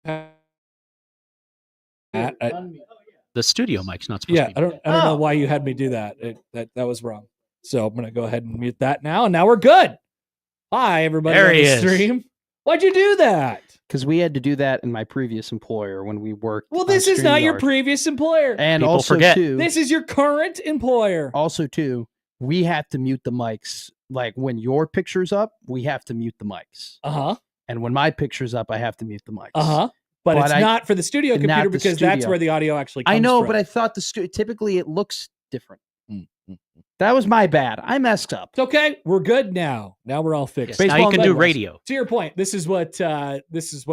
The studio mic's not supposed to be. I don't know why you had me do that. That was wrong. So I'm gonna go ahead and mute that now, and now we're good. Hi, everybody There on he the is. stream. Why'd you do that? Because we had to do that in my previous employer when we worked. Well, this is not your StreamYard. previous employer. And People also, forget. too, This is your current employer. also, too, we have to mute the mics. Like when your picture's up, we have to mute the mics. Uh-huh. And when my picture's up, I have to mute the mics. Uh-huh. But it's not for the studio not computer the because that's studio. where the audio actually comes I know, from. but I thought typically it looks different. That was my bad. I messed up. It's okay. We're good now. Now we're all fixed. Yes, now you can do radio. To your point, this is what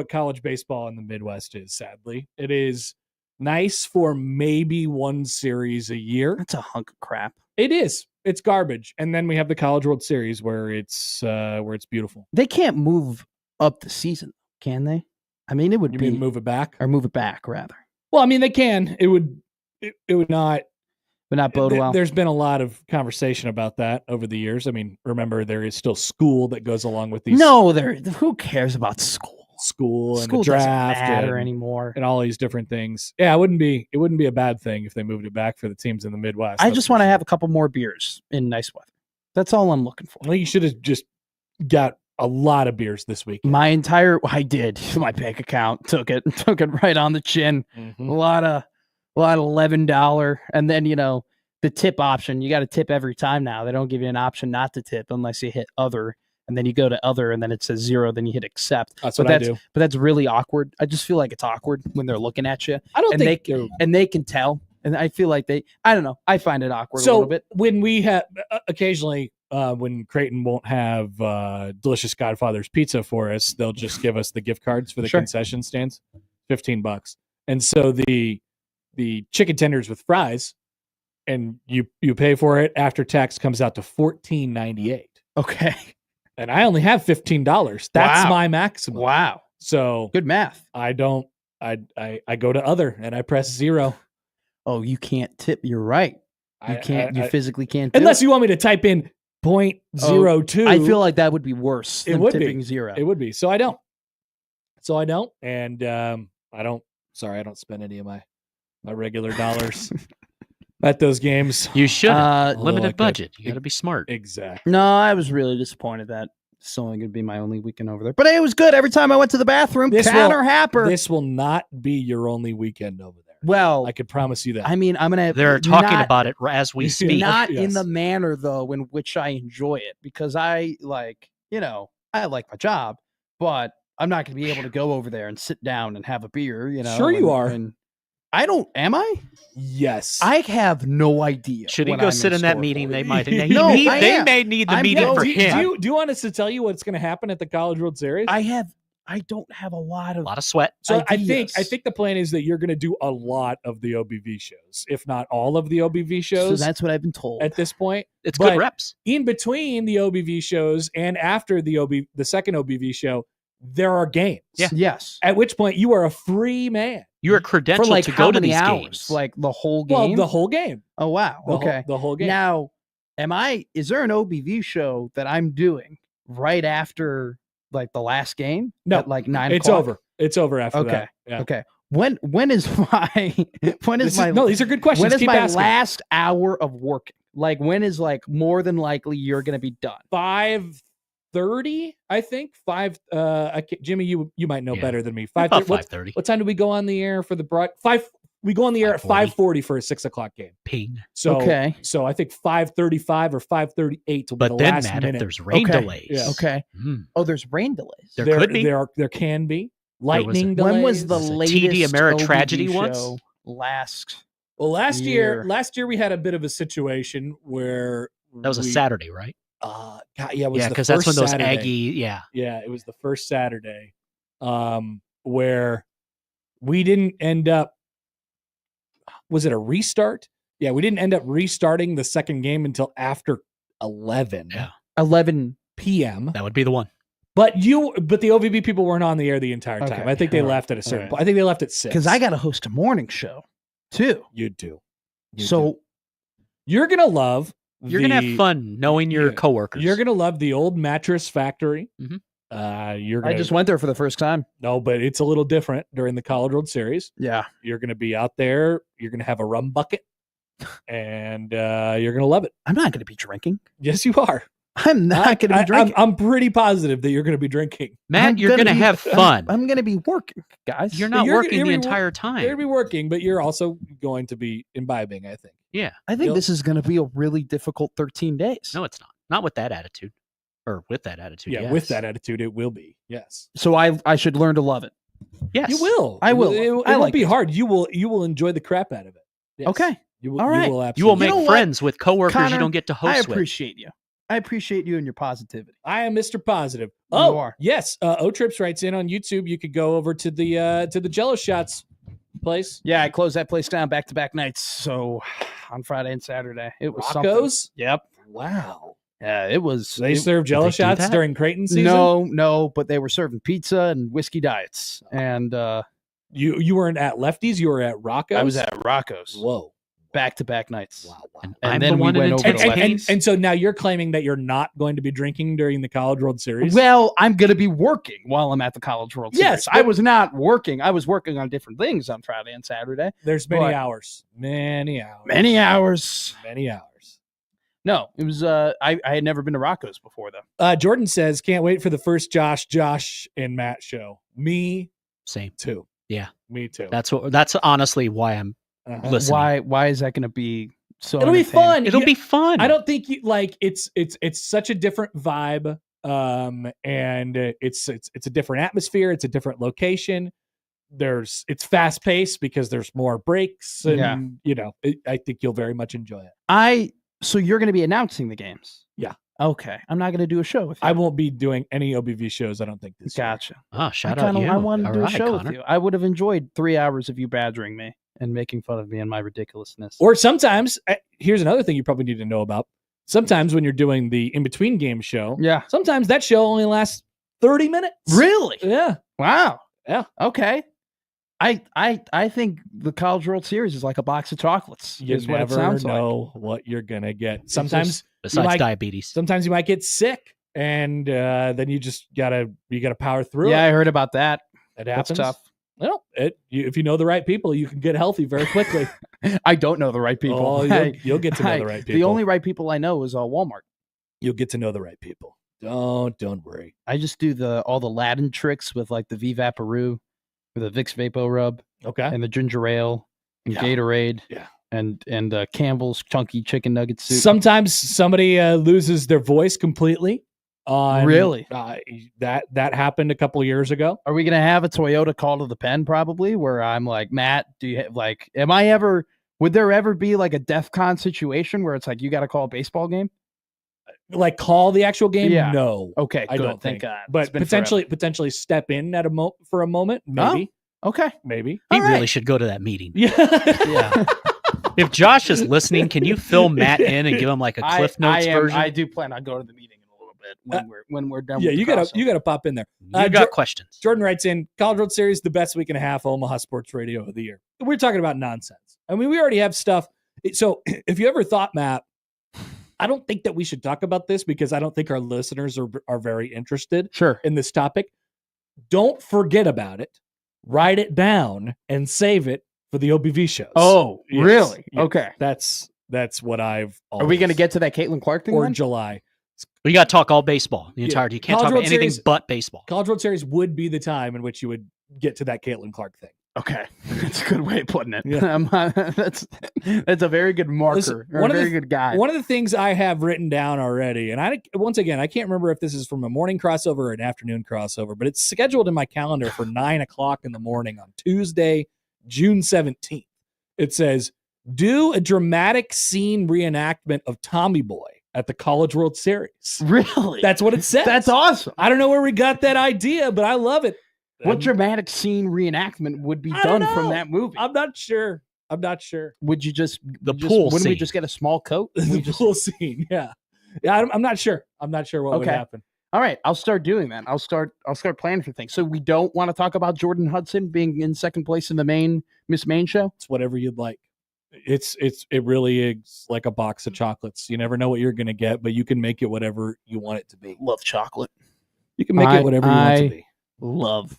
college baseball in the Midwest is, sadly. It is nice for maybe one series a year. That's a hunk of crap. It is. It's garbage. And then we have the College World Series where it's beautiful. They can't move up the season, can they? I mean, it would You be mean move it back? or move it back rather. Well, I mean they can. It would not But not bode well. There's been a lot of conversation about that over the years. I mean, remember there is still school that goes along with these. No, who cares about school? School and School the draft doesn't matter and, anymore. and all these different things. Yeah, it wouldn't be a bad thing if they moved it back for the teams in the Midwest. I just want to have a couple more beers in nice weather. That's all I'm looking for. I think you should have just got a lot of beers this week. I did. My bank account took it right on the chin. Mm-hmm. A lot of $11, and then the tip option. You got to tip every time now. They don't give you an option not to tip unless you hit other, and then you go to other, and then it says 0. Then you hit accept. That's what I do. But that's really awkward. I just feel like it's awkward when they're looking at you. I don't and think they can tell, and I feel like I don't know. I find it awkward a little bit. When we have occasionally. When Creighton won't have delicious Godfather's pizza for us, they'll just give us the gift cards for the concession stands, $15. And so the chicken tenders with fries, and you pay for it after tax comes out to $14.98. Okay. And I only have $15. That's my maximum. Wow. So good math. I go to other and I press 0. Oh, you can't tip. You're right. You physically can't unless you want me to type in 0.02. I feel like that would be worse than tipping 0. It would be. So I don't. And I don't spend any of my regular dollars at those games. You should. Limited budget. You got to be smart. Exactly. No, I was really disappointed that it's only going to be my only weekend over there. But it was good every time I went to the bathroom. Happer. This will not be your only weekend over there. Well, I could promise you that. I mean, I'm going to... They're talking about it as we speak. Not in the manner, though, in which I enjoy it. Because I like my job, but I'm not going to be able to go over there and sit down and have a beer, Sure you are. And I don't... Am I? Yes. I have no idea. Should he go sit in that meeting? They might. They may need the meeting for him. Do you want us to tell you what's going to happen at the College World Series? I don't have a lot of sweat. So I think the plan is that you're going to do a lot of the OBV shows, if not all of the OBV shows. So that's what I've been told at this point. It's good reps. In between the OBV shows and after the second OBV show, there are games. Yeah. Yes. At which point you are a free man. You're credentialed to go to these games. Like the whole game. Well, the whole game. Oh wow. The whole game. Now, is there an OBV show that I'm doing right after like the last game? No, at like 9 it's o'clock? over. It's over after that. Yeah. Okay. When is my no, these are good questions. When is Keep my asking. last hour of working? Like when is like more than likely you're gonna be done? 5:30, I think. Jimmy, you might know better than me. 5:30. What time do we go on the air for the broad? We go on the air at 5:40 for a 6 o'clock game. Ping. So I think 5:35 or 5:38 will be the last minute. But then, there's rain delays. Yeah. Okay. Oh, there's rain delays. There could be. There can be lightning delays. When was the latest TD Ameritragedy show last? Well, last year we had a bit of a situation where that was a Saturday, right? It was because that's when those Saturday. Aggie, yeah, it was the first Saturday, where we didn't end up. Was it a restart? Yeah, we didn't end up restarting the second game until after 11. Yeah, 11 p.m. That would be the one. But the OVB people weren't on the air the entire time. Okay. I think they left at a certain point. I think they left at 6. Because I got to host a morning show too. You do. You're gonna love. You're gonna have fun knowing your coworkers. You're gonna love the old Mattress Factory. Mm-hmm. I just went there for the first time. No, but it's a little different during the College World Series. Yeah. You're going to be out there. You're going to have a rum bucket, and you're going to love it. I'm not going to be drinking. Yes, you are. I'm not going to be drinking. I'm pretty positive that you're going to be drinking. Matt, you're going to have fun. I'm going to be working, guys. You're not working the entire time. You're going to be working, but you're also going to be imbibing, I think. Yeah. I think this is going to be a really difficult 13 days. No, it's not. Not with that attitude. Or with that attitude, Yeah, yes. with that attitude, it will be. Yes. So I should learn to love it. Yes. You will. I will. It won't be hard. You will enjoy the crap out of it. Yes. Okay. You will, all right. You will make friends with coworkers Connor, you don't get to host I with. appreciate you. I appreciate you and your positivity. I am Mr. Positive. You Oh, are. yes. O-Trips writes in on YouTube. You could go over to the Jello Shots place. Yeah, I closed that place down back-to-back nights. So on Friday and Saturday, it was Rocco's? something. Yep. Wow. Yeah, it was. They serve Jello Shots during Creighton season? No, but they were serving pizza and whiskey diets. And you weren't at Lefty's. You were at Rocco's. I was at Rocco's. Whoa. Back-to-back nights. Wow. And And I'm then the we one went in over to entertainment. And so now you're claiming that you're not going to be drinking during the College World Series? Well, I'm going to be working while I'm at the College World Series. Yes, I was not working. I was working on different things on Friday and Saturday. There's many But- hours. Many hours. Many hours. Many hours. No, it was. I had never been to Rocco's before though. Jordan says, can't wait for the first Josh and Matt show. Me Same. too. Yeah. Me too. That's honestly why I'm listening. Why is that going to be so? It'll be entertaining? fun. It'll be fun. I don't think you like it's such a different vibe. And it's a different atmosphere. It's a different location. It's fast paced because there's more breaks, and I think you'll very much enjoy it. So you're going to be announcing the games? Yeah. Okay. I'm not going to do a show with you. I won't be doing any OBV shows. I don't think this year. Gotcha. Oh, shout out you. I wanted to All do a right, show Connor. with you. I would have enjoyed 3 hours of you badgering me and making fun of me and my ridiculousness. Or sometimes, here's another thing you probably need to know about. Sometimes when you're doing the in-between game show, yeah. sometimes that show only lasts 30 minutes. Really? Yeah. Wow. Yeah. Okay. I think the College World Series is like a box of chocolates. You is what it never sounds know what you're going to get. Sometimes Besides diabetes. Sometimes you might get sick, and then you just gotta power through. Yeah, it. I heard about that. It happens. That's tough. Well, if you know the right people, you can get healthy very quickly. I don't know the right people. Oh, you'll get to know the right people. The only right people I know is Walmart. You'll get to know the right people. Don't worry. I just do all the Latin tricks with like the V-Vaporoo, with the Vicks Vapo Rub, Okay. and the ginger ale, and Yeah. Gatorade, Yeah. and Campbell's chunky chicken nugget soup. Sometimes somebody loses their voice completely. Really? That happened a couple years ago. Are we gonna have a Toyota call to the pen probably, where I'm like, Matt, do you would there ever be like a DEF CON situation where it's like you got to call a baseball game? Like call the actual game? Yeah. No. Okay, I good. don't Thank think. God. But It's been potentially step in for a moment. Maybe. okay. Maybe. He All right. really should go to that meeting. Yeah. Yeah. If Josh is listening, can you fill Matt in and give him like a Cliff Notes version? I do plan on going to the meeting in a little bit when we're done. Yeah, with you gotta pop in there. You got questions. Jordan writes in, College World Series, the best week and a half Omaha sports radio of the year. We're talking about nonsense. I mean, we already have stuff. So if you ever thought, Matt, I don't think that we should talk about this because I don't think our listeners are very interested Sure. in this topic. Don't forget about it. Write it down and save it for the OBV shows. Oh, Yes. really? Yeah. Okay. That's what I've Are we going to get to that Caitlin Clark thing? or then? July. We got to talk all baseball the entirety. You can't College talk about World anything Series- but baseball. College World Series would be the time in which you would get to that Caitlin Clark thing. Okay, that's a good way of putting it. Yeah. That's a very good marker. Listen, or a very good guy. One of the things I have written down already, and I can't remember if this is from a morning crossover or an afternoon crossover, but it's scheduled in my calendar for 9:00 in the morning on Tuesday, June 17th. It says, do a dramatic scene reenactment of Tommy Boy at the College World Series. Really? That's what it says. That's awesome. I don't know where we got that idea, but I love it. What dramatic scene reenactment would be I don't done from know. that movie? I'm not sure. Would you just pool Wouldn't we scene. just get a small coat? The pool scene, yeah. I'm not sure. I'm not sure what would Okay. happen. All right, I'll start doing that. I'll start planning for things. So we don't want to talk about Jordan Hudson being in second place in the Miss Maine show. It's whatever you'd like. It really is like a box of chocolates. You never know what you're going to get, but you can make it whatever you want it to be. Love chocolate. You can make it whatever you want to be. Love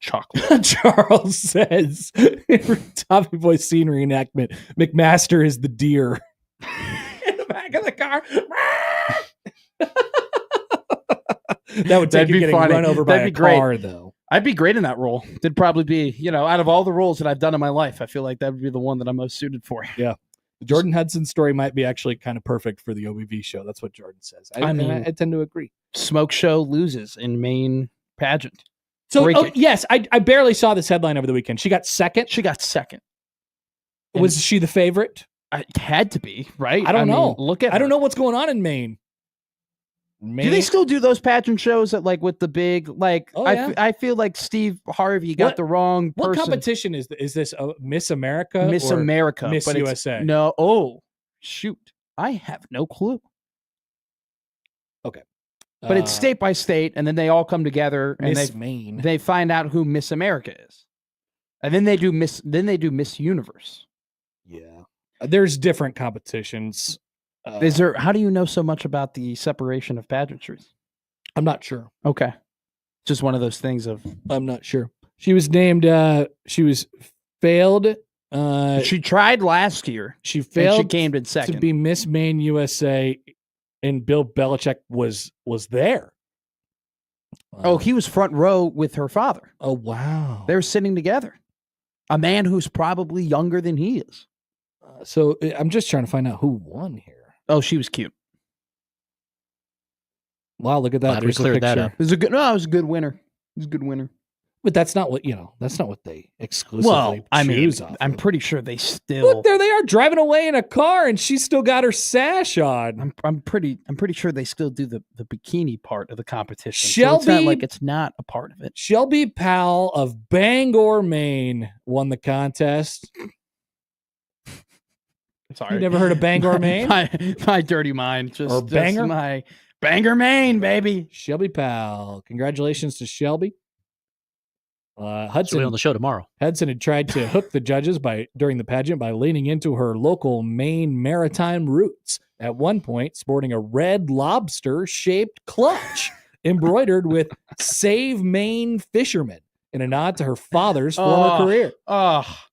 chocolate. Charles says, Tommy Boy scene reenactment, McMaster is the deer. In the back of the car. That would take you getting run over by a car, though. I'd be great in that role. It'd probably be, out of all the roles that I've done in my life, I feel like that would be the one that I'm most suited for. Yeah. The Jordan Hudson story might be actually kind of perfect for the OBV show. That's what Jordan says. I tend to agree. Smoke show loses in Maine pageant. So, yes, I barely saw this headline over the weekend. She got second? She got second. Was she the favorite? It had to be, right? I don't know. Look at her. I don't know what's going on in Maine. Do they still do those pageant shows that with the big I feel like Steve Harvey got the wrong person. What competition is this? Miss America? Miss America. Miss USA? No. Oh, shoot. I have no clue. Okay. But it's state by state, and then they all come together and Maine. They find out who Miss America is. And then they do Miss Universe. Yeah. There's different competitions. How do you know so much about the separation of pageantries? I'm not sure. Okay. Just one of those things I'm not sure. She was named, she was failed. She tried last year. She failed. And she came in second. To be Miss Maine USA, and Bill Belichick was there. He was front row with her father. Oh, wow. They were sitting together. A man who's probably younger than he is. So I'm just trying to find out who won here. Oh, she was cute. Wow, look at that. We cleared that up. It was a good winner. It was a good winner. But that's not what that's not what they exclusively choose off I'm of. pretty sure they still. Look, there they are driving away in a car, and she's still got her sash on. I'm pretty sure they still do the bikini part of the competition. Shelby, so it's not like it's not a part of it. Shelby Powell of Bangor, Maine, won the contest. Sorry, you never heard of Bangor, Maine? my dirty mind, just Banger? My Bangor, Maine, baby. Shelby Powell, congratulations to Shelby. Hudson She'll be on the show tomorrow. Hudson had tried to hook the judges during the pageant by leaning into her local Maine maritime roots. At one point, sporting a red lobster-shaped clutch embroidered with "Save Maine Fishermen" in a nod to her father's former career.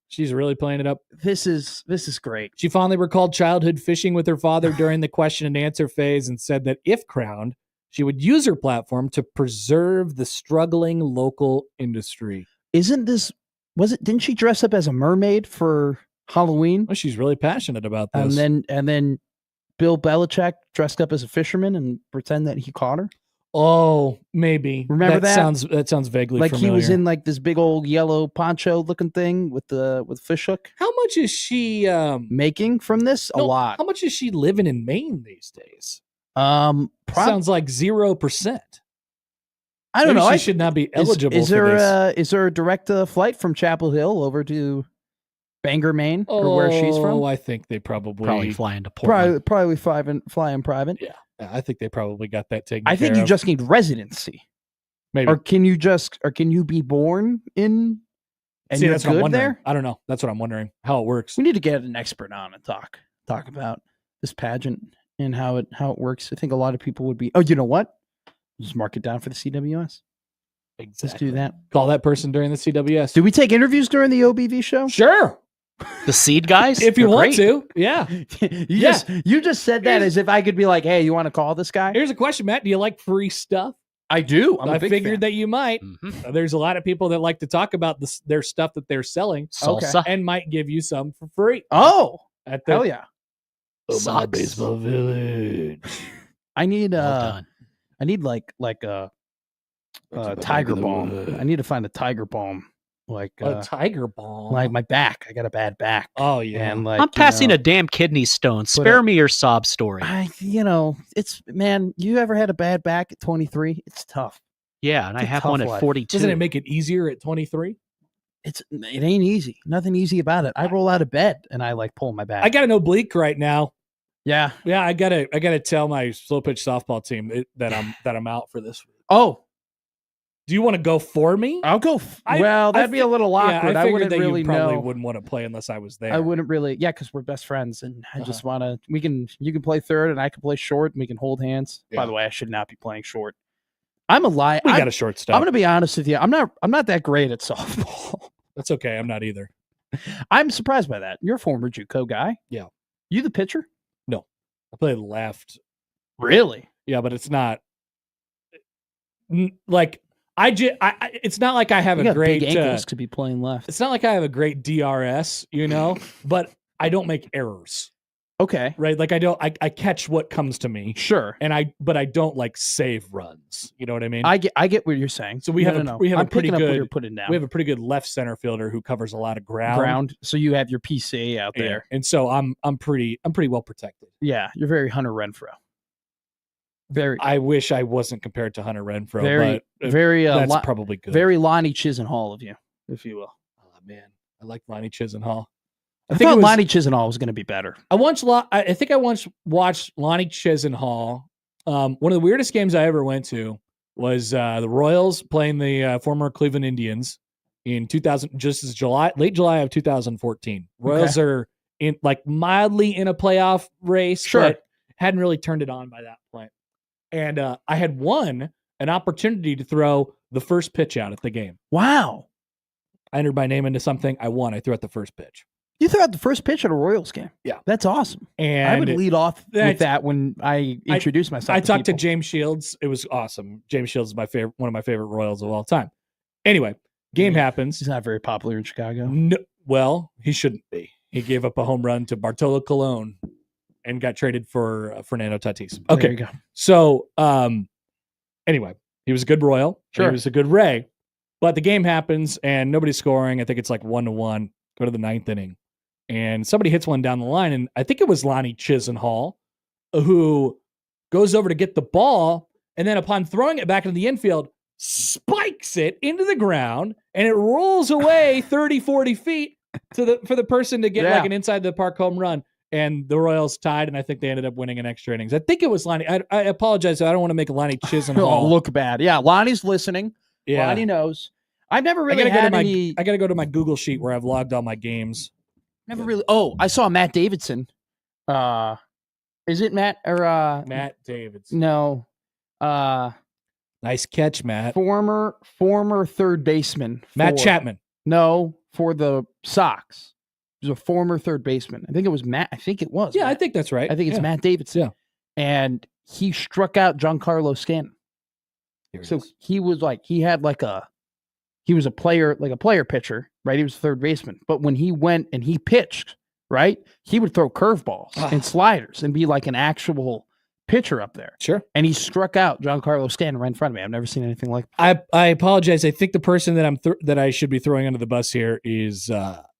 She's really playing it up. This is great. She fondly recalled childhood fishing with her father during the question and answer phase and said that if crowned, she would use her platform to preserve the struggling local industry. Didn't she dress up as a mermaid for Halloween? Well, she's really passionate about this. And then Bill Belichick dressed up as a fisherman and pretend that he caught her? Oh, maybe. Remember that? That sounds vaguely like familiar. He was in this big old yellow poncho looking thing with fish hook. How much is she making from this? A lot. How much is she living in Maine these days? Sounds like 0%. I don't know. She should not be eligible is for this. Is there a direct flight from Chapel Hill over Bangor, Maine, or where she's from? Oh, I think they probably fly into Portland. Probably fly in private. Yeah, I think they probably got that taken care of. I think you just need residency. Maybe. Or can you be born in? And see, you're that's what I'm good wondering. there? I don't know. That's what I'm wondering. How it works. We need to get an expert on and talk about this pageant and how it works. I think a lot of people would be. Oh, you know what? Just mark it down for the CWS. Exactly. Let's do that. Call that person during the CWS. Do we take interviews during the OBV show? Sure. The seed guys? If you want to. Yeah. You just said that as if I could be like, hey, you want to call this guy? Here's a question, Matt. Do you like free stuff? I do. I figured that you might. Mm-hmm. There's a lot of people that like to talk about their stuff that they're selling. Salsa. And might give you some for free. Oh. Hell yeah. My baseball village. I need like a tiger balm. I need to find a tiger balm. Like a tiger balm. Like my back. I got a bad back. Oh yeah. And I'm passing a damn kidney stone. Spare me your sob story. It's man, you ever had a bad back at 23? It's tough. Yeah, and I have one at 42. Doesn't it make it easier at 23? It ain't easy. Nothing easy about it. I roll out of bed and I pull my back. I got an oblique right now. Yeah. Yeah, I gotta tell my slow pitch softball team that I'm out for this week. Oh. Do you want to go for me? I'll go. That'd be a little awkward. I wouldn't that really you probably know. wouldn't want to play unless I was there. I wouldn't really. Yeah, because we're best friends, and I just want to. You can play third, and I can play short, and we can hold hands. Yeah. By the way, I should not be playing short. I'm a liar. We got a shortstop. I'm going to be honest with you. I'm not that great at softball. That's okay. I'm not either. I'm surprised by that. You're a former JUCO guy. Yeah. You the pitcher? No, I play left. Really? Yeah, but it's not like it's not like I have You a got great big ankles to be playing left. It's not like I have a great DRS, but I don't make errors. Okay. Right? Like I catch what comes to me. Sure. But I don't like save runs. You know what I mean? I get what you're saying. So we have I'm a pretty picking up what good you're putting down. we have a pretty good left center fielder who covers a lot of ground. So you have your PC out there. Yeah. And so I'm pretty well protected. Yeah, you're very Hunter Renfroe. Very. I wish I wasn't compared to Hunter Renfroe, very, but very. That's probably good. Very Lonnie Chisenhall of you, if you will. Oh man, I like Lonnie Chisenhall. I thought Lonnie Chisenhall was going to be better. I think I once watched Lonnie Chisenhall. One of the weirdest games I ever went to was the Royals playing the former Cleveland Indians in 2000, late July of 2014. Royals are in mildly in a playoff race, but hadn't really turned it on by that point. And I had won an opportunity to throw the first pitch out at the game. Wow! I entered my name into something. I won. I threw out the first pitch. You threw out the first pitch at a Royals game. Yeah. That's awesome. And I would lead off with that when I introduce myself. I talked to James Shields. It was awesome. James Shields is one of my favorite Royals of all time. Anyway, game happens. He's not very popular in Chicago. No, well, he shouldn't be. He gave up a home run to Bartolo Colon and got traded for Fernando Tatis. Okay. There you go. So, anyway, he was a good Royal. Sure. He was a good Ray. But the game happens and nobody's scoring. I think it's 1-1. Go to the ninth inning. And somebody hits one down the line, and I think it was Lonnie Chisenhall who goes over to get the ball, and then upon throwing it back into the infield, spikes it into the ground, and it rolls away 30, 40 feet for the person to get an inside the park home run. And the Royals tied, and I think they ended up winning in extra innings. I think it was Lonnie. I apologize. I don't want to make Lonnie Chisenhall look bad. Yeah, Lonnie's listening. Yeah. Lonnie knows. I've never really had any... I got to go to my Google sheet where I've logged all my games. Never really. Oh, I saw Matt Davidson. Is it Matt or Matt Davidson? No. Nice catch, Matt. Former third baseman. Matt Chapman. No, for the Sox. He was a former third baseman. I think it was Matt. I think it was. Yeah, Matt. I think that's right. I think it's Matt Davidson. Yeah. And he struck out Giancarlo Stanton. So he was he was a player pitcher, right? He was a third baseman. But when he went and he pitched, right, he would throw curveballs and sliders and be like an actual pitcher up there. Sure. And he struck out Giancarlo Stanton right in front of me. I've never seen anything like that. I apologize. I think the person that that I should be throwing under the bus here is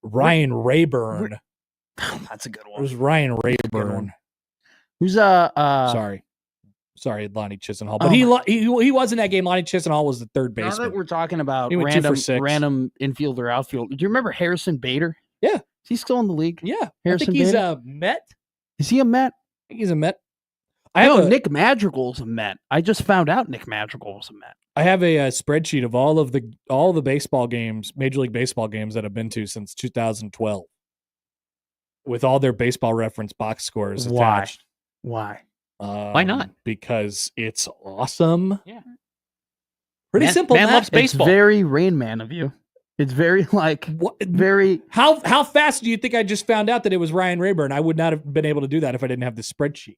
Ryan Rayburn. That's a good one. It was Ryan Rayburn. Who's Sorry, Lonnie Chisenhall. But he was in that game. Lonnie Chisenhall was the third baseman. Now that we're talking about He went 2 for 6. random infielder, outfielder. Do you remember Harrison Bader? Yeah. Is he still in the league? Yeah. Harrison I think he's Bader? a Met. Is he a Met? I think he's a Met. Nick Madrigal's a Met. I just found out Nick Madrigal was a Met. I have a spreadsheet of all the baseball games, Major League Baseball games that I've been to since 2012, with all their baseball reference box scores attached. Why? Why not? Because it's awesome. Yeah. Pretty simple. Man loves baseball. It's very Rain Man of you. It's very very. How fast do you think I just found out that it was Ryan Rayburn? I would not have been able to do that if I didn't have the spreadsheet.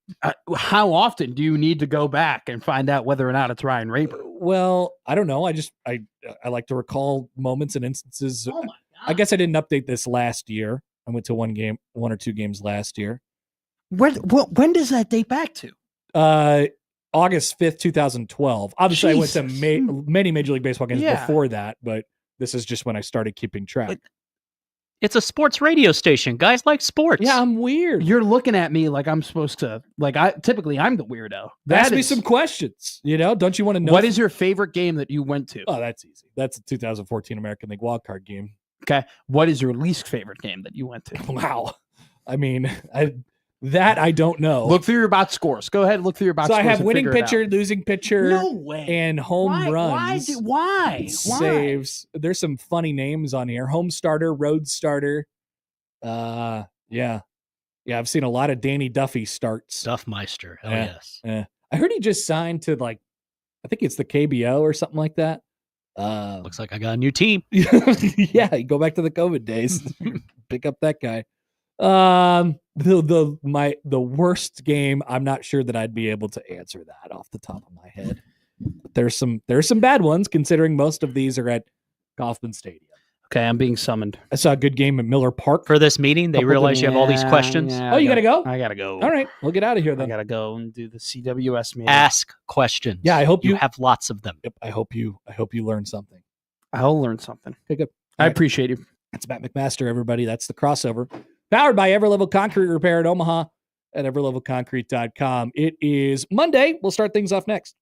How often do you need to go back and find out whether or not it's Ryan Rayburn? Well, I don't know. I like to recall moments and instances. Oh my God. I guess I didn't update this last year. I went to one or two games last year. When does that date back to? August 5th, 2012. Obviously, I went to many Major League Baseball games before that, but this is just when I started keeping track. It's a sports radio station. Guys like sports. Yeah, I'm weird. You're looking at me like I'm supposed to. Typically, I'm the weirdo. Ask me some questions. Don't you want to know? What is your favorite game that you went to? Oh, that's easy. That's a 2014 American League wildcard game. Okay. What is your least favorite game that you went to? Wow. I mean, I don't know. Look through your box scores. Go ahead and look through your box scores. So I have winning pitcher, losing pitcher. No way. And home runs. Why? Saves. There's some funny names on here. Home starter, road starter. Yeah. I've seen a lot of Danny Duffy starts. Duffmeister. Oh, yes. I heard he just signed to I think it's the KBO or something like that. Looks like I got a new team. Yeah, you go back to the COVID days. Pick up that guy. The worst game, I'm not sure that I'd be able to answer that off the top of my head. But there's some bad ones, considering most of these are at Kauffman Stadium. Okay, I'm being summoned. I saw a good game at Miller Park. For this meeting, they realize you have all these questions. Yeah, Oh, you got to go? I gotta go. All right, we'll get out of here I then. gotta go and do the CWS meeting. Ask questions. Yeah, I hope you have lots of them. Yep, I hope you learn something. I'll learn something. Okay, good. I appreciate you. That's Matt McMaster, everybody. That's the crossover. Powered by Everlevel Concrete Repair at Omaha at everlevelconcrete.com. It is Monday. We'll start things off next.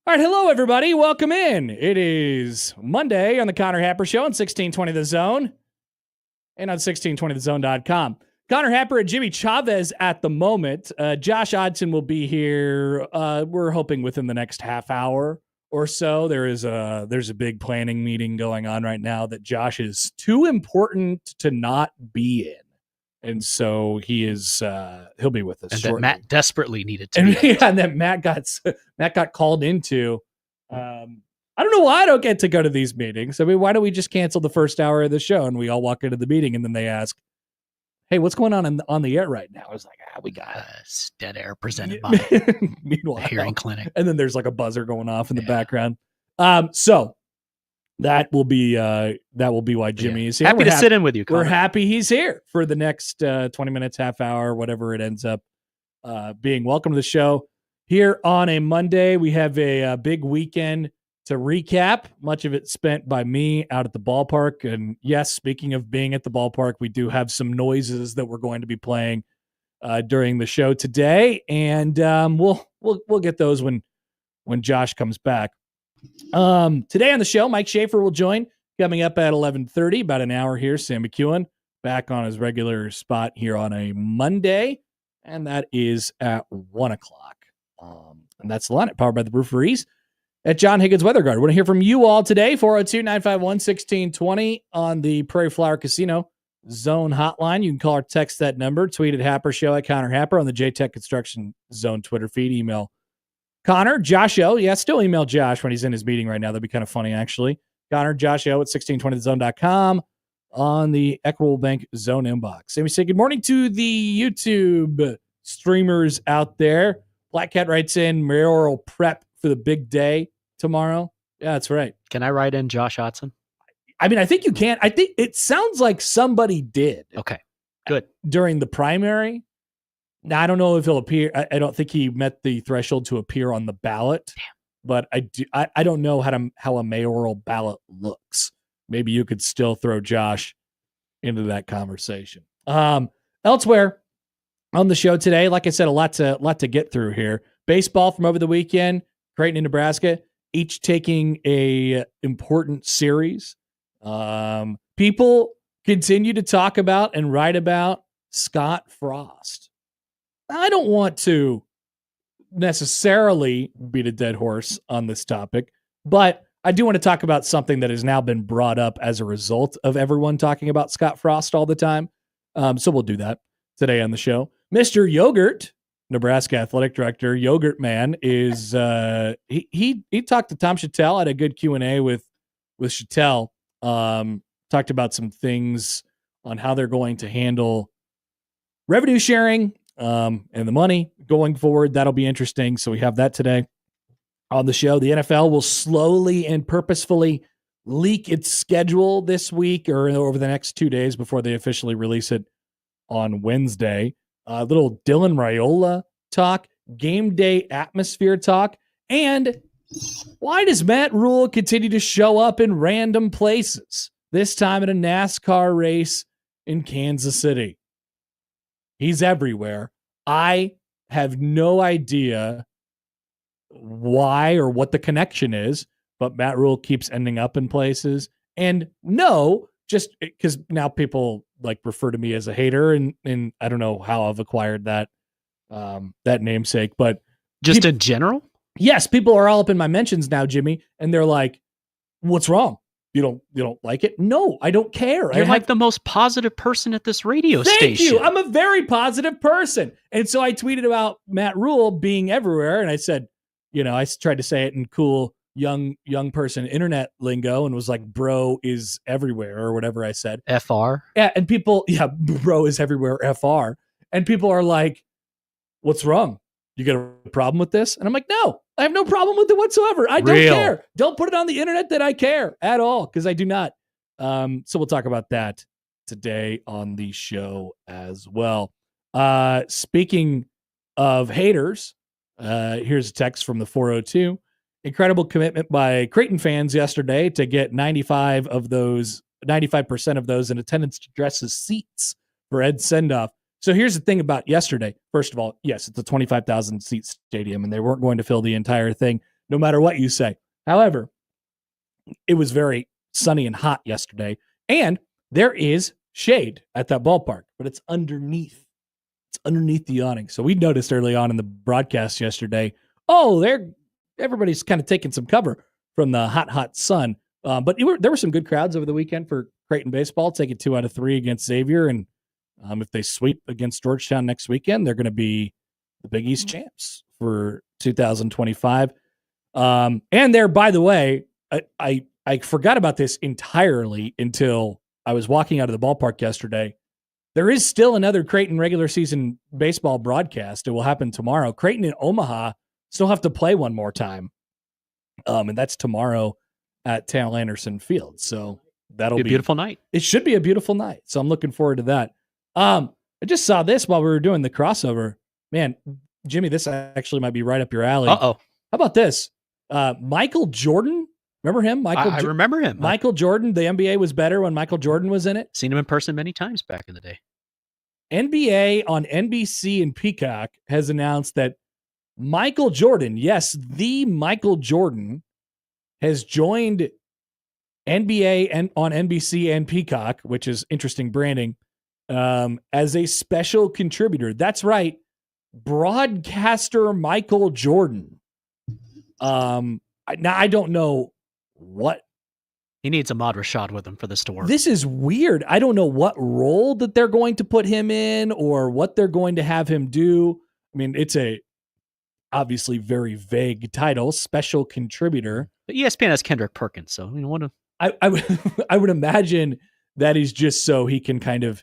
All right, hello, everybody. Welcome in. It is Monday on the Connor Happer Show on 1620 The Zone and on 1620thezone.com. Connor Happer and Jimmy Chavez at the moment. Josh Oddson will be here, we're hoping within the next half hour or so. There's a big planning meeting going on right now that Josh is too important to not be in. And so he'll be with us and shortly. that Matt desperately needed to. And that Matt got called into. I don't know why I don't get to go to these meetings. I mean, why don't we just cancel the first hour of the show and we all walk into the meeting and then they ask, "Hey, what's going on the air right now?" I was like, "We got Dead Air presented by meanwhile the Hearing Clinic." And then there's like a buzzer going off in the background. So that will be why Jimmy is here. Happy to sit in with you, Connor. We're happy he's here for the next 20 minutes, half hour, whatever it ends up being. Welcome to the show. Here on a Monday, we have a big weekend to recap. Much of it spent by me out at the ballpark. And yes, speaking of being at the ballpark, we do have some noises that we're going to be playing during the show today, and we'll get those when Josh comes back. Today on the show, Mike Schaefer will join coming up at 11:30, about an hour here. Sam McKewon back on his regular spot here on a Monday, and that is at 1 o'clock. And that's the line, powered by the Breweries at John Higgins Weather Guard. I want to hear from you all today. 402-951-1620 on the Prairie Flower Casino Zone hotline. You can call or text that number. Tweet at Happer Show at Connor Happer on the JTech Construction Zone Twitter feed. Email Connor, Josh O. Yeah, still email Josh when he's in his meeting right now. That'd be kind of funny, actually. Connor, Josh O at 1620thezone.com on the Equitable Bank Zone inbox. And we say good morning to the YouTube streamers out there. Black Cat writes in, mayoral prep for the big day tomorrow. Yeah, that's right. Can I write in Josh Oddson? I mean, I think you can. I think it sounds like somebody did. Okay, good. During the primary. Now, I don't know if he'll appear. I don't think he met the threshold to appear on the ballot. Damn. But I don't know how a mayoral ballot looks. Maybe you could still throw Josh into that conversation. Elsewhere on the show today, like I said, a lot to get through here. Baseball from over the weekend, Creighton and Nebraska, each taking a important series. People continue to talk about and write about Scott Frost. I don't want to necessarily beat a dead horse on this topic, but I do want to talk about something that has now been brought up as a result of everyone talking about Scott Frost all the time. So we'll do that today on the show. Mr. Yogurt, Nebraska athletic director, Yogurt Man, is he talked to Tom Chattel, had a good Q&A with Chattel, talked about some things on how they're going to handle revenue sharing and the money going forward. That'll be interesting. So we have that today on the show. The NFL will slowly and purposefully leak its schedule this week or over the next 2 days before they officially release it on Wednesday. A little Dylan Raiola talk, game day atmosphere talk, and why does Matt Rhule continue to show up in random places? This time at a NASCAR race in Kansas City. He's everywhere. I have no idea why or what the connection is, but Matt Rhule keeps ending up in places. And no, just because now people like refer to me as a hater, and I don't know how I've acquired that namesake, but just in general. Yes, people are all up in my mentions now, Jimmy, and they're like, "What's wrong? You don't like it?" No, I don't care. You're like the most positive person at this radio station. Thank you. I'm a very positive person, and so I tweeted about Matt Rhule being everywhere, and I said, I tried to say it in cool young person internet lingo, and was like, "Bro is everywhere," or whatever I said. FR. Yeah, and people, bro is everywhere. FR, and people are like, "What's wrong? You got a problem with this?" And I'm like, "No, I have no problem with it whatsoever. I don't care. Don't put it on the internet that I care at all, because I do not." So we'll talk about that today on the show as well. Speaking of haters, here's a text from the 402. Incredible commitment by Creighton fans yesterday to get 95% of those in attendance to dress as seats for Ed's send-off. So here's the thing about yesterday. First of all, yes, it's a 25,000 seat stadium, and they weren't going to fill the entire thing, no matter what you say. However, it was very sunny and hot yesterday, and there is shade at that ballpark, but it's underneath. It's underneath the awning. So we noticed early on in the broadcast yesterday, everybody's kind of taking some cover from the hot sun. But there were some good crowds over the weekend for Creighton baseball, taking 2 out of 3 against Xavier, and if they sweep against Georgetown next weekend, they're going to be the Big East champs for 2025. And there, by the way, I forgot about this entirely until I was walking out of the ballpark yesterday. There is still another Creighton regular season baseball broadcast. It will happen tomorrow. Creighton and Omaha still have to play one more time. And that's tomorrow at Tal Anderson Field. So that'll be a beautiful night. It should be a beautiful night. So I'm looking forward to that. I just saw this while we were doing the crossover. Man, Jimmy, this actually might be right up your alley. Uh-oh. How about this? Michael Jordan. Remember him? I remember him. Michael Jordan. The NBA was better when Michael Jordan was in it. Seen him in person many times back in the day. NBA on NBC and Peacock has announced that Michael Jordan, yes, the Michael Jordan, has joined NBA and on NBC and Peacock, which is interesting branding, as a special contributor. That's right, broadcaster Michael Jordan. Now I don't know what. He needs a Ahmad Rashad with him for this to work. This is weird. I don't know what role that they're going to put him in or what they're going to have him do. I mean, it's a obviously very vague title, special contributor. But ESPN has Kendrick Perkins, so you know what? I would imagine that is just so he can kind of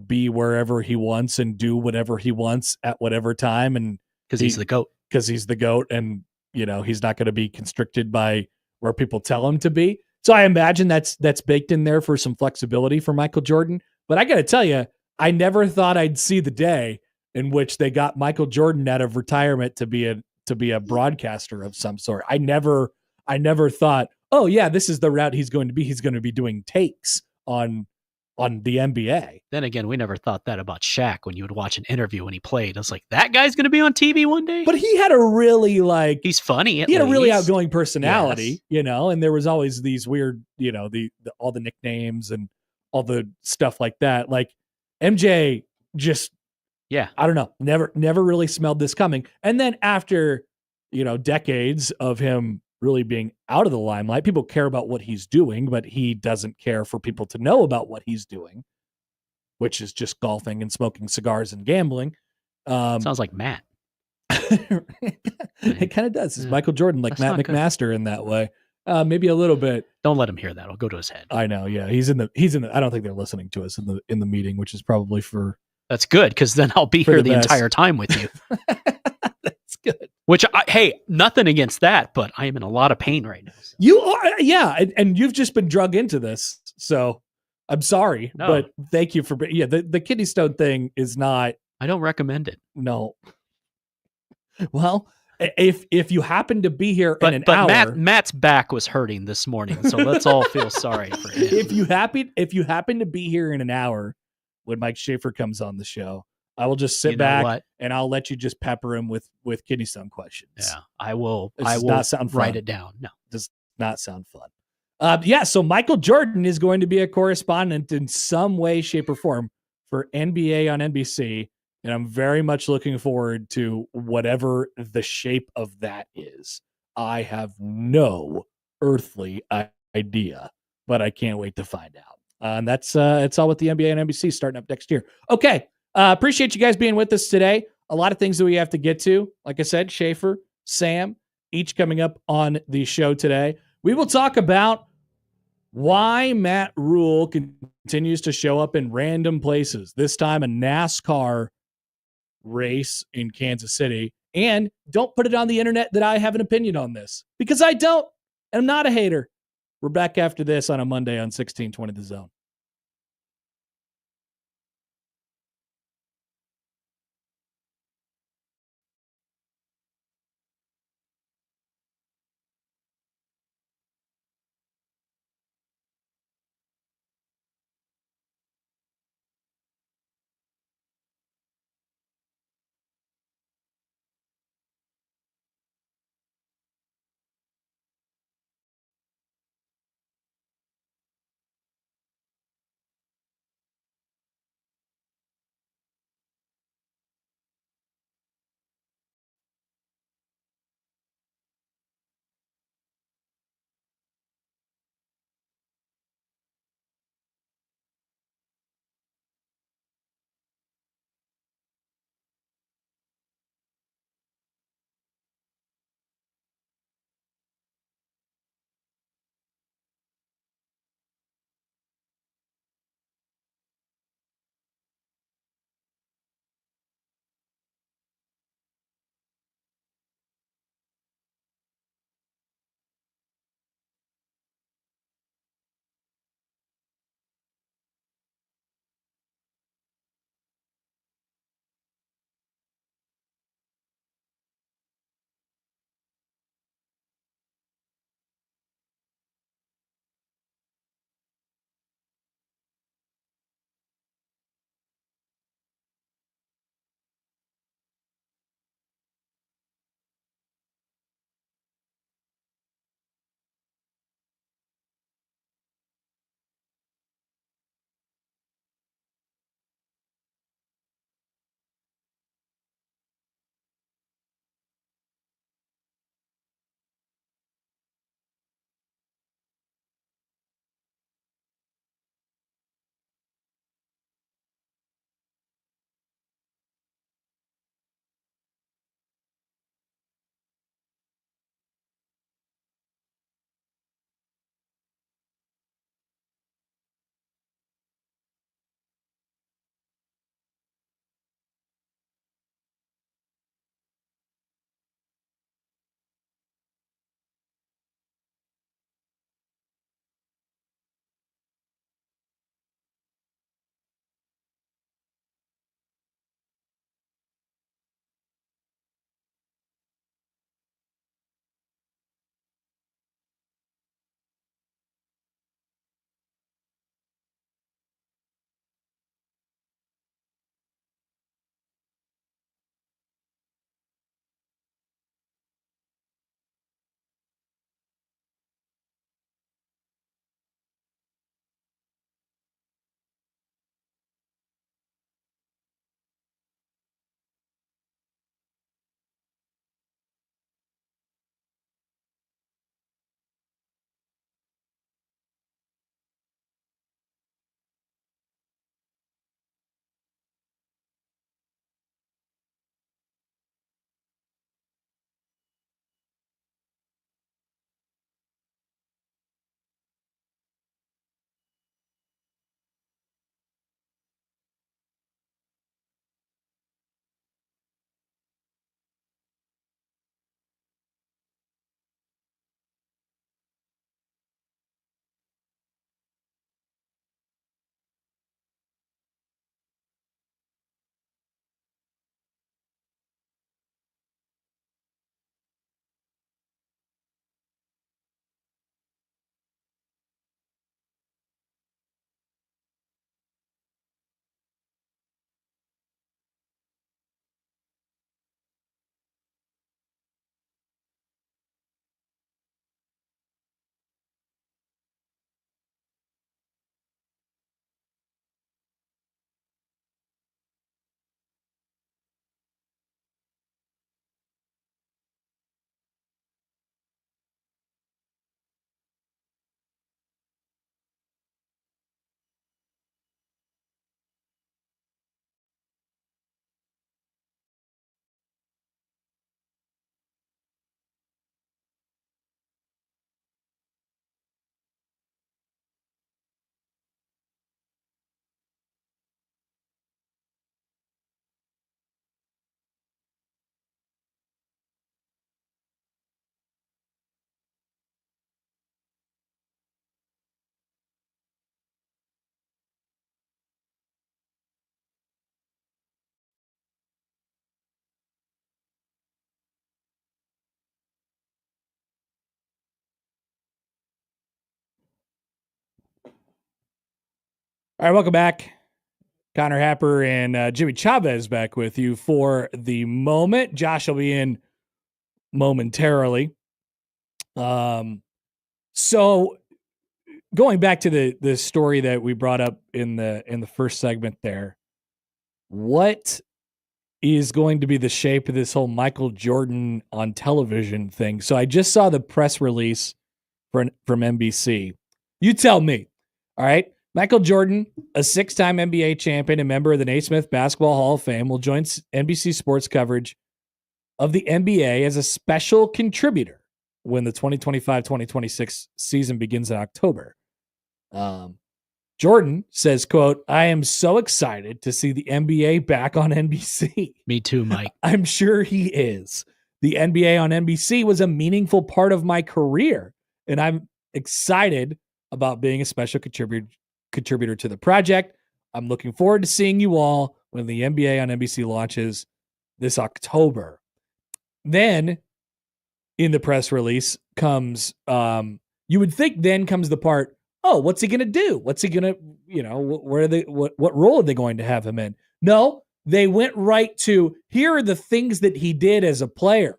be wherever he wants and do whatever he wants at whatever time, and because he's the GOAT. Because he's the GOAT, and you know he's not going to be constricted by where people tell him to be. So I imagine that's baked in there for some flexibility for Michael Jordan. But I got to tell you, I never thought I'd see the day in which they got Michael Jordan out of retirement to be a broadcaster of some sort. I never thought, oh yeah, this is the route he's going to be. He's going to be doing takes on the NBA. Then again, we never thought that about Shaq when you would watch an interview when he played. I was like, that guy's going to be on TV one day. But he had a really he's funny. He had a really outgoing personality, yes. You know, and there was always these weird, you know, the all the nicknames and all the stuff like that. Like MJ just, I don't know, never really smelled this coming. And then after, you know, decades of him really being out of the limelight, people care about what he's doing, but he doesn't care for people to know about what he's doing, which is just golfing and smoking cigars and gambling. Sounds like Matt. It kind of does. It's Michael Jordan, like Matt McMaster in that way. Maybe a little bit. Don't let him hear that. It'll go to his head. I know. Yeah. He's in the, I don't think they're listening to us in the meeting, which is probably for. That's good. Because then I'll be here the entire time with you. That's good. Which hey, nothing against that, but I am in a lot of pain right now. So. You are. Yeah. And you've just been drug into this. So I'm sorry, but thank you for, the kidney stone thing is not. I don't recommend it. No. Well, if you happen to be here in an hour, Matt's back was hurting this morning, so let's all feel sorry for him. If you happen to be here in an hour when Mike Schaefer comes on the show, I will just sit back and I'll let you just pepper him with kidney stone questions. Yeah, I will. Not sound fun. Write it down. No, does not sound fun. So Michael Jordan is going to be a correspondent in some way, shape, or form for NBA on NBC. And I'm very much looking forward to whatever the shape of that is. I have no earthly idea, but I can't wait to find out. And that's it's all with the NBA and NBC starting up next year. Okay. Appreciate you guys being with us today. A lot of things that we have to get to. Like I said, Schaefer, Sam, each coming up on the show today. We will talk about why Matt Rhule continues to show up in random places. This time a NASCAR race in Kansas City. And don't put it on the internet that I have an opinion on this, because I don't, and I'm not a hater. We're back after this on a Monday on 1620 The Zone. All right, welcome back. Connor Happer and Jimmy Chavez back with you for the moment. Josh will be in momentarily. So going back to the story that we brought up in the first segment there, what is going to be the shape of this whole Michael Jordan on television thing? So I just saw the press release from NBC. You tell me. All right. Michael Jordan, a 6-time NBA champion and member of the Naismith Basketball Hall of Fame, will join NBC Sports coverage of the NBA as a special contributor when the 2025-2026 season begins in October. Jordan says, quote, "I am so excited to see the NBA back on NBC." Me too, Mike. I'm sure he is. The NBA on NBC was a meaningful part of my career, and I'm excited about being a special contributor to the project. I'm looking forward to seeing you all when the NBA on NBC launches this October. Then in the press release comes, you would think then comes the part, oh, what's he going to do? What's he going to, what role are they going to have him in? No, they went right to, here are the things that he did as a player.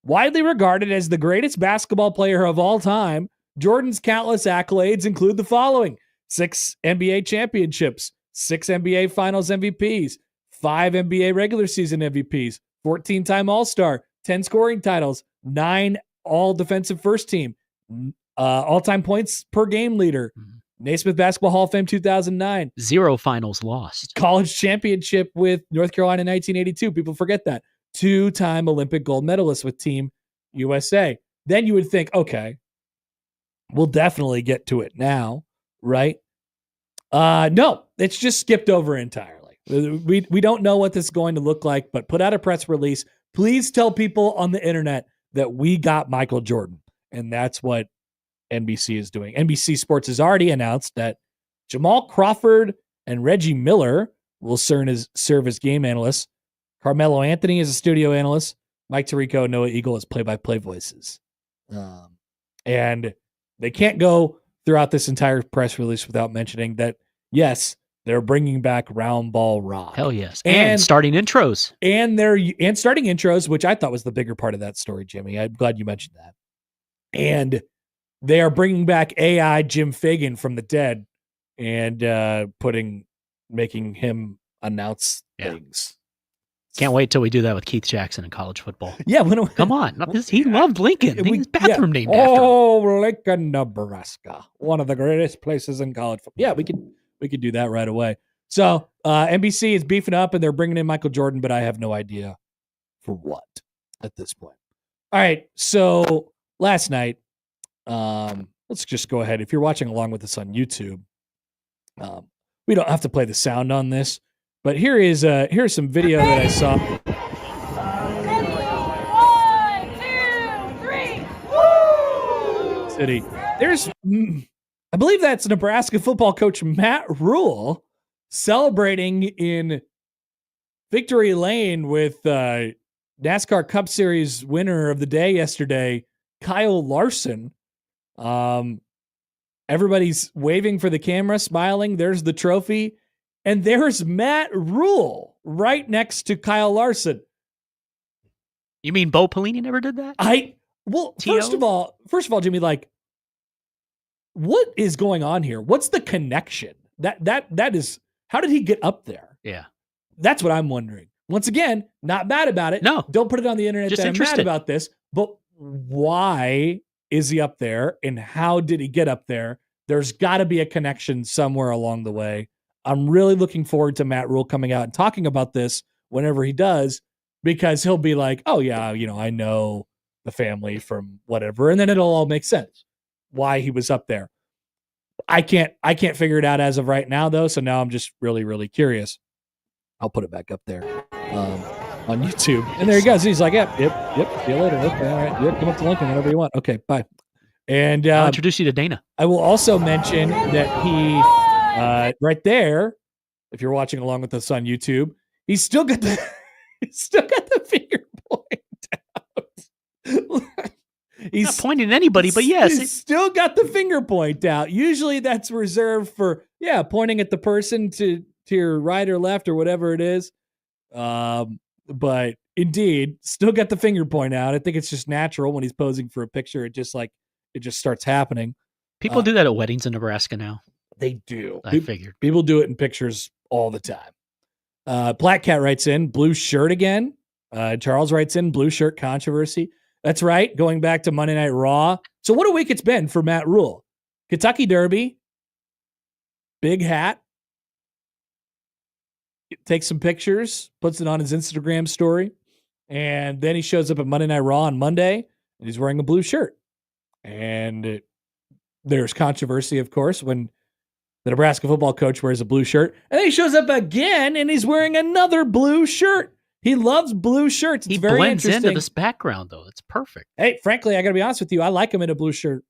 Widely regarded as the greatest basketball player of all time, Jordan's countless accolades include the following: 6 NBA championships, 6 NBA Finals MVPs, 5 NBA regular season MVPs, 14-time All-Star, 10 scoring titles, 9 all-defensive first team, all-time points per game leader, Naismith Basketball Hall of Fame 2009. 0 finals lost. College championship with North Carolina in 1982. People forget that. 2-time Olympic gold medalist with Team USA. Then you would think, okay, we'll definitely get to it now, right? No, it's just skipped over entirely. We don't know what this is going to look like, but put out a press release. Please tell people on the internet that we got Michael Jordan. And that's what NBC is doing. NBC Sports has already announced that Jamal Crawford and Reggie Miller will serve as game analysts. Carmelo Anthony is a studio analyst. Mike Tirico and Noah Eagle as play-by-play voices. And they can't go throughout this entire press release without mentioning that, yes, they're bringing back Round Ball Rock. Hell yes. And starting intros. And starting intros, which I thought was the bigger part of that story, Jimmy. I'm glad you mentioned that. And they are bringing back AI Jim Fagan from the dead and making him announce things. Can't wait till we do that with Keith Jackson in college football. Yeah. Come on. He loved Lincoln. His bathroom named after him. Oh, Lincoln, Nebraska. One of the greatest places in college football. Yeah, we could do that right away. So NBC is beefing up and they're bringing in Michael Jordan, but I have no idea for what at this point. All right. So last night, let's just go ahead. If you're watching along with us on YouTube, we don't have to play the sound on this, but here's some video that I saw. 1, 2, 3, woo! City. There's, I believe that's Nebraska football coach Matt Rhule celebrating in Victory Lane with NASCAR Cup Series winner of the day yesterday, Kyle Larson. Everybody's waving for the camera, smiling. There's the trophy. And there's Matt Rhule right next to Kyle Larson. You mean Bo Pelini never did that? First of all, Jimmy, like, what is going on here? What's the connection? That is, how did he get up there? Yeah. That's what I'm wondering. Once again, not mad about it. No. Don't put it on the internet Just that interested. I'm mad about this. But why is he up there and how did he get up there? There's got to be a connection somewhere along the way. I'm really looking forward to Matt Rhule coming out and talking about this whenever he does, because he'll be like, oh yeah, I know the family from whatever. And then it'll all make sense why he was up there. I can't figure it out as of right now though. So now I'm just really, really curious. I'll put it back up there on YouTube. And there he goes. He's like, yep. See you later. Okay. All right. Yep. Come up to Lincoln, whatever you want. Okay. Bye. And I'll introduce you to Dana. I will also mention that he, right there, if you're watching along with us on YouTube, he's still got the finger point out. He's not pointing at anybody, but yes. He's still got the finger point out. Usually that's reserved for, pointing at the person to your right or left or whatever it is. But indeed, still got the finger point out. I think it's just natural when he's posing for a picture. It just starts happening. People do that at weddings in Nebraska now. They do. I figured. People do it in pictures all the time. Black Cat writes in, blue shirt again. Charles writes in, blue shirt controversy. That's right. Going back to Monday Night Raw. So what a week it's been for Matt Rhule. Kentucky Derby. Big hat. Takes some pictures, puts it on his Instagram story. And then he shows up at Monday Night Raw on Monday, and he's wearing a blue shirt. And there's controversy, of course, when the Nebraska football coach wears a blue shirt. And then he shows up again, and he's wearing another blue shirt. He loves blue shirts. It's very blends interesting. into this background, though. It's perfect. Hey, frankly, I got to be honest with you. I like him in a blue shirt.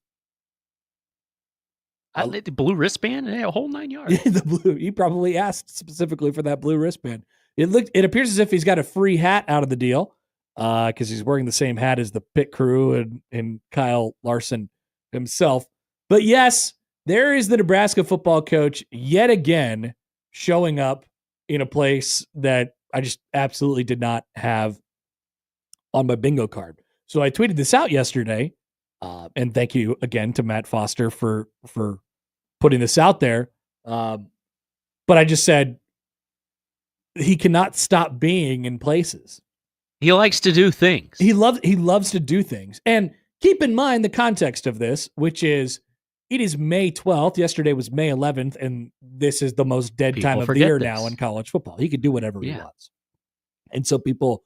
The blue wristband, a whole 9 yards. The blue. He probably asked specifically for that blue wristband. It appears as if he's got a free hat out of the deal because he's wearing the same hat as the pit crew and Kyle Larson himself. But yes, there is the Nebraska football coach yet again showing up in a place that I just absolutely did not have on my bingo card. So I tweeted this out yesterday, and thank you again to Matt Foster for putting this out there. But I just said he cannot stop being in places. He likes to do things. He loves to do things. And keep in mind the context of this, which is it is May 12th. Yesterday was May 11th, and this is the most dead time of the year now in college football. He could do whatever he wants. And so people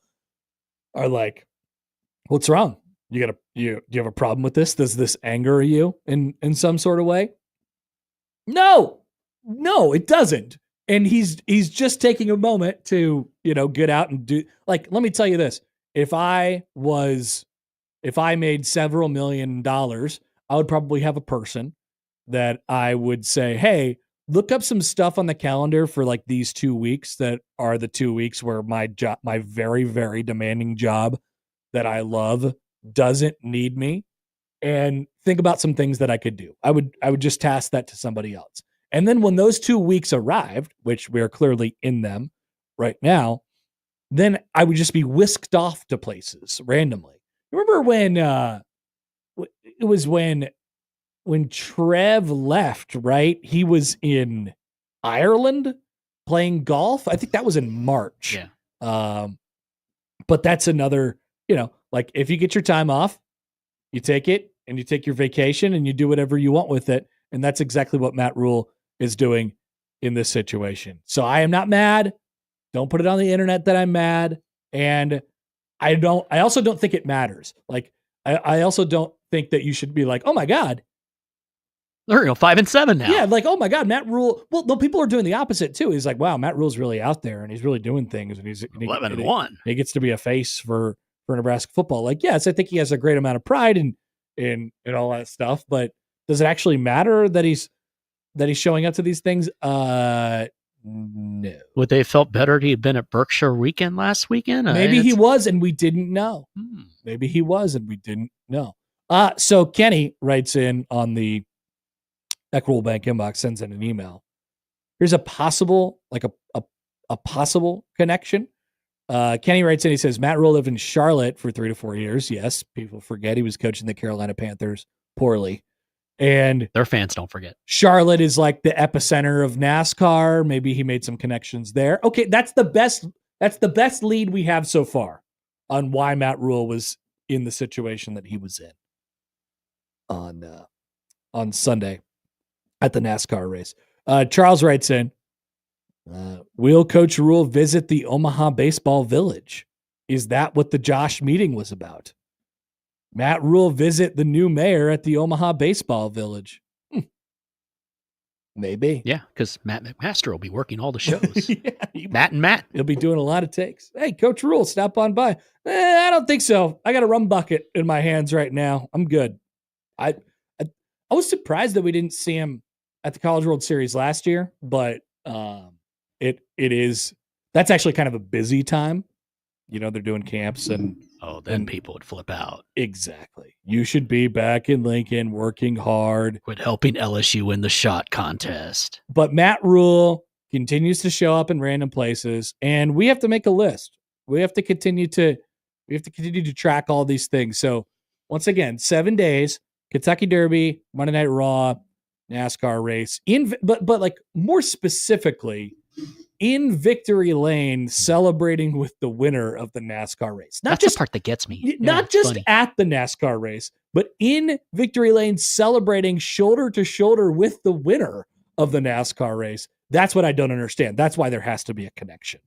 are like, what's wrong? Do you have a problem with this? Does this anger you in some sort of way? No, it doesn't. And he's just taking a moment to, get out and do, like, let me tell you this. If I made several $1 million, I would probably have a person that I would say, hey, look up some stuff on the calendar for like these 2 weeks that are the 2 weeks where my job, my very, very demanding job that I love doesn't need me, and think about some things that I could do. I would just task that to somebody else. And then when those 2 weeks arrived, which we are clearly in them right now, then I would just be whisked off to places randomly. Remember when it was when Trev left, right? He was in Ireland playing golf. I think that was in March. Yeah. But that's another, like if you get your time off, you take it and you take your vacation and you do whatever you want with it. And that's exactly what Matt Rhule is doing in this situation. So I am not mad. Don't put it on the internet that I'm mad. And I also don't think it matters. Like, I also don't think that you should be like, oh my God. They're 5-7 now. Yeah, like, oh my God, Matt Rhule. Well, no, people are doing the opposite too. He's like, wow, Matt Rhule's really out there and he's really doing things. And he's 11-1. He gets to be a face for Nebraska football. Like, yes, I think he has a great amount of pride in all that stuff. But does it actually matter that he's showing up to these things? No. Would they have felt better if he had been at Berkshire Weekend last weekend? Maybe he was and we didn't know. Maybe he was and we didn't know. So Kenny writes in on the Equitable Bank inbox, sends in an email. Here's a possible, like a possible connection. Kenny writes in, he says, Matt Rhule lived in Charlotte for 3 to 4 years. Yes, people forget he was coaching the Carolina Panthers poorly. And their fans don't forget. Charlotte is like the epicenter of NASCAR. Maybe he made some connections there. Okay, that's the best lead we have so far on why Matt Rhule was in the situation that he was in on Sunday at the NASCAR race. Charles writes in, will Coach Rhule visit the Omaha Baseball Village? Is that what the Josh meeting was about? Matt Rhule visit the new mayor at the Omaha Baseball Village. Maybe. Yeah, because Matt McMaster will be working all the shows. Matt and Matt. He'll be doing a lot of takes. Hey, Coach Rhule, stop on by. I don't think so. I got a rum bucket in my hands right now. I'm good. I was surprised that we didn't see him at the College World Series last year, but that's actually kind of a busy time. They're doing camps and Oh, then people would flip out. Exactly. You should be back in Lincoln working hard. Quit helping LSU win the shot contest. But Matt Rhule continues to show up in random places, and we have to make a list. We have to continue to track all these things. So once again, 7 days, Kentucky Derby, Monday Night Raw, NASCAR race, but like more specifically, in Victory Lane, celebrating with the winner of the NASCAR race. That's the part that gets me. Not just at the NASCAR race, but in Victory Lane, celebrating shoulder to shoulder with the winner of the NASCAR race. That's what I don't understand. That's why there has to be a connection.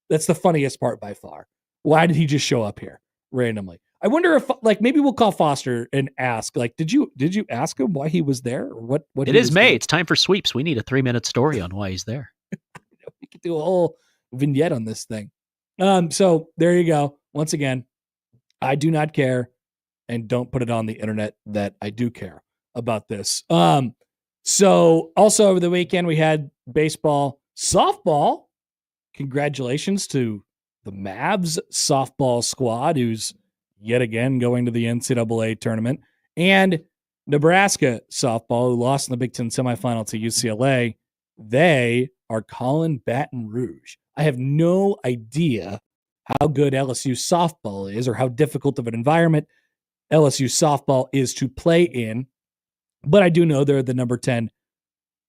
That's the funniest part by far. Why did he just show up here randomly? I wonder if, like, maybe we'll call Foster and ask, like, did you ask him why he was there? Or what it is May. It's time for sweeps. We need a 3-minute story on why he's there. We could do a whole vignette on this thing. So there you go. Once again, I do not care, and don't put it on the internet that I do care about this. So also over the weekend, we had baseball, softball. Congratulations to the Mavs softball squad, who's yet again going to the NCAA tournament, and Nebraska softball, who lost in the Big Ten semifinal to UCLA. They are calling Baton Rouge. I have no idea how good LSU softball is or how difficult of an environment LSU softball is to play in, but I do know they're the number 10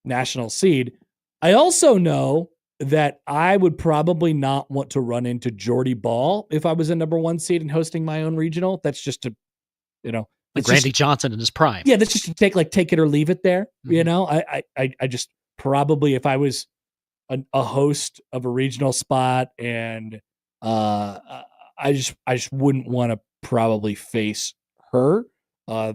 national seed. I also know that I would probably not want to run into Jordy Ball if I was a number 1 seed and hosting my own regional. That's just to, like Randy Johnson in his prime. Yeah, that's just to take it or leave it there. Mm-hmm. I just probably, if I was a host of a regional spot, and I just wouldn't want to probably face her, one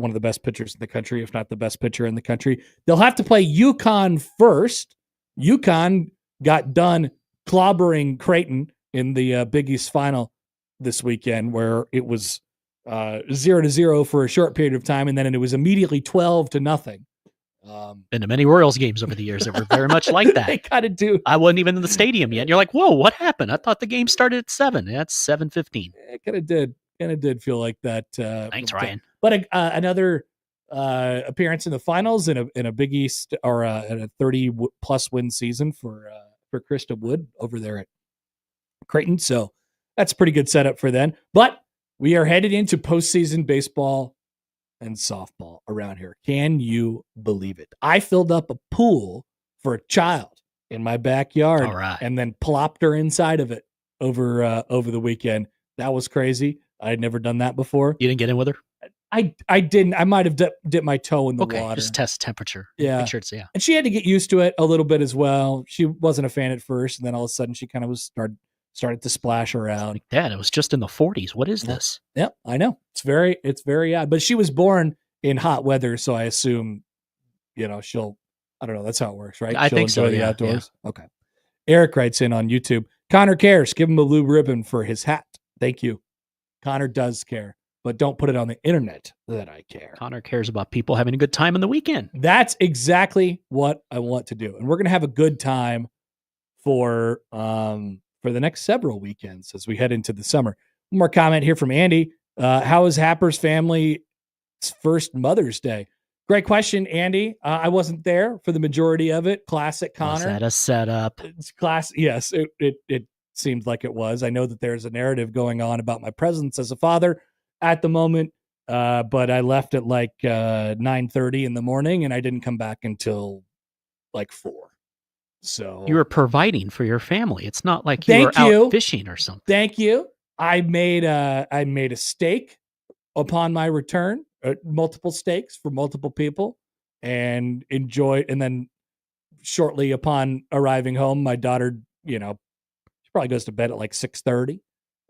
of the best pitchers in the country, if not the best pitcher in the country. They'll have to play UConn first. UConn got done clobbering Creighton in the Big East final this weekend, where it was 0-0 for a short period of time, and then it was immediately 12-0. Been to many Royals games over the years that were very much like that. They kind of do. I wasn't even in the stadium yet. And you're like, whoa, what happened? I thought the game started at 7. That's 7:15. It kind of did. Kind of did feel like that. Thanks, Ryan. But another appearance in the finals in a Big East, or a 30+ win season for Krista Wood over there at Creighton. So that's a pretty good setup for them. But we are headed into postseason baseball and softball around here. Can you believe it? I filled up a pool for a child in my backyard, and then plopped her inside of it over the weekend. That was crazy. I had never done that before. You didn't get in with her? I didn't. I might have dipped my toe in the water. Just test temperature. Yeah. Make sure it's, And she had to get used to it a little bit as well. She wasn't a fan at first, and then all of a sudden she kind of started to splash around. Like, Dad, it was just in the 40s. What is this? Yeah, I know. It's very odd. But she was born in hot weather, so I assume, she'll, I don't know, that's how it works, right? I She'll think so, enjoy the yeah, outdoors. Yeah. Okay. Eric writes in on YouTube, Connor cares. Give him a blue ribbon for his hat. Thank you. Connor does care, but don't put it on the internet that I care. Connor cares about people having a good time on the weekend. That's exactly what I want to do. And we're going to have a good time for the next several weekends as we head into the summer. One more comment here from Andy. How is Happer's family's first Mother's Day? Great question, Andy. I wasn't there for the majority of it. Classic Connor. Was that a setup? It's yes, it seemed like it was. I know that there's a narrative going on about my presence as a father at the moment, but I left at like 9:30 in the morning, and I didn't come back until like 4. So you were providing for your family. It's not like you were out fishing or something. Thank you. I made a steak upon my return, multiple steaks for multiple people, and enjoyed. And then shortly upon arriving home, my daughter, she probably goes to bed at like 6:30.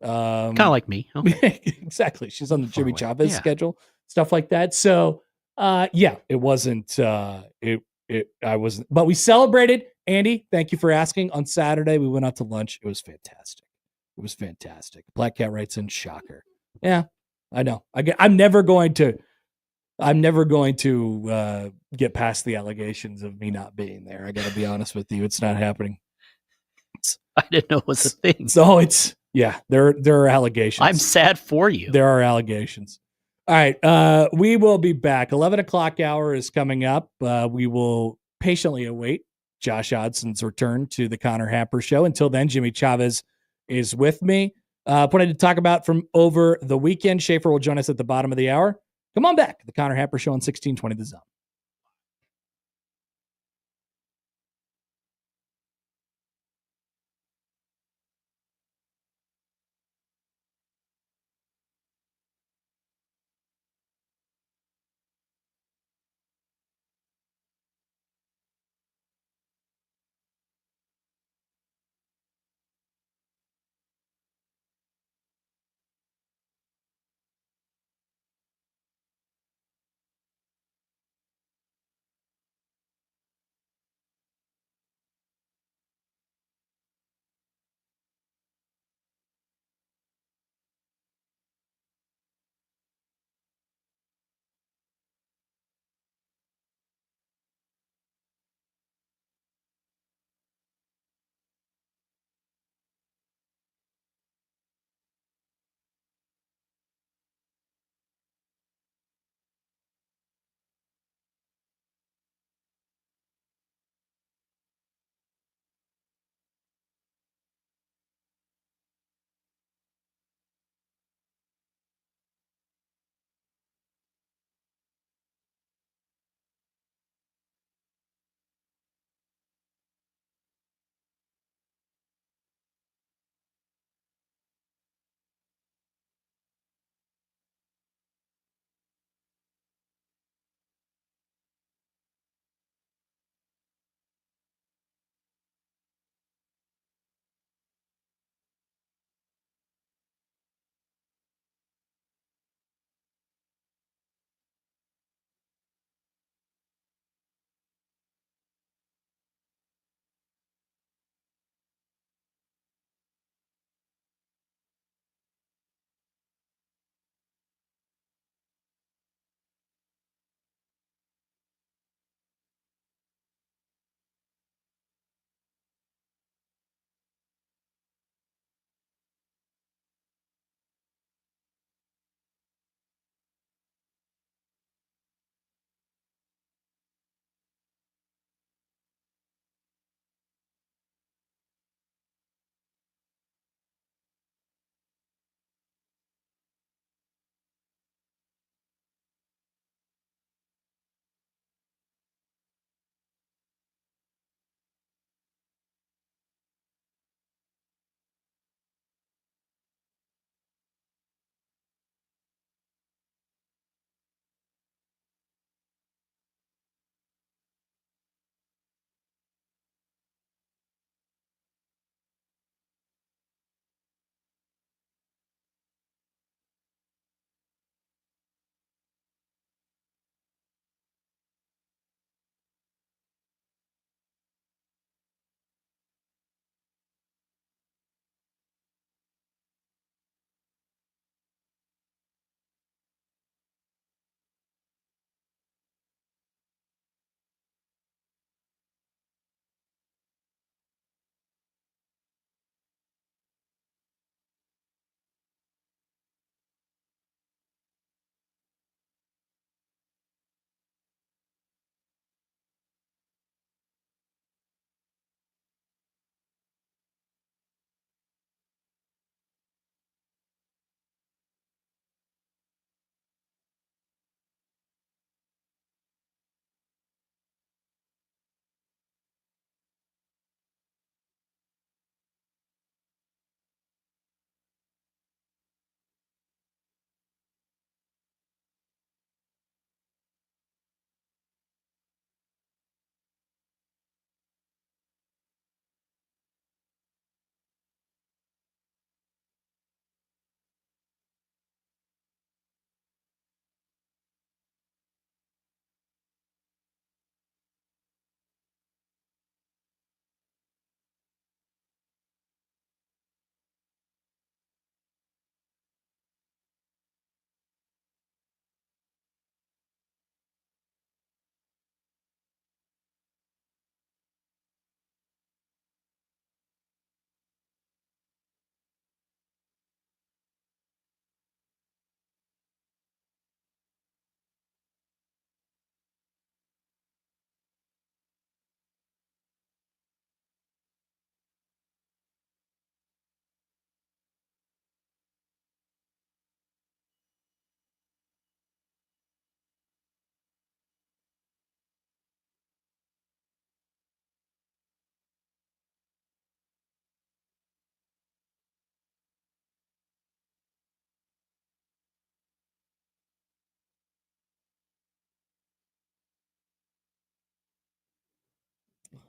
Kind of like me. Okay. Exactly. She's on the Jimmy Chavez schedule, stuff like that. So, it wasn't. I wasn't. But we celebrated. Andy, thank you for asking. On Saturday, we went out to lunch. It was fantastic. Black Cat writes in, shocker. Yeah, I know. I'm never going to get past the allegations of me not being there. I got to be honest with you. It's not happening. I didn't know it was a thing. So it's Yeah, there are allegations. I'm sad for you. There are allegations. All right, we will be back. 11 o'clock hour is coming up. We will patiently await Josh Oddson's return to the Connor Happer Show. Until then, Jimmy Chavez is with me. Wanted to talk about from over the weekend. Schaefer will join us at the bottom of the hour. Come on back. The Connor Happer Show on 1620 The Zone.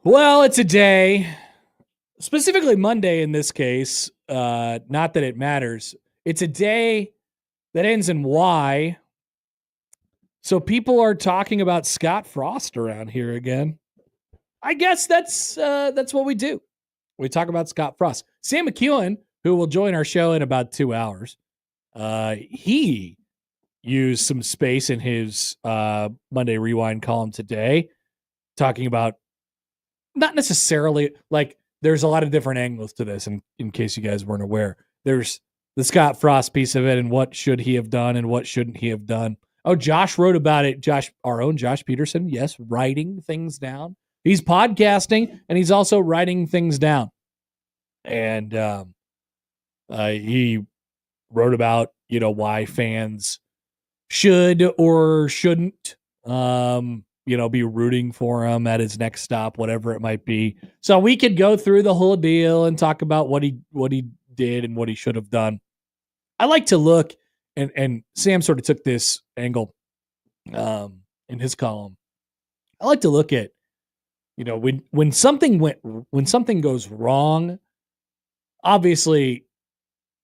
Well, it's a day, specifically Monday in this case. Not that it matters. It's a day that ends in Y. So people are talking about Scott Frost around here again. I guess that's what we do. We talk about Scott Frost. Sam McKewon, who will join our show in about 2 hours, he used some space in his Monday Rewind column today, talking about not necessarily like there's a lot of different angles to this. And in case you guys weren't aware, there's the Scott Frost piece of it and what should he have done and what shouldn't he have done. Oh, Josh wrote about it. Our own Josh Peterson. Yes. Writing things down. He's podcasting and he's also writing things down. And he wrote about, why fans should or shouldn't, be rooting for him at his next stop, whatever it might be. So we could go through the whole deal and talk about what he did and what he should have done. I like to look, and Sam sort of took this angle in his column. I like to look at, when something goes wrong, obviously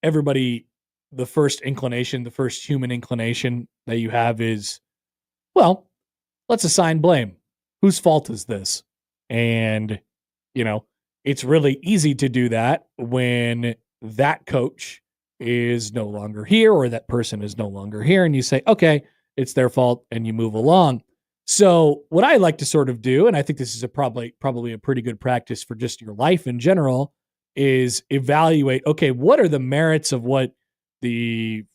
everybody, the first human inclination that you have is, well, let's assign blame. Whose fault is this? And, it's really easy to do that when that coach is no longer here or that person is no longer here. And you say, okay, it's their fault, and you move along. So what I like to sort of do, and I think this is probably a pretty good practice for just your life in general, is evaluate, okay, what are the merits of what the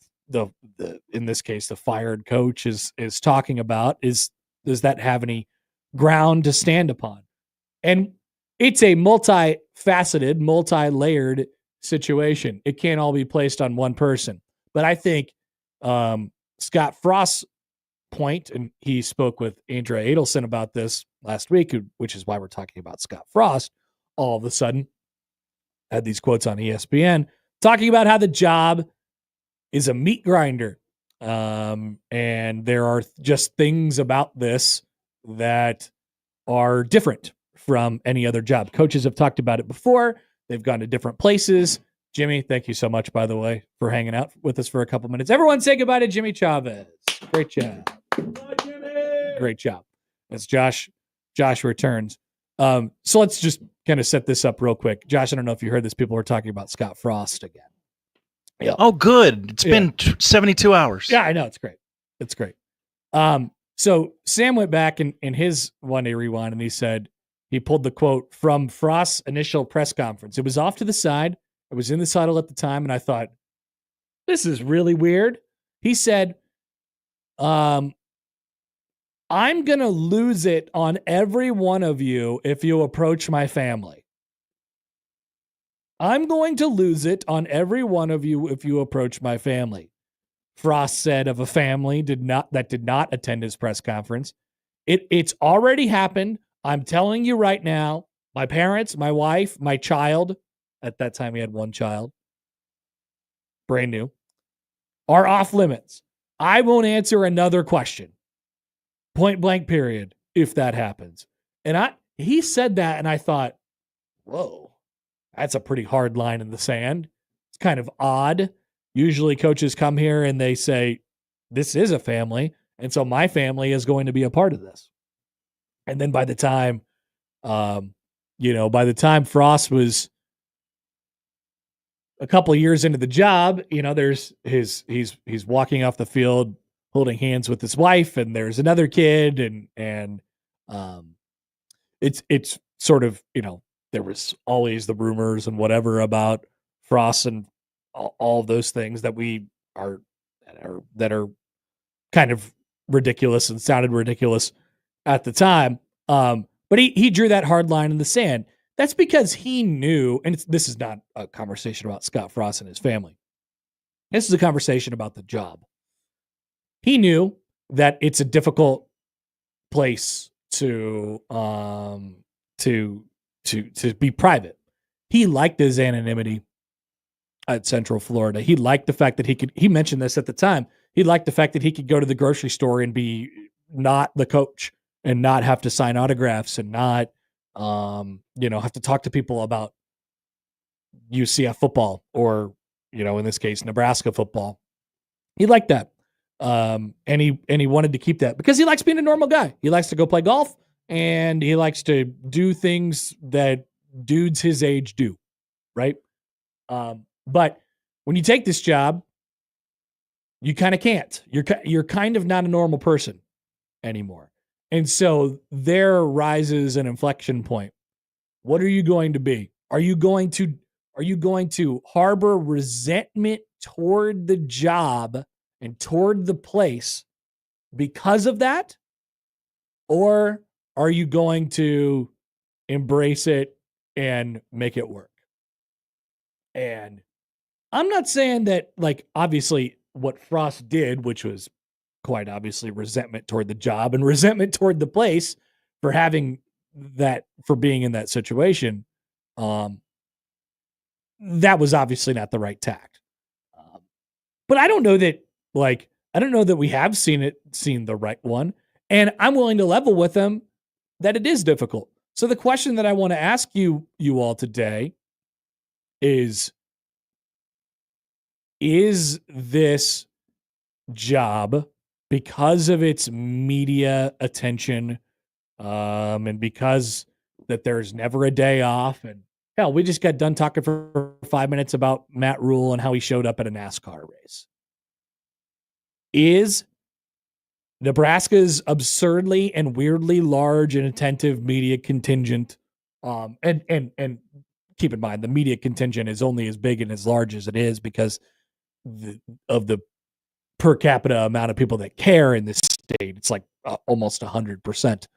in this case, the fired coach is talking about? Does that have any ground to stand upon? And it's a multifaceted, multi-layered situation. It can't all be placed on one person. But I think Scott Frost's point, and he spoke with Andrea Adelson about this last week, which is why we're talking about Scott Frost all of a sudden, had these quotes on ESPN, talking about how the job is a meat grinder. And there are just things about this that are different from any other job. Coaches have talked about it before. They've gone to different places. Jimmy, thank you so much, by the way, for hanging out with us for a couple minutes. Everyone say goodbye to Jimmy Chavez. Great job. Goodbye, Jimmy. Great job. As Josh returns. So let's just kind of set this up real quick. Josh, I don't know if you heard this. People are talking about Scott Frost again. Yeah. Oh, good. It's been 72 hours. Yeah, I know. It's great. It's great. So Sam went back in his one-day rewind, and he said he pulled the quote from Frost's initial press conference. It was off to the side. I was in the huddle at the time, and I thought, this is really weird. He said, I'm going to lose it on every one of you if you approach my family. I'm going to lose it on every one of you if you approach my family. Frost said of a family that did not attend his press conference. It's already happened. I'm telling you right now, my parents, my wife, my child, at that time he had one child, brand new, are off limits. I won't answer another question. Point blank period, if that happens. And he said that, and I thought, whoa, that's a pretty hard line in the sand. It's kind of odd. Usually coaches come here and they say, this is a family, and so my family is going to be a part of this. And then by the time Frost was a couple of years into the job, there's he's walking off the field holding hands with his wife, and there's another kid, and it's sort of, there was always the rumors and whatever about Frost and all of those things that are kind of ridiculous and sounded ridiculous at the time. But he drew that hard line in the sand. That's because he knew, and this is not a conversation about Scott Frost and his family. This is a conversation about the job. He knew that it's a difficult place to be private. He liked his anonymity at Central Florida. He liked the fact that he mentioned this at the time. He liked the fact that he could go to the grocery store and be not the coach and not have to sign autographs and not Have to talk to people about UCF football or, in this case, Nebraska football. He liked that. And he wanted to keep that because he likes being a normal guy. He likes to go play golf and he likes to do things that dudes his age do. Right. But when you take this job, you kind of can't. You're kind of not a normal person anymore. And so there rises an inflection point. What are you going to be? Are you going to harbor resentment toward the job and toward the place because of that? Or are you going to embrace it and make it work? And I'm not saying that, obviously what Frost did, which was quite obviously resentment toward the job and resentment toward the place for having that, for being in that situation, that was obviously not the right tact. But I don't know that, we have seen the right one. And I'm willing to level with them that it is difficult. So the question that I want to ask you all today is this job, because of its media attention, and because that there's never a day off, and hell, we just got done talking for 5 minutes about Matt Rhule and how he showed up at a NASCAR race. Is Nebraska's absurdly and weirdly large and attentive media contingent, and keep in mind, the media contingent is only as big and as large as it is because of the per capita amount of people that care in this state. It's like almost 100%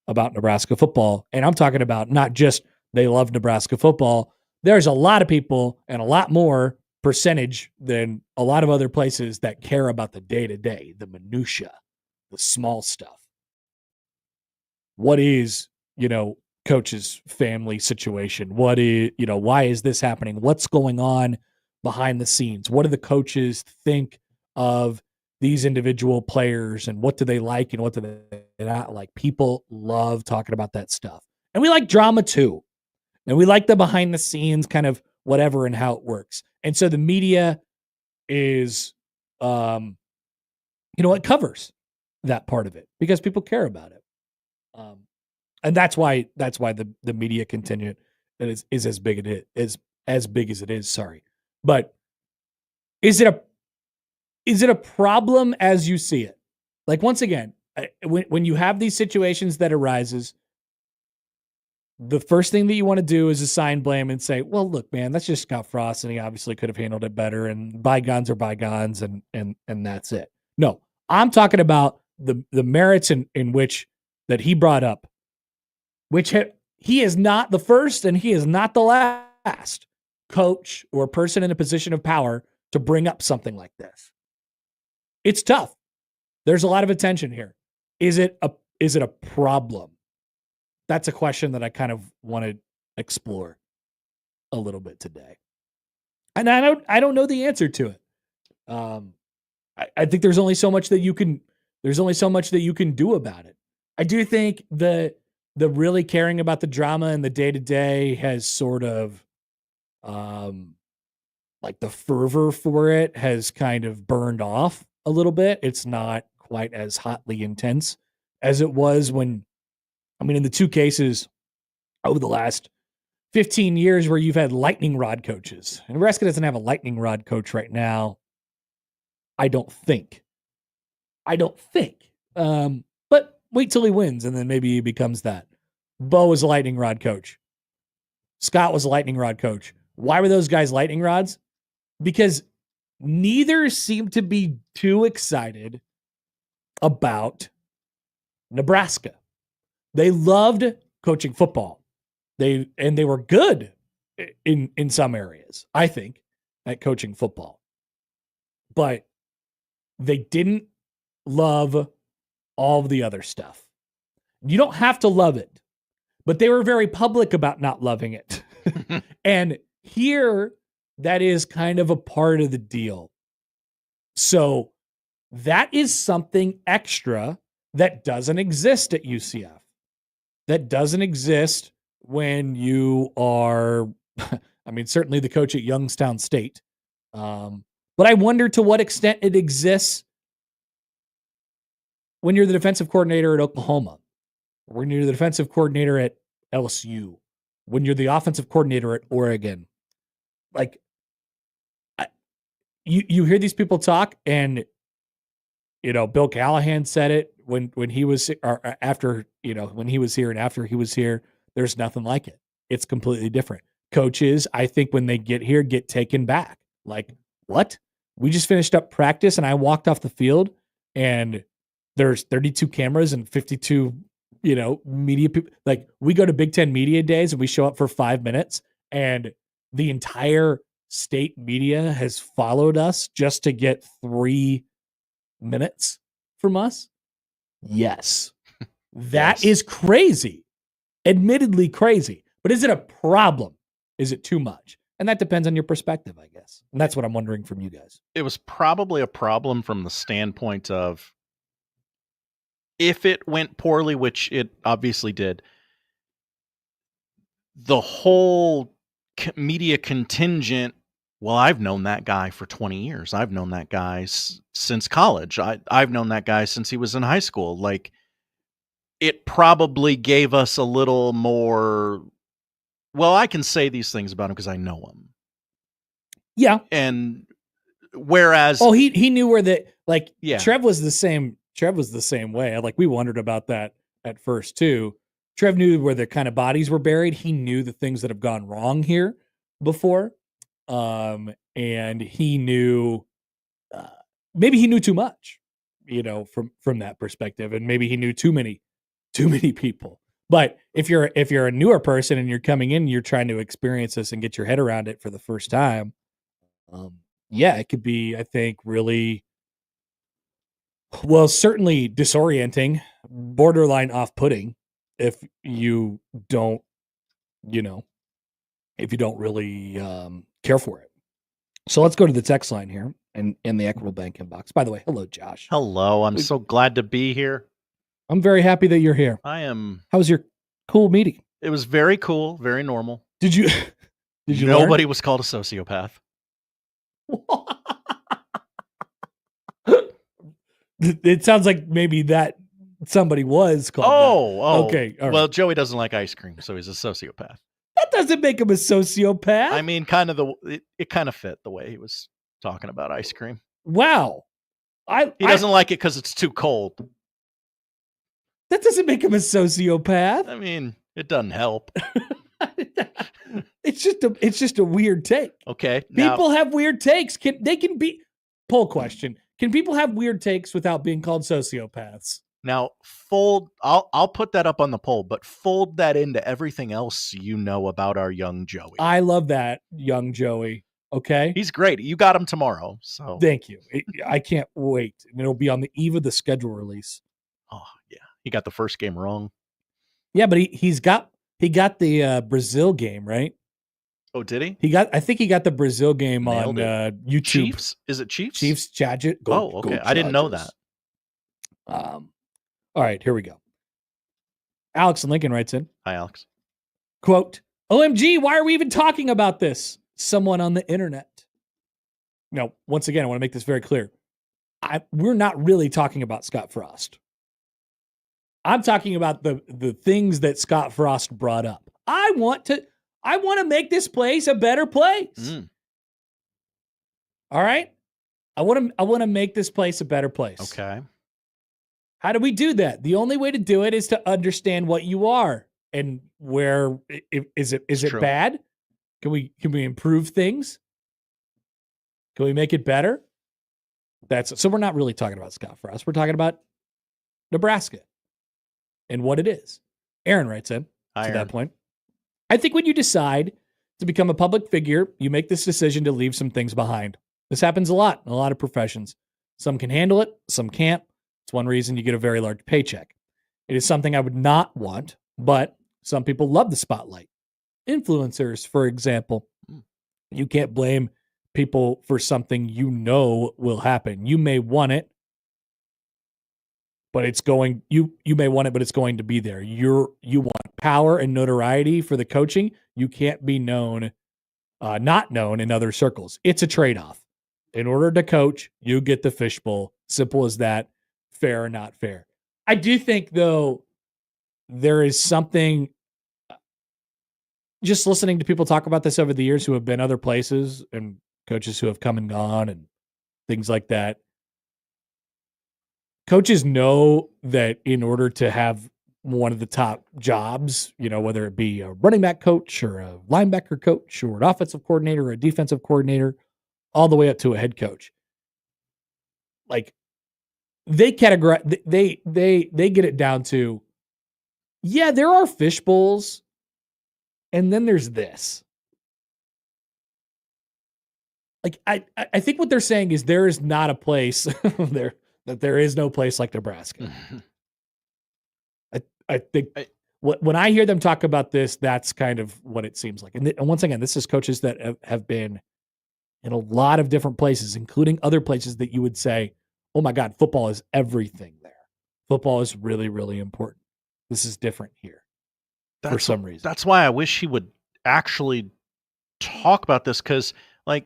about Nebraska football. And I'm talking about not just they love Nebraska football. There's a lot of people and a lot more percentage than a lot of other places that care about the day-to-day, the minutia, the small stuff. What is, coach's family situation? What is, why is this happening? What's going on behind the scenes? What do the coaches think of these individual players, and what do they like and what do they not like? People love talking about that stuff. And we like drama too. And we like the behind the scenes kind of whatever and how it works. And so the media is, it covers that part of it because people care about it. And that's why the media contingent is as big as big as it is. Sorry. But is it a problem as you see it? Like, once again, when you have these situations that arises, the first thing that you want to do is assign blame and say, well, look, man, that's just Scott Frost, and he obviously could have handled it better, and bygones are bygones, and that's it. No, I'm talking about the merits in which that he brought up, which he is not the first and he is not the last coach or person in a position of power to bring up something like this. It's tough. There's a lot of attention here. Is it a problem? That's a question that I kind of want to explore a little bit today. And I don't know the answer to it. I think there's only so much that you can do about it. I do think the really caring about the drama and the day-to-day has sort of the fervor for it has kind of burned off a little bit. It's not quite as hotly intense as it was in the two cases over the last 15 years where you've had lightning rod coaches. And Nebraska doesn't have a lightning rod coach right now. I don't think. But wait till he wins, and then maybe he becomes that. Bo was a lightning rod coach. Scott was a lightning rod coach. Why were those guys lightning rods? Because neither seemed to be too excited about Nebraska. They loved coaching football. They were good in some areas, I think, at coaching football. But they didn't love all of the other stuff. You don't have to love it, but they were very public about not loving it. And here, that is kind of a part of the deal. So that is something extra that doesn't exist at UCF. That doesn't exist when you are, I mean, certainly the coach at Youngstown State. But I wonder to what extent it exists when you're the defensive coordinator at Oklahoma, when you're the defensive coordinator at LSU, when you're the offensive coordinator at Oregon. Like, you hear these people talk, and Bill Callahan said it when he was, or after, when he was here and after he was here. There's nothing like it. It's completely different. Coaches, I think, when they get here, get taken back. Like, what? We just finished up practice, and I walked off the field, and there's 32 cameras and 52, media people. Like, we go to Big Ten media days, and we show up for 5 minutes, and the entire state media has followed us just to get 3 minutes from us. Yes. That is crazy. Admittedly crazy. But is it a problem? Is it too much? And that depends on your perspective, I guess. And that's what I'm wondering from you guys. It was probably a problem from the standpoint of, if it went poorly, which it obviously did, the whole media contingent, well, I've known that guy for 20 years. I've known that guy since college. I've known that guy since he was in high school. Like, it probably gave us a little more, well, I can say these things about him because I know him. Yeah. And whereas... Oh, he knew where the, like, yeah. Trev was the same way. Like, we wondered about that at first, too. Trev knew where the kind of bodies were buried. He knew the things that have gone wrong here before. And he knew, maybe he knew too much, from that perspective. And maybe he knew too many people. But if you're a newer person and you're coming in, you're trying to experience this and get your head around it for the first time. It could be, I think, really, well, certainly disorienting, borderline off-putting if you don't, if you don't really care for it. So let's go to the text line here and in the Equitable Bank inbox. By the way, hello, Josh. Hello. I'm so glad to be here. I'm very happy that you're here. I am. How was your cool meeting? It was very cool, very normal. Did you Nobody learn? was called a sociopath. It sounds like maybe that somebody was called. Oh, okay. All right. Well, Joey doesn't like ice cream, so he's a sociopath. That doesn't make him a sociopath. I mean, kind of it kind of fit the way he was talking about ice cream. Wow. He doesn't like it because it's too cold. That doesn't make him a sociopath. I mean, it doesn't help. It's just a weird take. Okay. People have weird takes. Can be poll question. Can people have weird takes without being called sociopaths? Now, I'll put that up on the poll, but fold that into everything else you know about our young Joey. I love that young Joey. Okay. He's great. You got him tomorrow. So thank you. I can't wait. And it'll be on the eve of the schedule release. Oh, yeah. He got the first game wrong. Yeah, but he got the Brazil game, right? Oh, did he? I think he got the Brazil game Nailed on YouTube. Chiefs? Is it Chiefs? Chiefs, Chargers. Okay. I didn't know that. All right, here we go. Alex in Lincoln writes in. Hi, Alex. Quote, OMG, why are we even talking about this? Someone on the internet. Now, once again, I want to make this very clear. We're not really talking about Scott Frost. I'm talking about the things that Scott Frost brought up. I want to make this place a better place. All right? I want to make this place a better place. Okay. How do we do that? The only way to do it is to understand what you are and where is it bad? Can we improve things? Can we make it better? So we're not really talking about Scott Frost. We're talking about Nebraska and what it is. Aaron writes in to that point. I think when you decide to become a public figure, you make this decision to leave some things behind. This happens a lot in a lot of professions. Some can handle it, some can't. It's one reason you get a very large paycheck. It is something I would not want, but some people love the spotlight. Influencers, for example. You can't blame people for something you know will happen. You may want it. but it's going. You may want it, but it's going to be there. You want power and notoriety for the coaching. You can't be known, not known in other circles. It's a trade-off. In order to coach, you get the Fishbowl. Simple as that. Fair or not fair. I do think, though, there is something, just listening to people talk about this over the years who have been other places and coaches who have come and gone and things like that. Coaches know that in order to have one of the top jobs, whether it be a running back coach or a linebacker coach or an offensive coordinator or a defensive coordinator, all the way up to a head coach, like they categorize, they get it down to, yeah, there are Fishbowls, and then there's this. Like I think what they're saying is there is not a place there is no place like Nebraska. I think when I hear them talk about this, that's kind of what it seems like. And once again, this is coaches that have been in a lot of different places, including other places that you would say, oh my God, football is everything there. Football is really, really important. This is different here for some reason. That's why I wish he would actually talk about this, because I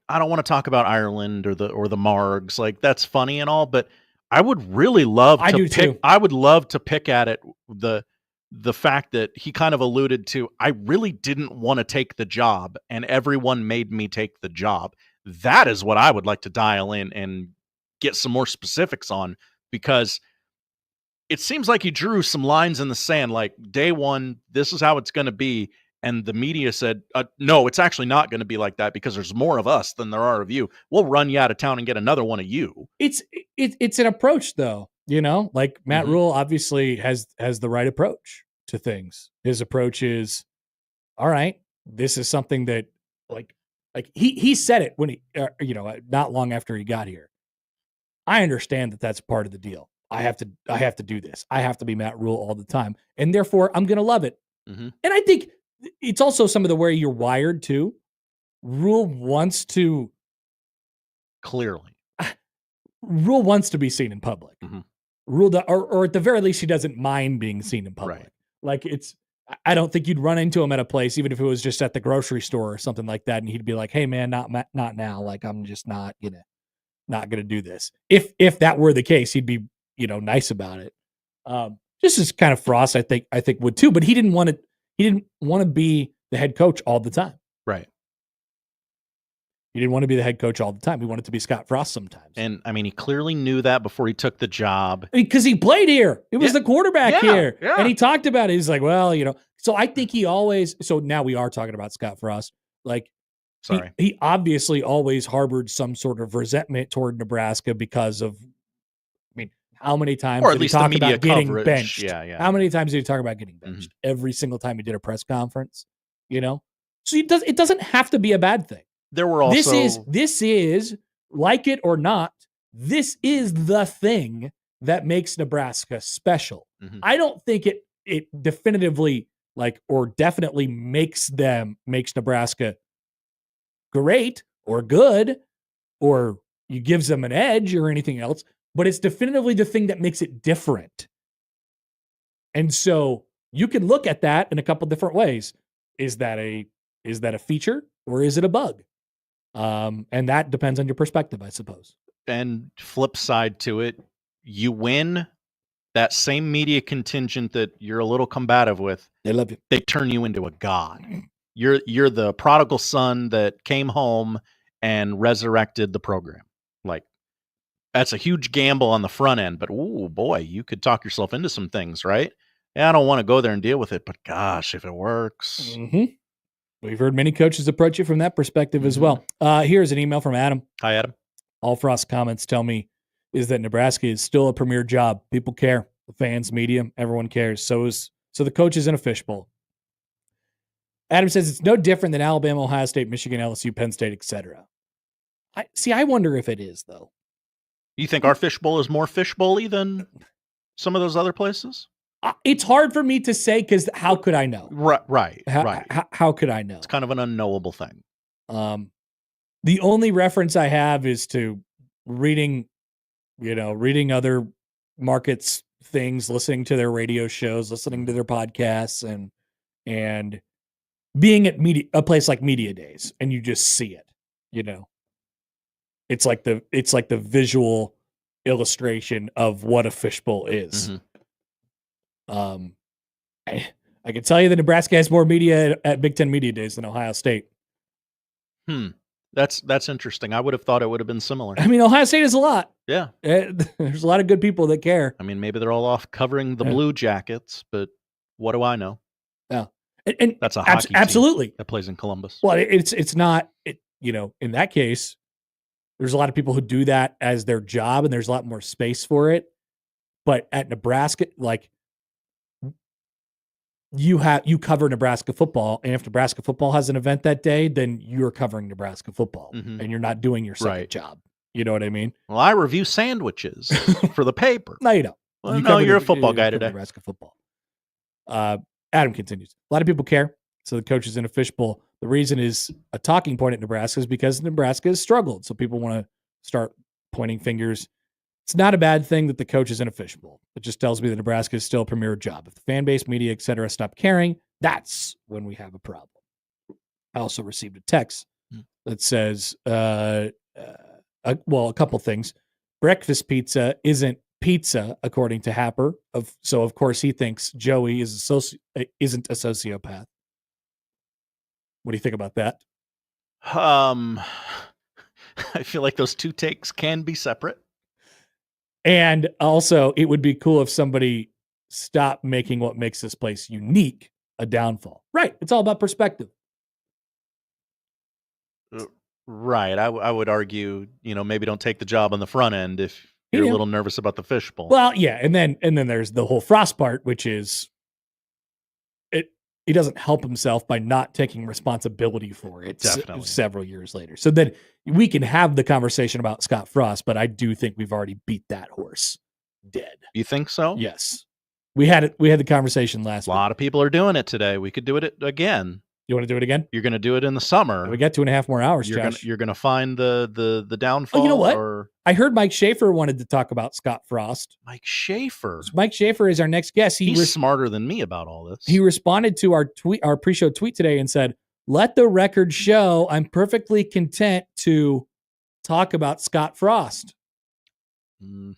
don't want to talk about Ireland or the Margs. Like, that's funny and all, but I would really love I would love to pick at it the fact that he kind of alluded to, I really didn't want to take the job and everyone made me take the job. That is what I would like to dial in and get some more specifics on, because it seems like he drew some lines in the sand, like day one, this is how it's going to be. And the media said, no, it's actually not going to be like that because there's more of us than there are of you. We'll run you out of town and get another one of you. It's an approach, though, like Matt Rhule obviously has the right approach to things. His approach is, all right, this is something that like he said it when he, not long after he got here. I understand that that's part of the deal. I have to do this. I have to be Matt Rhule all the time. And therefore I'm going to love it. Mm-hmm. And I think it's also some of the way you're wired too. Rhule wants to Rhule wants to be seen in public. Mm-hmm. Rhule, or at the very least, he doesn't mind being seen in public. Right. Like I don't think you'd run into him at a place, even if it was just at the grocery store or something like that, and he'd be like, "Hey, man, not now. Like, I'm just not gonna do this." If that were the case, he'd be nice about it. Just as kind of Frost, I think would too, but he didn't want to be the head coach all the time. Right. He didn't want to be the head coach all the time. He wanted to be Scott Frost sometimes. And I mean, he clearly knew that before he took the job. Because he played here. It was the quarterback here. Yeah. And he talked about it. He's like, well, so I think so now we are talking about Scott Frost. Like, sorry. He obviously always harbored some sort of resentment toward Nebraska because of, how many times did he talk about getting benched? Yeah. How many times did he talk about getting benched? Mm-hmm. Every single time he did a press conference, So it doesn't have to be a bad thing. There were also this is like it or not, this is the thing that makes Nebraska special. Mm-hmm. I don't think it definitively or definitely makes Nebraska great or good or gives them an edge or anything else, but it's definitively the thing that makes it different. And so you can look at that in a couple different ways. Is that a feature or is it a bug? And that depends on your perspective, I suppose. And flip side to it, you win, that same media contingent that you're a little combative with, they love you. They turn you into a god. You're the prodigal son that came home and resurrected the program. Like, that's a huge gamble on the front end, but oh boy, you could talk yourself into some things, right? Yeah, I don't want to go there and deal with it, but gosh, if it works. Mm-hmm. We've heard many coaches approach it from that perspective as well. Here's an email from Adam. Hi, Adam. All Frost comments tell me is that Nebraska is still a premier job. People care. The fans, media, everyone cares. So the coach is in a fishbowl. Adam says it's no different than Alabama, Ohio State, Michigan, LSU, Penn State, etc. I wonder if it is, though. You think our fishbowl is more fishbowl-y than some of those other places? It's hard for me to say because how could I know? Right. How could I know? It's kind of an unknowable thing. The only reference I have is to reading other markets things, listening to their radio shows, listening to their podcasts, and being at a place like Media Days, and you just see it. It's like the visual illustration of what a fishbowl is. I can tell you that Nebraska has more media at Big Ten Media Days than Ohio State. That's interesting. I would have thought it would have been similar. I mean, Ohio State is a lot. Yeah. There's a lot of good people that care. I mean, maybe they're all off covering the Blue Jackets, but what do I know? Yeah. And that's a hockey absolutely team that plays in Columbus. Well, it's not, in that case, there's a lot of people who do that as their job, and there's a lot more space for it. But at Nebraska, like, you cover Nebraska football, and if Nebraska football has an event that day, then you're covering Nebraska football, and you're not doing your second job. You know what I mean? Well, I review sandwiches for the paper. No, you don't. Well, you're a football guy today. Nebraska football. Adam continues. A lot of people care, so the coach is in a fishbowl. The reason is a talking point at Nebraska is because Nebraska has struggled, so people want to start pointing fingers. It's not a bad thing that the coach is in a fishbowl. It just tells me that Nebraska is still a premier job. If the fan base, media, etc., stop caring, that's when we have a problem. I also received a text that says, a couple things. Breakfast pizza isn't pizza, according to Happer. So, of course, he thinks Joey isn't a sociopath. What do you think about that? I feel like those two takes can be separate. And also, it would be cool if somebody stopped making what makes this place unique a downfall. Right. It's all about perspective. Right. I would argue, maybe don't take the job on the front end if you're a little nervous about the fishbowl. Well, yeah. And then there's the whole Frost part, which is he doesn't help himself by not taking responsibility for it. Definitely. Several years later. So then we can have the conversation about Scott Frost, but I do think we've already beat that horse dead. You think so? Yes. We had the conversation last week. A lot of people are doing it today. We could do it again. You want to do it again? You're going to do it in the summer. We got 2.5 more hours, Josh. You're going to find the downfall. Oh, you know what? I heard Mike Schaefer wanted to talk about Scott Frost. Mike Schaefer. Mike Schaefer is our next guest. He's smarter than me about all this. He responded to our pre-show tweet today and said, "Let the record show I'm perfectly content to talk about Scott Frost." Did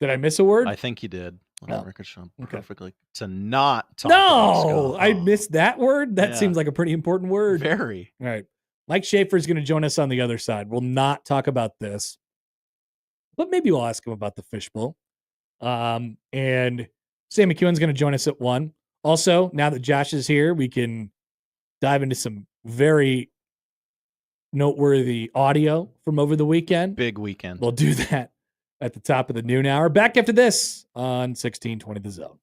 I miss a word? I think you did. No. Record show perfectly to not talk about Scott. I missed that word. That seems like a pretty important word. Very. All right. Mike Schaefer is going to join us on the other side. We'll not talk about this, but maybe we'll ask him about the fishbowl. And Sam McKewon's going to join us at 1. Also, now that Josh is here, we can dive into some very noteworthy audio from over the weekend. Big weekend. We'll do that at the top of the noon hour. Back after this on 1620 The Zone.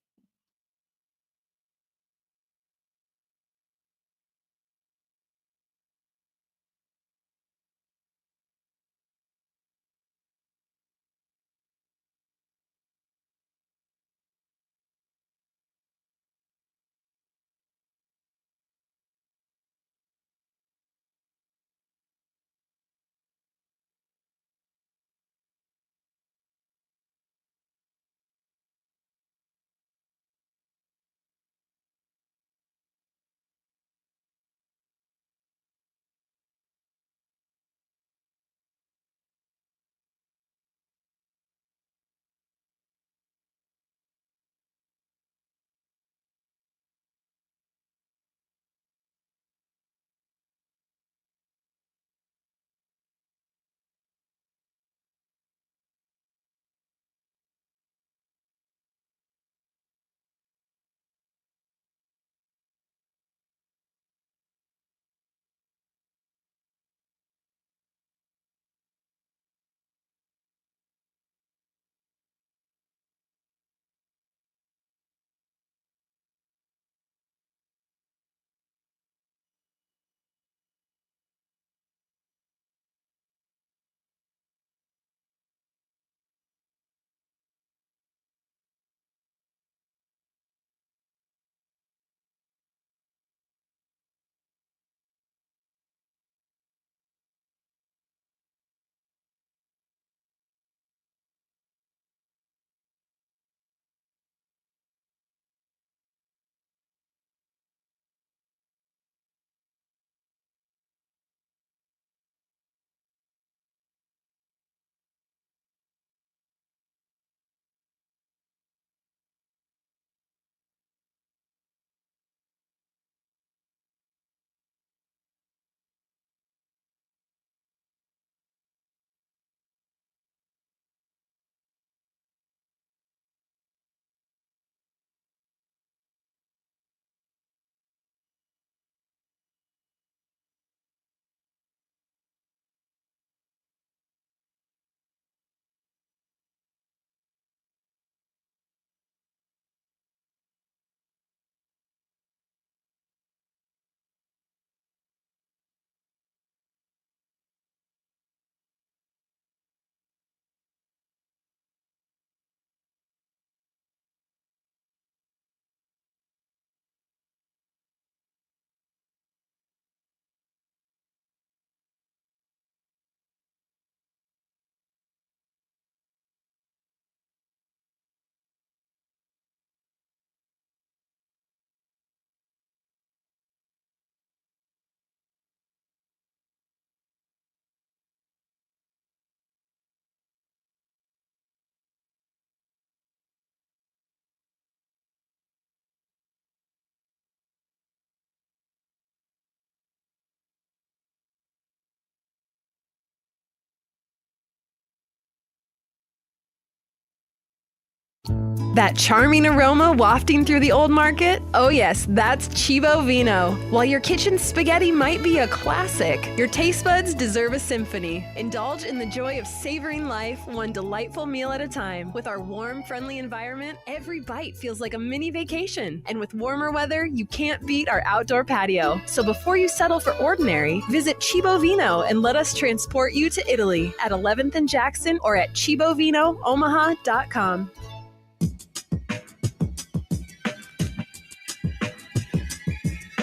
That charming aroma wafting through the old market? Oh yes, that's Chibo Vino. While your kitchen spaghetti might be a classic, your taste buds deserve a symphony. Indulge in the joy of savoring life one delightful meal at a time. With our warm, friendly environment, every bite feels like a mini vacation. And with warmer weather, you can't beat our outdoor patio. So before you settle for ordinary, visit Chibo Vino and let us transport you to Italy at 11th and Jackson or at ChiboVinoOmaha.com.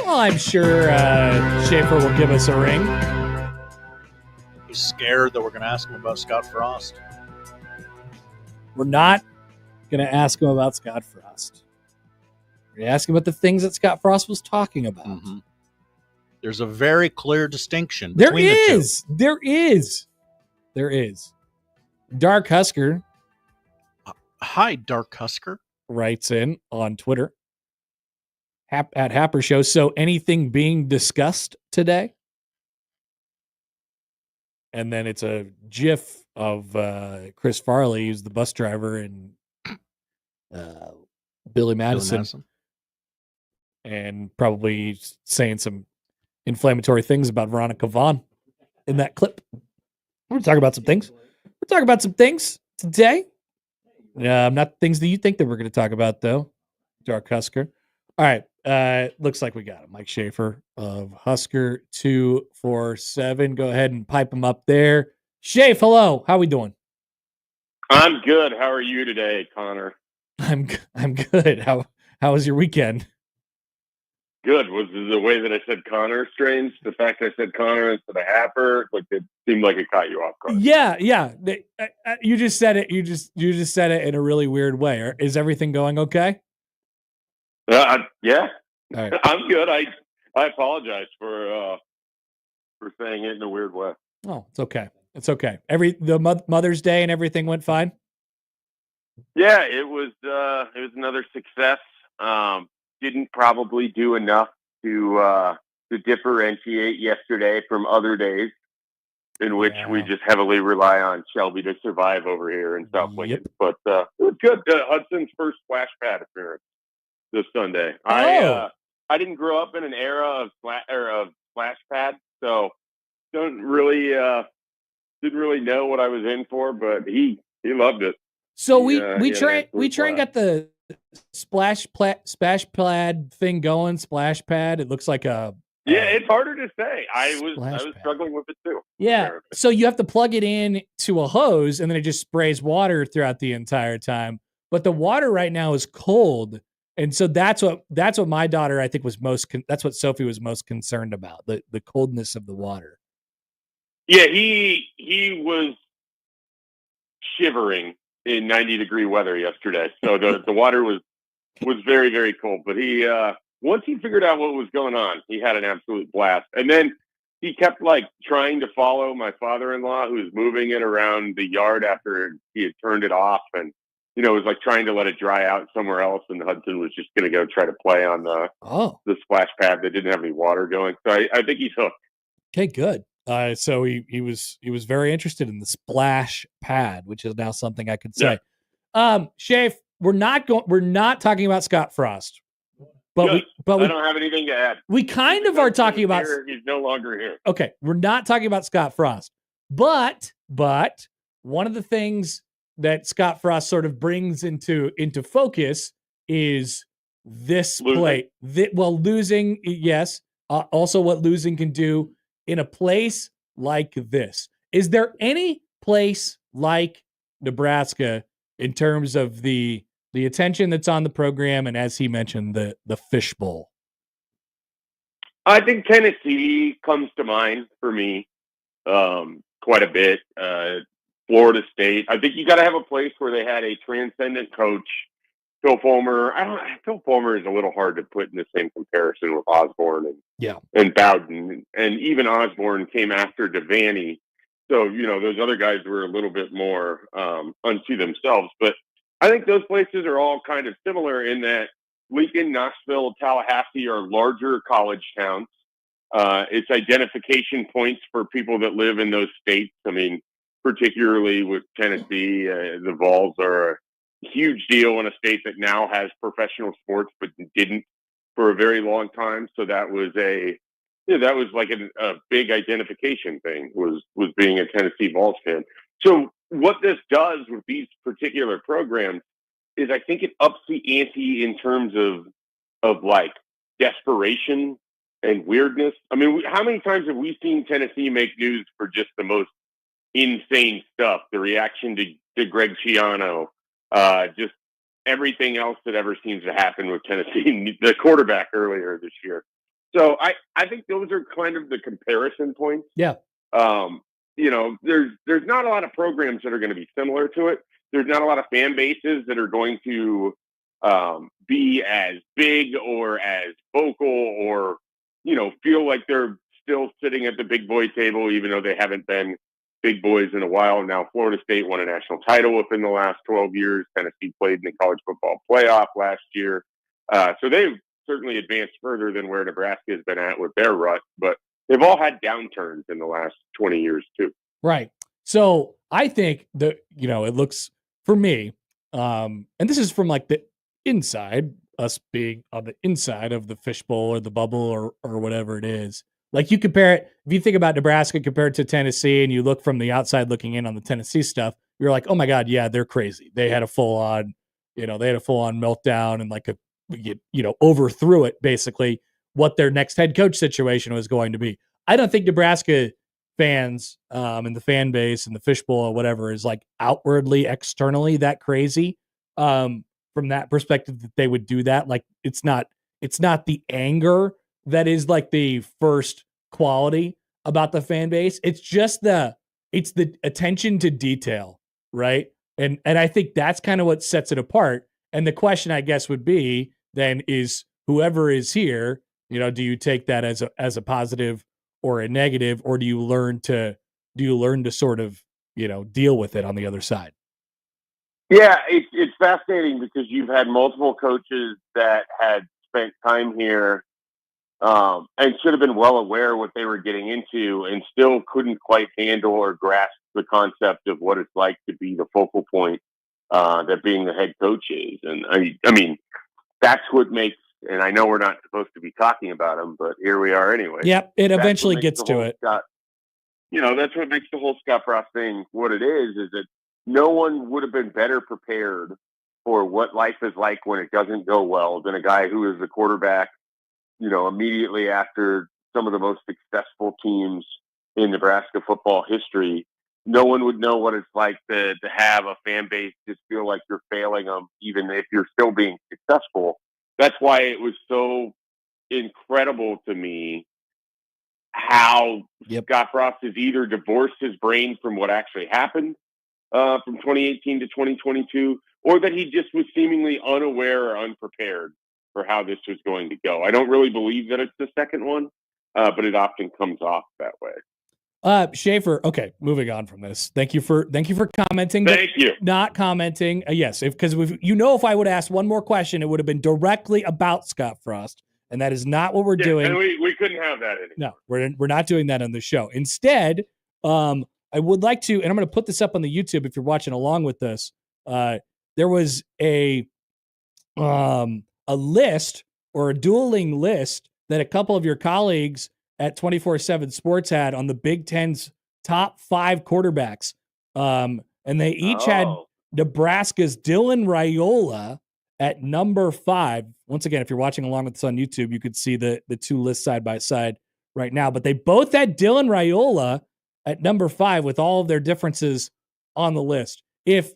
Well, I'm sure Schaefer will give us a ring. He's scared that we're going to ask him about Scott Frost. We're not going to ask him about Scott Frost. We're going to ask him about the things that Scott Frost was talking about. Mm-hmm. There's a very clear distinction There between is. the two. There is. There is. Dark Husker Hi, Dark Husker. writes in on Twitter at Happer Show. So anything being discussed today? And then it's a GIF of Chris Farley, who's the bus driver, and Billy Madison, and probably saying some inflammatory things about Veronica Vaughn in that clip. We're going to talk about some things. We're talking about some things today. Not things that you think that we're going to talk about, though. Dark Husker. All right. Looks like we got it. Mike Schaefer of Husker 247. Go ahead and pipe him up there. Schaefer, hello. How we doing? I'm good. How are you today, Connor? I'm good. How was your weekend? Good. Was the way that I said Connor strange? The fact I said Connor instead of Happer, like it seemed like it caught you off guard. Yeah. You just said it. You just said it in a really weird way. Is everything going okay? Yeah. All right. I'm good. I apologize for saying it in a weird way. Oh, it's okay. It's okay. The Mother's Day and everything went fine. Yeah, it was another success. Didn't probably do enough to differentiate yesterday from other days in which we just heavily rely on Shelby to survive over here in South Lincoln. But it was good. Hudson's first splash pad appearance this Sunday. I didn't grow up in an era of splash pad, so didn't really know what I was in for. But he loved it. So we try and get the splash pad thing going. Splash pad. It looks like a. Yeah, it's harder to say. I was struggling with it too. Yeah. Apparently. So you have to plug it in to a hose, and then it just sprays water throughout the entire time. But the water right now is cold, and so that's what my daughter, I think, was that's what Sophie was most concerned about, the coldness of the water. Yeah, he was shivering in 90-degree weather yesterday. So the water was very, very cold. But he once he figured out what was going on, he had an absolute blast. And then he kept trying to follow my father-in-law, who's moving it around the yard after he had turned it off, and was trying to let it dry out somewhere else. And Hudson was just going to go try to play on the splash pad that didn't have any water going. So I think he's hooked. Okay, good. So he was very interested in the splash pad, which is now something I could say. Yeah. Shafe, we're not talking about Scott Frost, but I don't have anything to add. We kind of are talking about. He's no longer here. Okay, we're not talking about Scott Frost, but one of the things that Scott Frost sort of brings into focus is this play. Losing, yes. Also, what losing can do in a place like this. Is there any place like Nebraska in terms of the attention that's on the program, and as he mentioned, the Fishbowl? I think Tennessee comes to mind for me quite a bit. Florida State. I think you got to have a place where they had a transcendent coach. Phil Fulmer. Phil Fulmer is a little hard to put in the same comparison with Osborne and Bowden, and even Osborne came after Devaney. So those other guys were a little bit more unto themselves. But I think those places are all kind of similar in that Lincoln, Knoxville, Tallahassee are larger college towns. It's identification points for people that live in those states. I mean, particularly with Tennessee, the Vols are huge deal in a state that now has professional sports but didn't for a very long time. So that was that was like a big identification thing, was being a Tennessee Vols fan. So what this does with these particular programs is I think it ups the ante in terms of like desperation and weirdness. I mean, how many times have we seen Tennessee make news for just the most insane stuff? The reaction to Greg Schiano, just everything else that ever seems to happen with Tennessee, the quarterback earlier this year. So I think those are kind of the comparison points. Yeah. There's not a lot of programs that are going to be similar to it. There's not a lot of fan bases that are going to be as big or as vocal or, feel like they're still sitting at the big boy table, even though they haven't been big boys in a while. Now, Florida State won a national title within the last 12 years. Tennessee played in the college football playoff last year. So they've certainly advanced further than where Nebraska has been at with their rut, but they've all had downturns in the last 20 years too. Right. So I think that, it looks for me, and this is from like the inside, us being on the inside of the fishbowl or the bubble or whatever it is. Like you compare it, if you think about Nebraska compared to Tennessee and you look from the outside looking in on the Tennessee stuff, you're like, oh my God, yeah, they're crazy. They had a full on meltdown and like overthrew it basically what their next head coach situation was going to be. I don't think Nebraska fans and the fan base and the fishbowl or whatever is like outwardly, externally that crazy from that perspective that they would do that. Like it's not the anger that is like the first quality about the fan base. It's just the attention to detail, right? And I think that's kind of what sets it apart. And the question I guess would be then is whoever is here, do you take that as a positive or a negative, or do you learn to sort of, deal with it on the other side? Yeah, it's fascinating because you've had multiple coaches that had spent time here and should have been well aware what they were getting into and still couldn't quite handle or grasp the concept of what it's like to be the focal point that being the head coach is. And I mean, that's what makes, and I know we're not supposed to be talking about them, but here we are anyway. Yep, it eventually gets to it. That's what makes the whole Scott Frost thing what it is that no one would have been better prepared for what life is like when it doesn't go well than a guy who is the quarterback, immediately after some of the most successful teams in Nebraska football history. No one would know what it's like to have a fan base just feel like you're failing them, even if you're still being successful. That's why it was so incredible to me how Scott Frost has either divorced his brain from what actually happened from 2018 to 2022, or that he just was seemingly unaware or unprepared for how this was going to go. I don't really believe that it's the second one, but it often comes off that way. Schaefer, okay, moving on from this. Thank you for commenting. Thank you. Not commenting. Yes, because if I would ask one more question, it would have been directly about Scott Frost, and that is not what we're doing. And we couldn't have that anymore. No, we're not doing that on the show. Instead, I would like to, and I'm going to put this up on the YouTube if you're watching along with this. There was a list or a dueling list that a couple of your colleagues at 24/7 Sports had on the Big Ten's top 5 quarterbacks. And they each had Nebraska's Dylan Raiola at number 5. Once again, if you're watching along with this on YouTube, you could see the two lists side by side right now. But they both had Dylan Raiola at number 5 with all of their differences on the list. If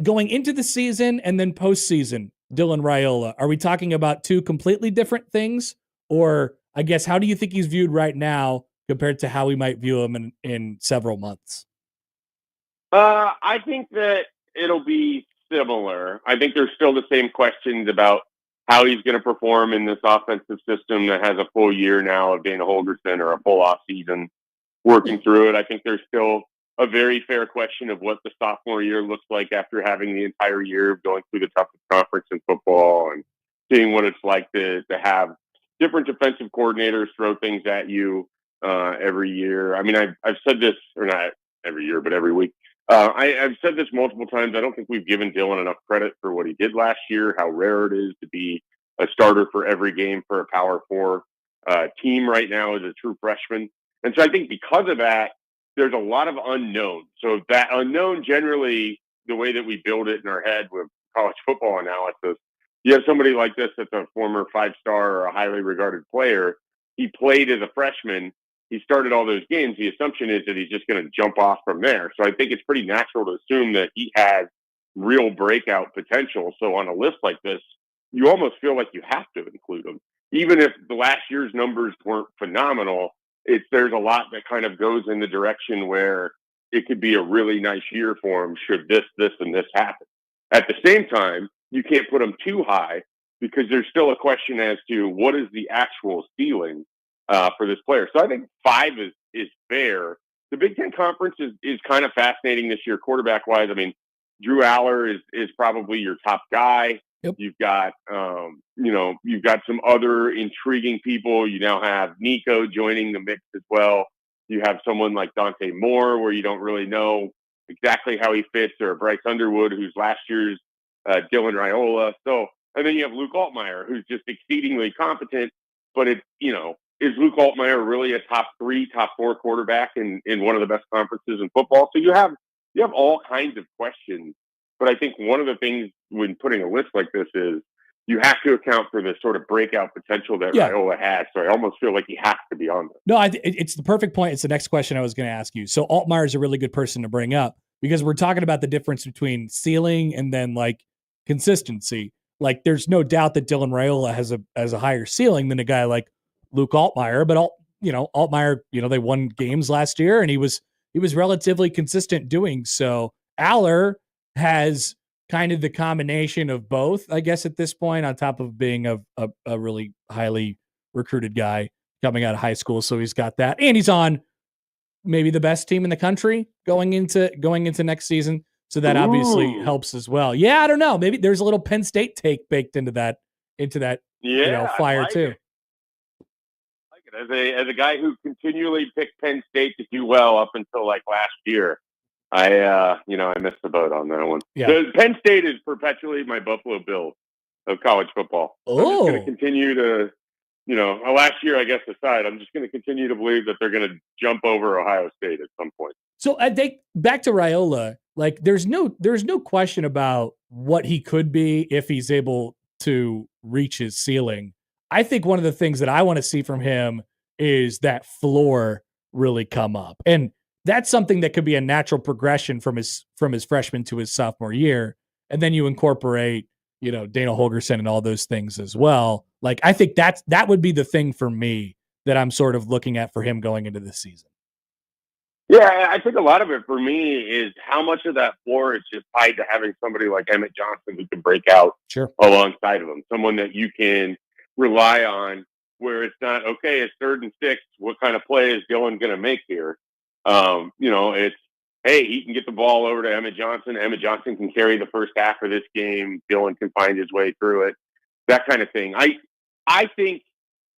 going into the season and then postseason, Dylan Raiola, are we talking about two completely different things? Or I guess, how do you think he's viewed right now compared to how we might view him in several months? I think that it'll be similar. I think there's still the same questions about how he's going to perform in this offensive system that has a full year now of Dana Holgorsen or a full off season working through it. I think there's still a very fair question of what the sophomore year looks like after having the entire year of going through the toughest conference in football and seeing what it's like to have different defensive coordinators throw things at you every year. I mean, I've said this, or not every year, but every week. I've said this multiple times. I don't think we've given Dylan enough credit for what he did last year, how rare it is to be a starter for every game for a Power 4 team right now as a true freshman. And so I think because of that, there's a lot of unknown. So that unknown, generally, the way that we build it in our head with college football analysis, you have somebody like this that's a former 5-star or a highly regarded player. He played as a freshman. He started all those games. The assumption is that he's just going to jump off from there. So I think it's pretty natural to assume that he has real breakout potential. So on a list like this, you almost feel like you have to include him. Even if the last year's numbers weren't phenomenal, there's a lot that kind of goes in the direction where it could be a really nice year for him should this, and this happen. At the same time, you can't put him too high because there's still a question as to what is the actual ceiling for this player. So I think 5 is fair. The Big Ten Conference is kind of fascinating this year, quarterback-wise. I mean, Drew Aller is probably your top guy. Yep. You've got, you've got some other intriguing people. You now have Nico joining the mix as well. You have someone like Dante Moore, where you don't really know exactly how he fits, or Bryce Underwood, who's last year's Dylan Raiola. So, and then you have Luke Altmaier, who's just exceedingly competent. But is Luke Altmaier really a top 3, top 4 quarterback in one of the best conferences in football? So you have all kinds of questions. But I think one of the things when putting a list like this is you have to account for the sort of breakout potential that Raiola has. So I almost feel like he has to be on there. No, it's the perfect point. It's the next question I was going to ask you. So Altmaier is a really good person to bring up because we're talking about the difference between ceiling and then like consistency. Like there's no doubt that Dylan Raiola has a higher ceiling than a guy like Luke Altmaier, but Altmaier, they won games last year and he was relatively consistent doing so. Aller has kind of the combination of both, I guess, at this point, on top of being a really highly recruited guy coming out of high school. So he's got that, and he's on maybe the best team in the country going into next season. So that obviously helps as well. Yeah, I don't know. Maybe there's a little Penn State take baked into that fire too. As a guy who continually picked Penn State to do well up until like last year, I missed the boat on that one. Yeah. Penn State is perpetually my Buffalo Bills of college football. I'm just going to continue to, last year, I guess, aside, I'm just going to continue to believe that they're going to jump over Ohio State at some point. So I think back to Raiola, like there's no question about what he could be if he's able to reach his ceiling. I think one of the things that I want to see from him is that floor really come up. And that's something that could be a natural progression from his freshman to his sophomore year. And then you incorporate, Dana Holgorsen and all those things as well. Like, I think that would be the thing for me that I'm sort of looking at for him going into this season. Yeah, I think a lot of it for me is how much of that floor is just tied to having somebody like Emmett Johnson who can break out alongside of him, someone that you can rely on where it's not, okay, it's 3rd and 6. What kind of play is Dylan going to make here? It's, hey, he can get the ball over to Emmett Johnson. Emmett Johnson can carry the first half of this game. Dylan can find his way through it. That kind of thing. I think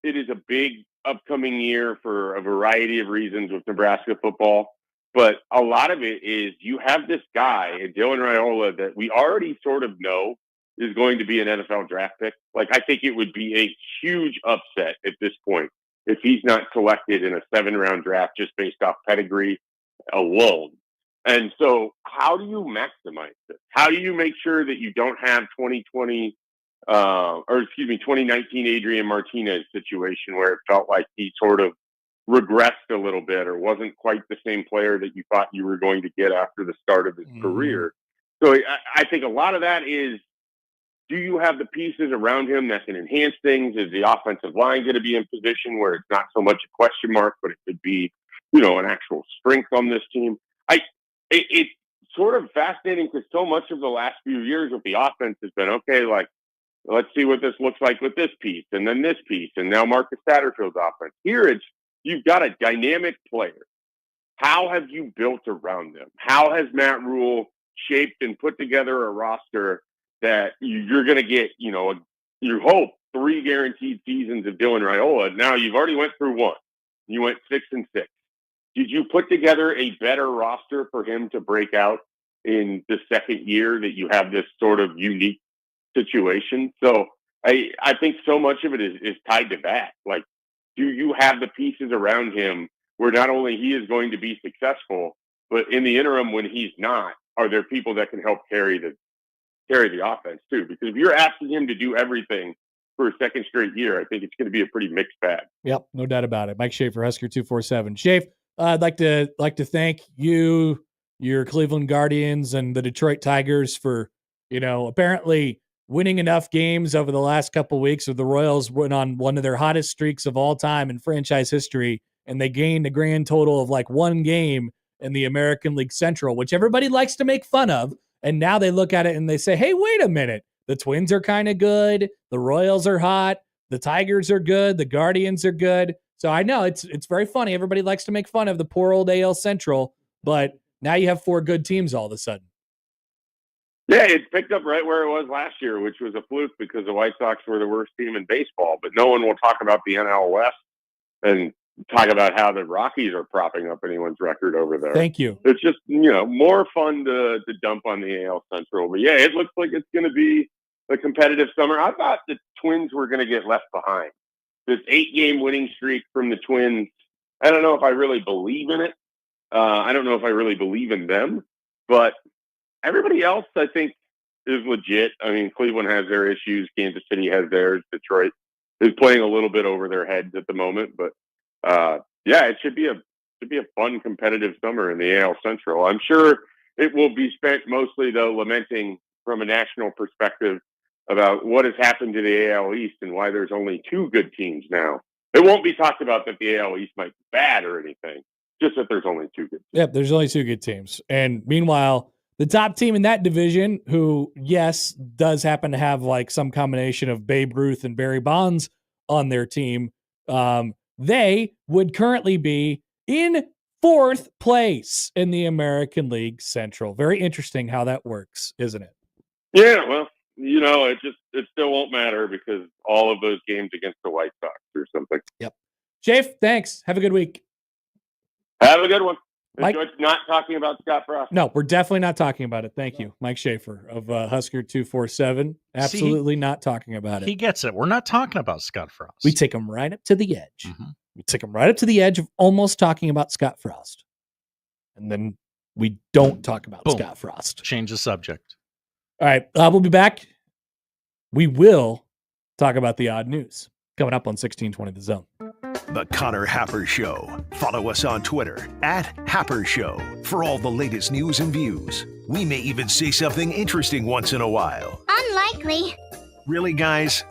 it is a big upcoming year for a variety of reasons with Nebraska football. But a lot of it is you have this guy, Dylan Raiola, that we already sort of know is going to be an NFL draft pick. Like, I think it would be a huge upset at this point if he's not selected in a 7-round draft just based off pedigree alone. And so how do you maximize this? How do you make sure that you don't have 2019 Adrian Martinez situation where it felt like he sort of regressed a little bit or wasn't quite the same player that you thought you were going to get after the start of his career? So I think a lot of that is, do you have the pieces around him that can enhance things? Is the offensive line going to be in position where it's not so much a question mark, but it could be, an actual strength on this team? It's sort of fascinating because so much of the last few years with the offense has been, okay, like, let's see what this looks like with this piece and then this piece. And now Marcus Satterfield's offense. Here it's, you've got a dynamic player. How have you built around them? How has Matt Rhule shaped and put together a roster that you're going to get, you hope 3 guaranteed seasons of Dylan Raiola? Now you've already went through 1. You went 6-6. did you put together a better roster for him to break out in the second year that you have this sort of unique situation? So I think so much of it is tied to that. Like, do you have the pieces around him where not only he is going to be successful, but in the interim when he's not, are there people that can help carry the offense too? Because if you're asking him to do everything for a second straight year, I think it's going to be a pretty mixed bag. Yep, no doubt about it. Mike Schaefer, Husker 247. Schaefer, I'd like to thank you, your Cleveland Guardians, and the Detroit Tigers for, apparently winning enough games over the last couple of weeks. The Royals went on one of their hottest streaks of all time in franchise history, and they gained a grand total of like one game in the American League Central, which everybody likes to make fun of. And now they look at it and they say, hey, wait a minute. The Twins are kind of good. The Royals are hot. The Tigers are good. The Guardians are good. So I know it's very funny. Everybody likes to make fun of the poor old AL Central, but now you have 4 good teams all of a sudden. Yeah, it's picked up right where it was last year, which was a fluke because the White Sox were the worst team in baseball. But no one will talk about the NL West and talk about how the Rockies are propping up anyone's record over there. Thank you. It's just, more fun to dump on the AL Central. But yeah, it looks like it's going to be a competitive summer. I thought the Twins were going to get left behind. This 8-game winning streak from the Twins, I don't know if I really believe in it. I don't know if I really believe in them. But everybody else, I think, is legit. I mean, Cleveland has their issues. Kansas City has theirs. Detroit is playing a little bit over their heads at the moment. But, yeah, it should be a fun, competitive summer in the AL Central. I'm sure it will be spent mostly, though, lamenting from a national perspective about what has happened to the AL East and why there's only 2 good teams now. It won't be talked about that the AL East might be bad or anything, just that there's only 2 good teams. Yep, there's only 2 good teams. And meanwhile, the top team in that division, who, yes, does happen to have like some combination of Babe Ruth and Barry Bonds on their team, they would currently be in 4th place in the American League Central. Very interesting how that works, isn't it? Yeah, well, it still won't matter because all of those games against the White Sox or something. Yep. Schaefer, thanks. Have a good week. Have a good one. Mike? Enjoyed not talking about Scott Frost. No, we're definitely not talking about it. Thank you. Mike Schaefer of Husker 247. Absolutely not talking about it. He gets it. We're not talking about Scott Frost. We take him right up to the edge. Mm-hmm. We take him right up to the edge of almost talking about Scott Frost. And then we don't talk about Boom. Scott Frost. Change the subject. All right. We'll be back. We will talk about the odd news coming up on 1620 The Zone. The Connor Happer Show. Follow us on Twitter @Happer Show for all the latest news and views. We may even say something interesting once in a while. Unlikely. Really, guys?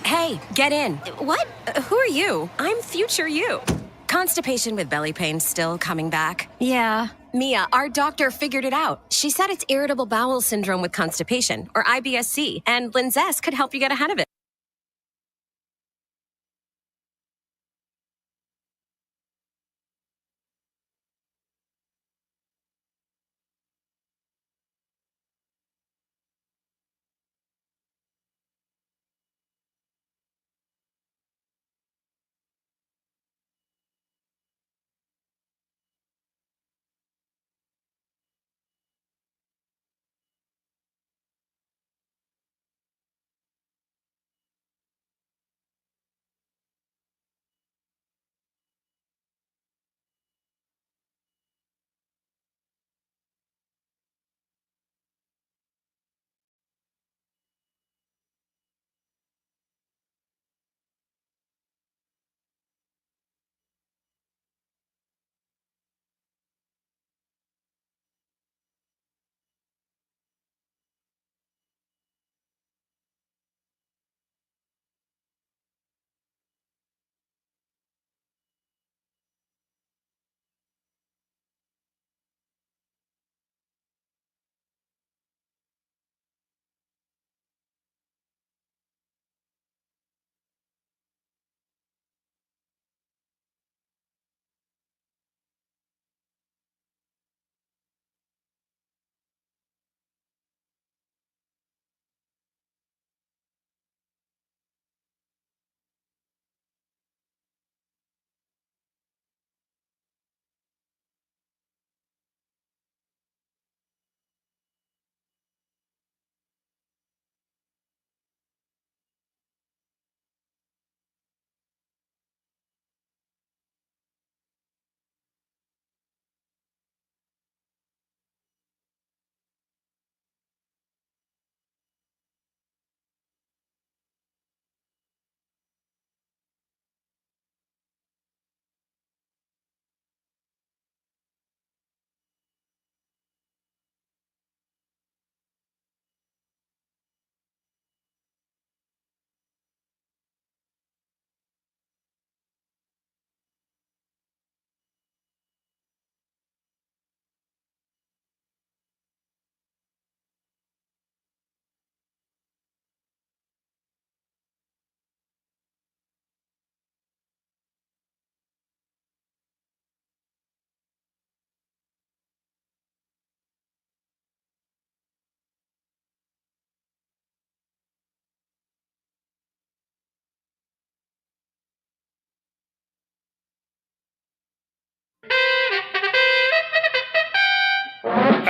Hey, get in. What? Who are you? I'm future you. Constipation with belly pain still coming back? Yeah. Mia, our doctor figured it out. She said it's irritable bowel syndrome with constipation, or IBS-C, and Linzess could help you get ahead of it.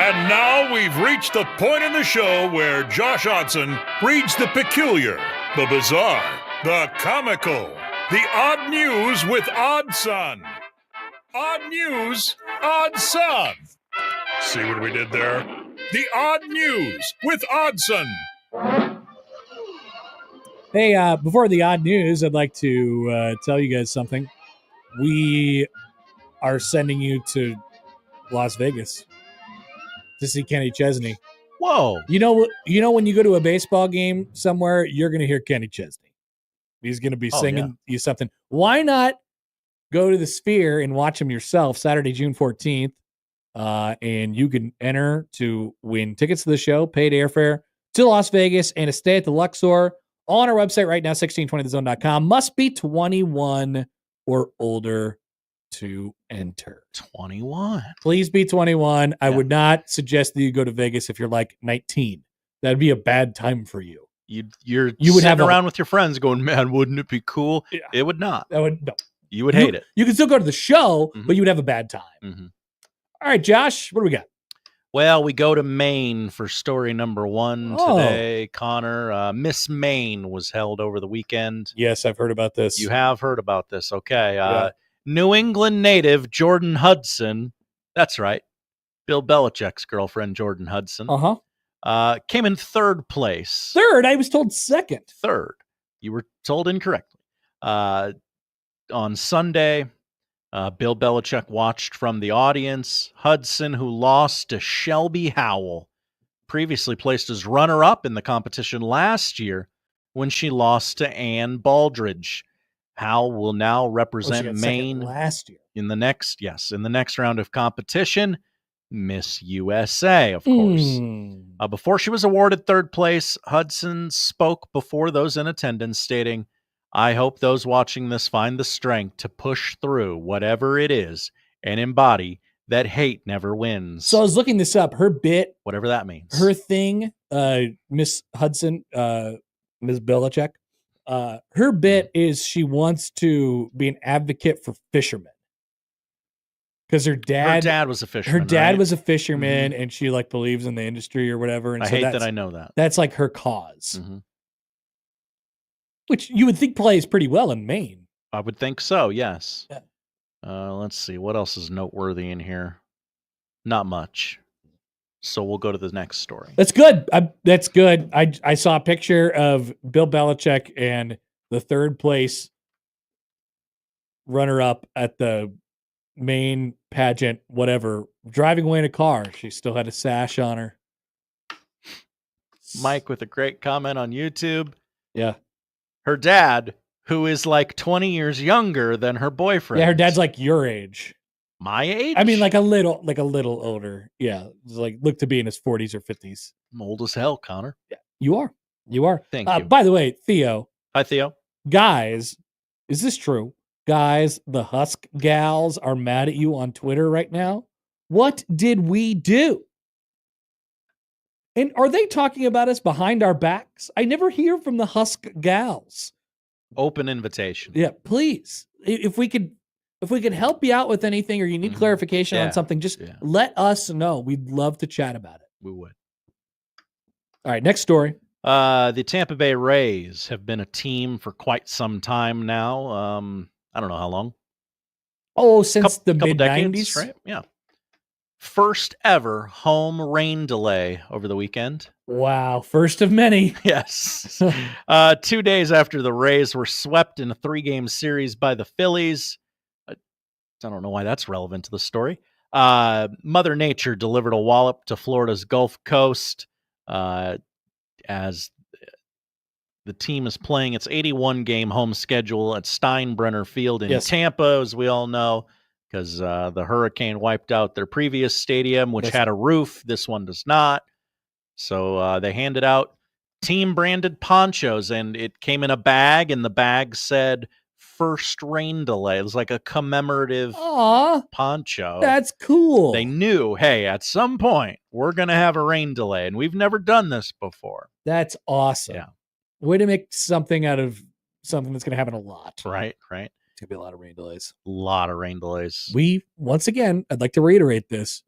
And now we've reached the point in the show where Josh Oddson reads the peculiar, the bizarre, the comical, the odd news with Oddson. Odd news, Oddson. See what we did there? The odd news with Oddson. Hey, before the odd news, I'd like to tell you guys something. We are sending you to Las Vegas to see Kenny Chesney. Whoa. You know when you go to a baseball game somewhere, you're going to hear Kenny Chesney. He's going to be singing you something. Why not go to the Sphere and watch him yourself Saturday, June 14th? And you can enter to win tickets to the show, paid airfare to Las Vegas, and a stay at the Luxor. All on our website right now, 1620thezone.com. Must be 21 or older to enter. 21. Please be 21. I would not suggest that you go to Vegas if you're like 19. That'd be a bad time for you. You would sitting have around with your friends going, man, wouldn't it be cool? Yeah. It would not. No. You would hate it. You can still go to the show, but you would have a bad time. Mm-hmm. All right, Josh, what do we got? Well, we go to Maine for story number 1 today. Connor, Miss Maine was held over the weekend. Yes, I've heard about this. You have heard about this. Okay. New England native Jordan Hudson. That's right. Bill Belichick's girlfriend, Jordan Hudson. Came in third place. Third? I was told second. Third. You were told incorrectly. On Sunday, Bill Belichick watched from the audience. Hudson, who lost to Shelby Howell, previously placed as runner-up in the competition last year when she lost to Ann Baldridge. Howell will now represent Maine last year in the next round of competition. Miss USA, of course. Before she was awarded third place, Hudson spoke before those in attendance, stating, "I hope those watching this find the strength to push through whatever it is and embody that hate never wins." So I was looking this up. Her bit, whatever that means, her thing, Miss Hudson, Ms. Belichick, her bit is she wants to be an advocate for fishermen. Because her dad was a fisherman. Her dad right? was a fisherman, and she like believes in the industry or whatever. And I hate that I know that. That's like her cause, which you would think plays pretty well in Maine. I would think so. Yes. Yeah. Let's see what else is noteworthy in here. Not much. So we'll go to the next story. That's good. That's good. I saw a picture of Bill Belichick and the third place runner-up at the Maine pageant, whatever, driving away in a car. She still had a sash on her. Mike with a great comment on YouTube. Yeah. Her dad, who is like 20 years younger than her boyfriend. Yeah, her dad's like your age. My age? I mean, like a little older. Yeah. Like look to be in his 40s or 50s. I'm old as hell, Connor. Yeah. You are. Thank you. By the way, Theo. Hi, Theo. Guys, is this true? Guys, the Husk gals are mad at you on Twitter right now. What did we do? And are they talking about us behind our backs? I never hear from the Husk gals. Open invitation. Yeah, please. If we could help you out with anything or you need clarification on something, just let us know. We'd love to chat about it. We would. All right, next story. The Tampa Bay Rays have been a team for quite some time now. I don't know how long. Oh, since the mid-90s? Right? Yeah. First ever home rain delay over the weekend. Wow. First of many. Yes. 2 days after the Rays were swept in a 3-game series by the Phillies. I don't know why that's relevant to the story. Mother Nature delivered a wallop to Florida's Gulf Coast as the team is playing its 81-game home schedule at Steinbrenner Field in Tampa, as we all know, because the hurricane wiped out their previous stadium, which had a roof. This one does not. So they handed out team-branded ponchos, and it came in a bag, and the bag said first rain delay. It was like a commemorative poncho. That's cool. They knew, hey, at some point, we're going to have a rain delay, and we've never done this before. That's awesome. Yeah. Way to make something out of something that's going to happen a lot. Right. It's going to be a lot of rain delays. A lot of rain delays. Once again, I'd like to reiterate this.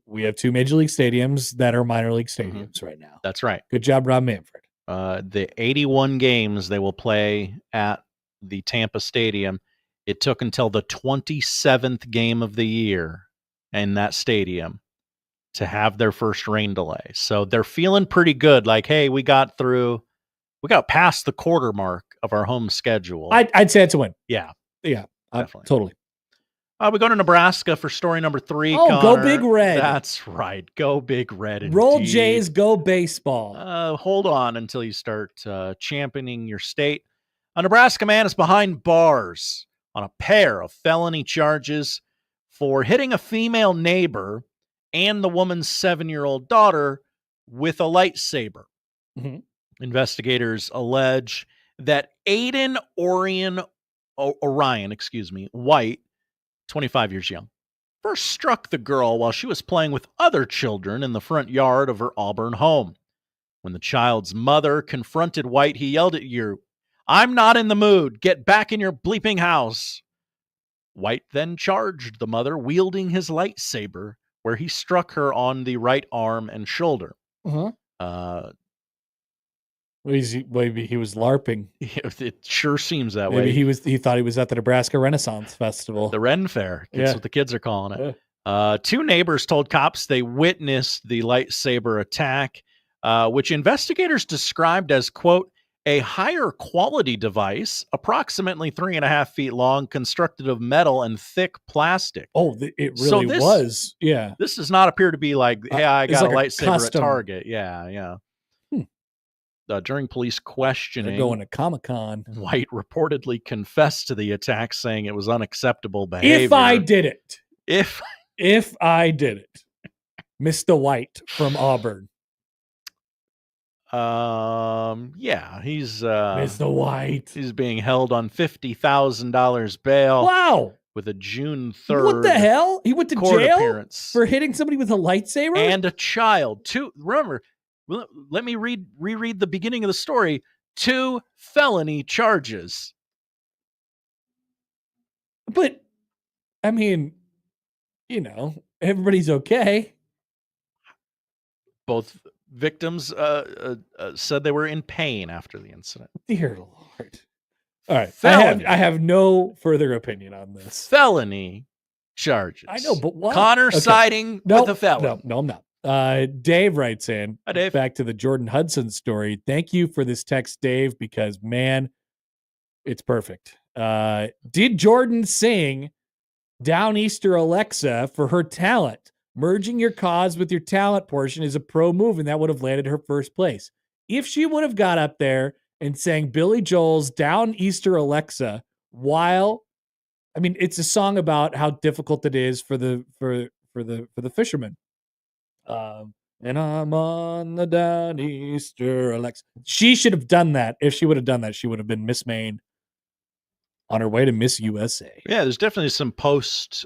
we have 2 major league stadiums that are minor league stadiums right now. That's right. Good job, Rob Manfred. The 81 games they will play at the Tampa Stadium, it took until the 27th game of the year in that stadium to have their first rain delay. So they're feeling pretty good. Like, hey, we got past the quarter mark of our home schedule. I'd say it's a win. Yeah. Yeah, Definitely. totally. We go to Nebraska for story number 3. Oh, Connor. go Big Red. That's right. Go Big Red. Roll indeed. Jays, go baseball. Hold on until you start championing your state. A Nebraska man is behind bars on a pair of felony charges for hitting a female neighbor and the woman's 7-year-old daughter with a lightsaber. Mm-hmm. Investigators allege that Aiden Orion White, 25 years young, first struck the girl while she was playing with other children in the front yard of her Auburn home. When the child's mother confronted White, he yelled at her, "I'm not in the mood. Get back in your bleeping house." White then charged the mother, wielding his lightsaber, where he struck her on the right arm and shoulder. Maybe he was LARPing. It sure seems that Maybe way. he thought he was at the Nebraska Renaissance Festival. The Ren Fair. That's what the kids are calling it. 2 neighbors told cops they witnessed the lightsaber attack, which investigators described as, quote, a higher quality device, approximately 3.5 feet long, constructed of metal and thick plastic. Oh, it really was. Yeah. This does not appear to be like, hey, I got like a lightsaber custom. at Target. Yeah. During police questioning, they're going to Comic-Con. White reportedly confessed to the attack, saying it was unacceptable behavior. If I did it. If I did it. Mr. White from Auburn. Yeah, he's Mr. White. He's being held on $50,000 bail. Wow. With a June 3rd. What the hell? He went to jail appearance. For hitting somebody with a lightsaber? And a child. Remember, let me reread the beginning of the story. 2 felony charges. But, I mean, everybody's okay. Both victims said they were in pain after the incident. Dear Lord. All right. Felony. I have no further opinion on this. Felony charges. I know, but what? Connor siding with a felon. No, I'm not. Dave writes in. Hi, Dave. Back to the Jordan Hudson story. Thank you for this text, Dave, because, man, it's perfect. Did Jordan sing Downeaster Alexa for her talent? Merging your cause with your talent portion is a pro move, and that would have landed her first place. If she would have got up there and sang Billy Joel's Downeaster Alexa it's a song about how difficult it is for the fishermen. And I'm on the Downeaster Alexa. She should have done that. If she would have done that, she would have been Miss Maine on her way to Miss USA. Yeah, there's definitely some post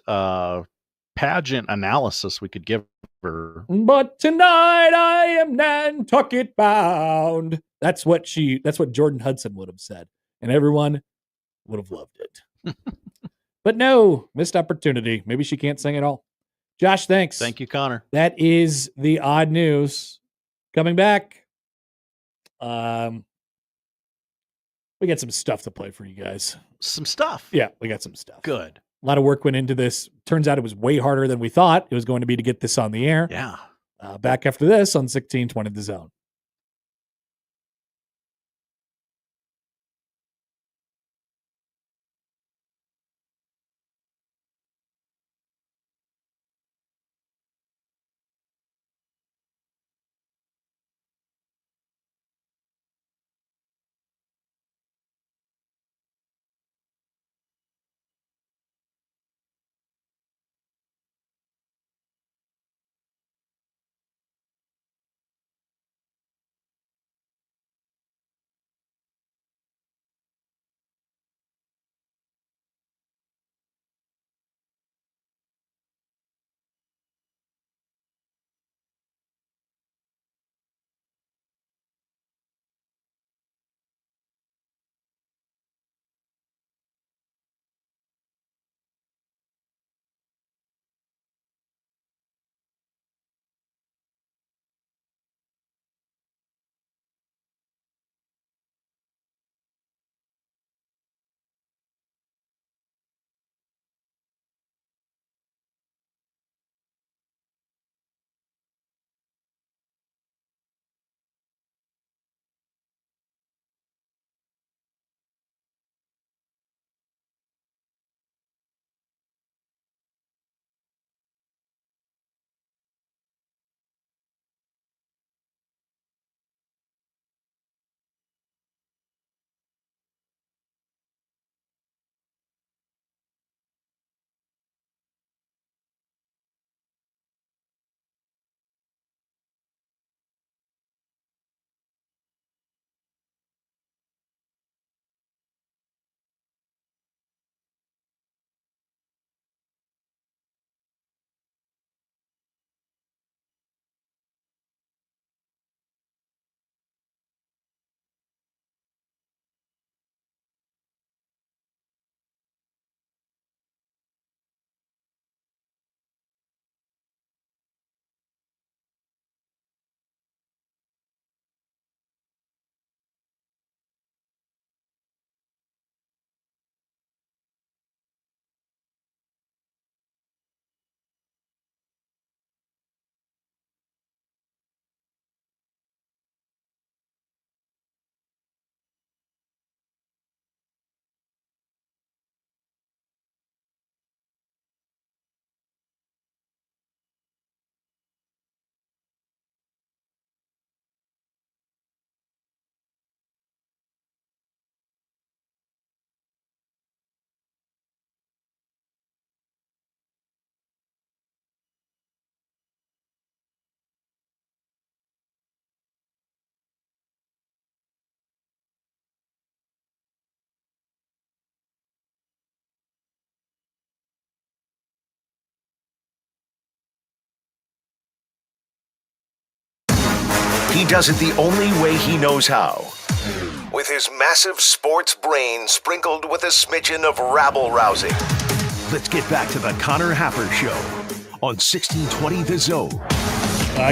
pageant analysis we could give her. But tonight I am Nantucket bound. That's what Jordan Hudson would have said, and everyone would have loved it. But no, missed opportunity. Maybe she can't sing at all. Josh, thanks. Thank you, Connor. That is the odd news. Coming back, we got some stuff to play for you guys. Some stuff? Yeah, we got some stuff. Good. A lot of work went into this. Turns out it was way harder than we thought it was going to be to get this on the air. Yeah. Back after this on 1620 The Zone. He does it the only way he knows how. With his massive sports brain sprinkled with a smidgen of rabble-rousing. Let's get back to the Connor Happer Show on 1620 The Zone.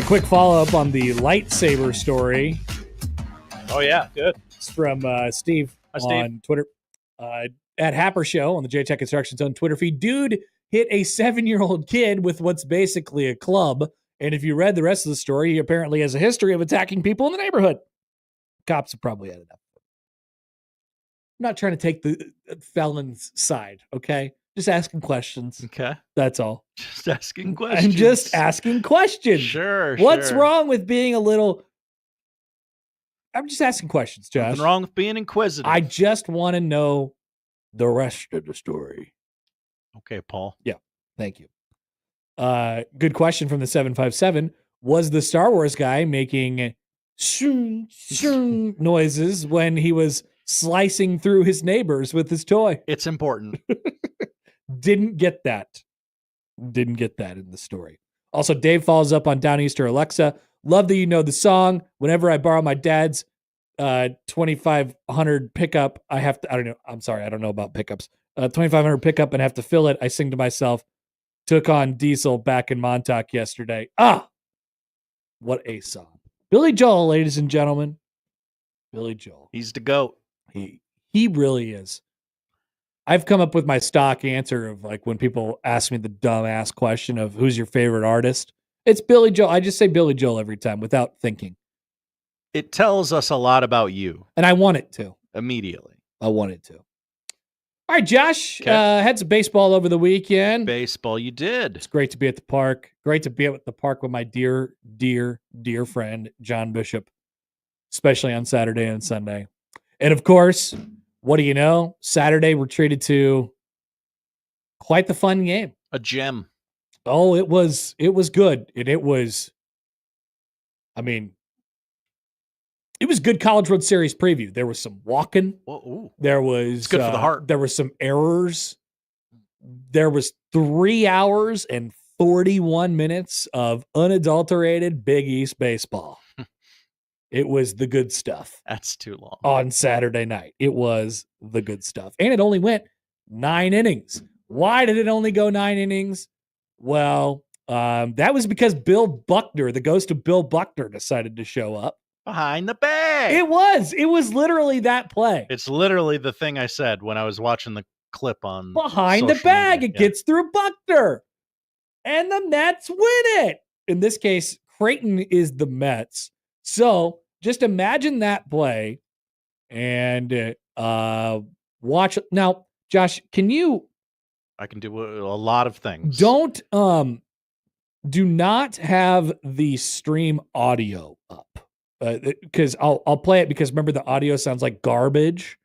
Quick follow-up on the lightsaber story. Oh, yeah. Good. It's from Steve on Twitter. At Happer Show on the J-Tech Construction Zone Twitter feed. Dude hit a 7-year-old kid with what's basically a club. And if you read the rest of the story, he apparently has a history of attacking people in the neighborhood. Cops have probably had it up. I'm not trying to take the felon's side, okay? Just asking questions. Okay. That's all. Just asking questions. I'm just asking questions. Sure. What's wrong with being a little... I'm just asking questions, Josh. Nothing wrong with being inquisitive. I just want to know the rest of the story. Okay, Paul. Yeah. Thank you. Good question from the 757. Was the Star Wars guy making shoo, shoo noises when he was slicing through his neighbors with his toy? It's important. Didn't get that in the story. Also, Dave follows up on Downeaster Alexa. Love that you know the song. Whenever I borrow my dad's 2500 pickup, I have to, I don't know. I'm sorry. I don't know about pickups. 2500 pickup and have to fill it. I sing to myself, took on Diesel back in Montauk yesterday. What a song. Billy Joel, ladies and gentlemen. Billy Joel. He's the GOAT. He really is. I've come up with my stock answer of like when people ask me the dumb ass question of who's your favorite artist. It's Billy Joel. I just say Billy Joel every time without thinking. It tells us a lot about you. And I want it to. Immediately. I want it to. All right, Josh. Had some baseball over the weekend. Baseball, you did. It's great to be at the park. Great to be at the park with my dear, dear, dear friend, John Bishop, especially on Saturday and Sunday. And of course, what do you know? Saturday, we're treated to quite the fun game. A gem. Oh, it was good. And it was good College World Series preview. There was some walking. There was it's good for the heart. There was some errors. There was 3 hours and 41 minutes of unadulterated Big East baseball. It was the good stuff. That's too long. On Saturday night. It was the good stuff. And it only went 9 innings. Why did it only go 9 innings? Well, that was because Bill Buckner, the ghost of Bill Buckner, decided to show up. Behind the bag. It was literally that play. It's literally the thing I said when I was watching the clip on behind the bag. Media. It gets through Buckner. And the Mets win it. In this case, Creighton is the Mets. So just imagine that play and watch. Now, Josh, I can do a lot of things. Do not have the stream audio up. Because I'll play it because remember the audio sounds like garbage.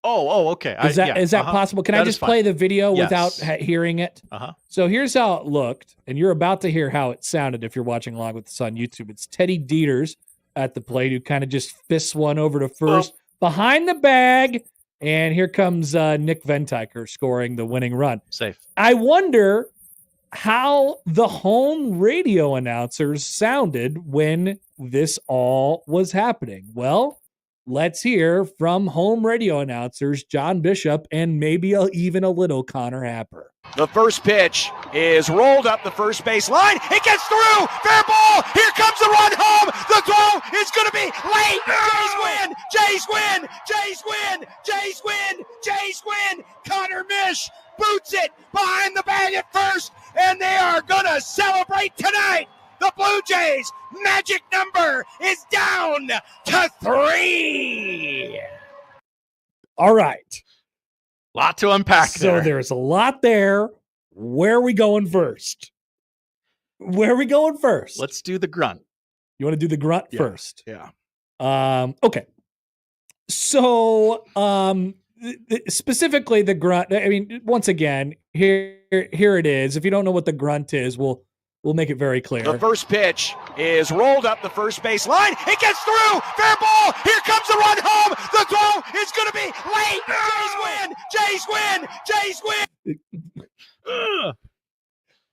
Oh, okay. Is that possible? Can I just play the video without hearing it? So here's how it looked, and you're about to hear how it sounded if you're watching along with us on YouTube. It's Teddy Dieters at the plate who kind of just fists one over to first behind the bag, and here comes Nick Ventiker scoring the winning run. Safe. I wonder how the home radio announcers sounded when this all was happening. Well, let's hear from home radio announcers John Bishop and maybe even a little Connor Happer. The first pitch is rolled up the first base line. It gets through. Fair ball. Here comes the run home. The throw is going to be late. Jays win. Jays win. Jays win. Jays win. Jays win. Connor Mish boots it behind the bag at first, and they are going to celebrate tonight. The Blue Jays' magic number is down to 3. All right. Lot to unpack there. So there's a lot there. Where are we going first? Let's do the grunt. You want to do the grunt first? Yeah. Okay. So specifically the grunt, I mean, once again, here it is. If you don't know what the grunt is, we'll make it very clear. The first pitch is rolled up the first base line. It gets through. Fair ball. Here comes the run home. The throw is going to be late. Jays win. Jays win. Jays win.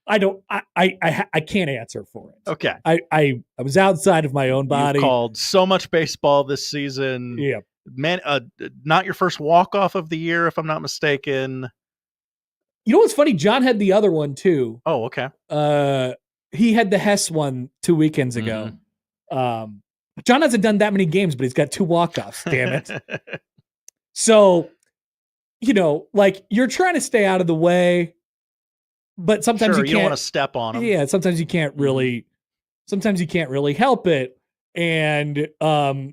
I don't. I can't answer for it. Okay. I was outside of my own body. You've called so much baseball this season. Yeah. Man, not your first walk-off of the year, if I'm not mistaken. You know what's funny? John had the other one too. Oh, okay. He had the Hess one 2 weekends ago. John hasn't done that many games, but he's got 2 walk-offs. Damn it. So, like you're trying to stay out of the way, but sometimes Sure, you don't can't want to step on them. Yeah, sometimes you can't really. Sometimes you can't really help it. And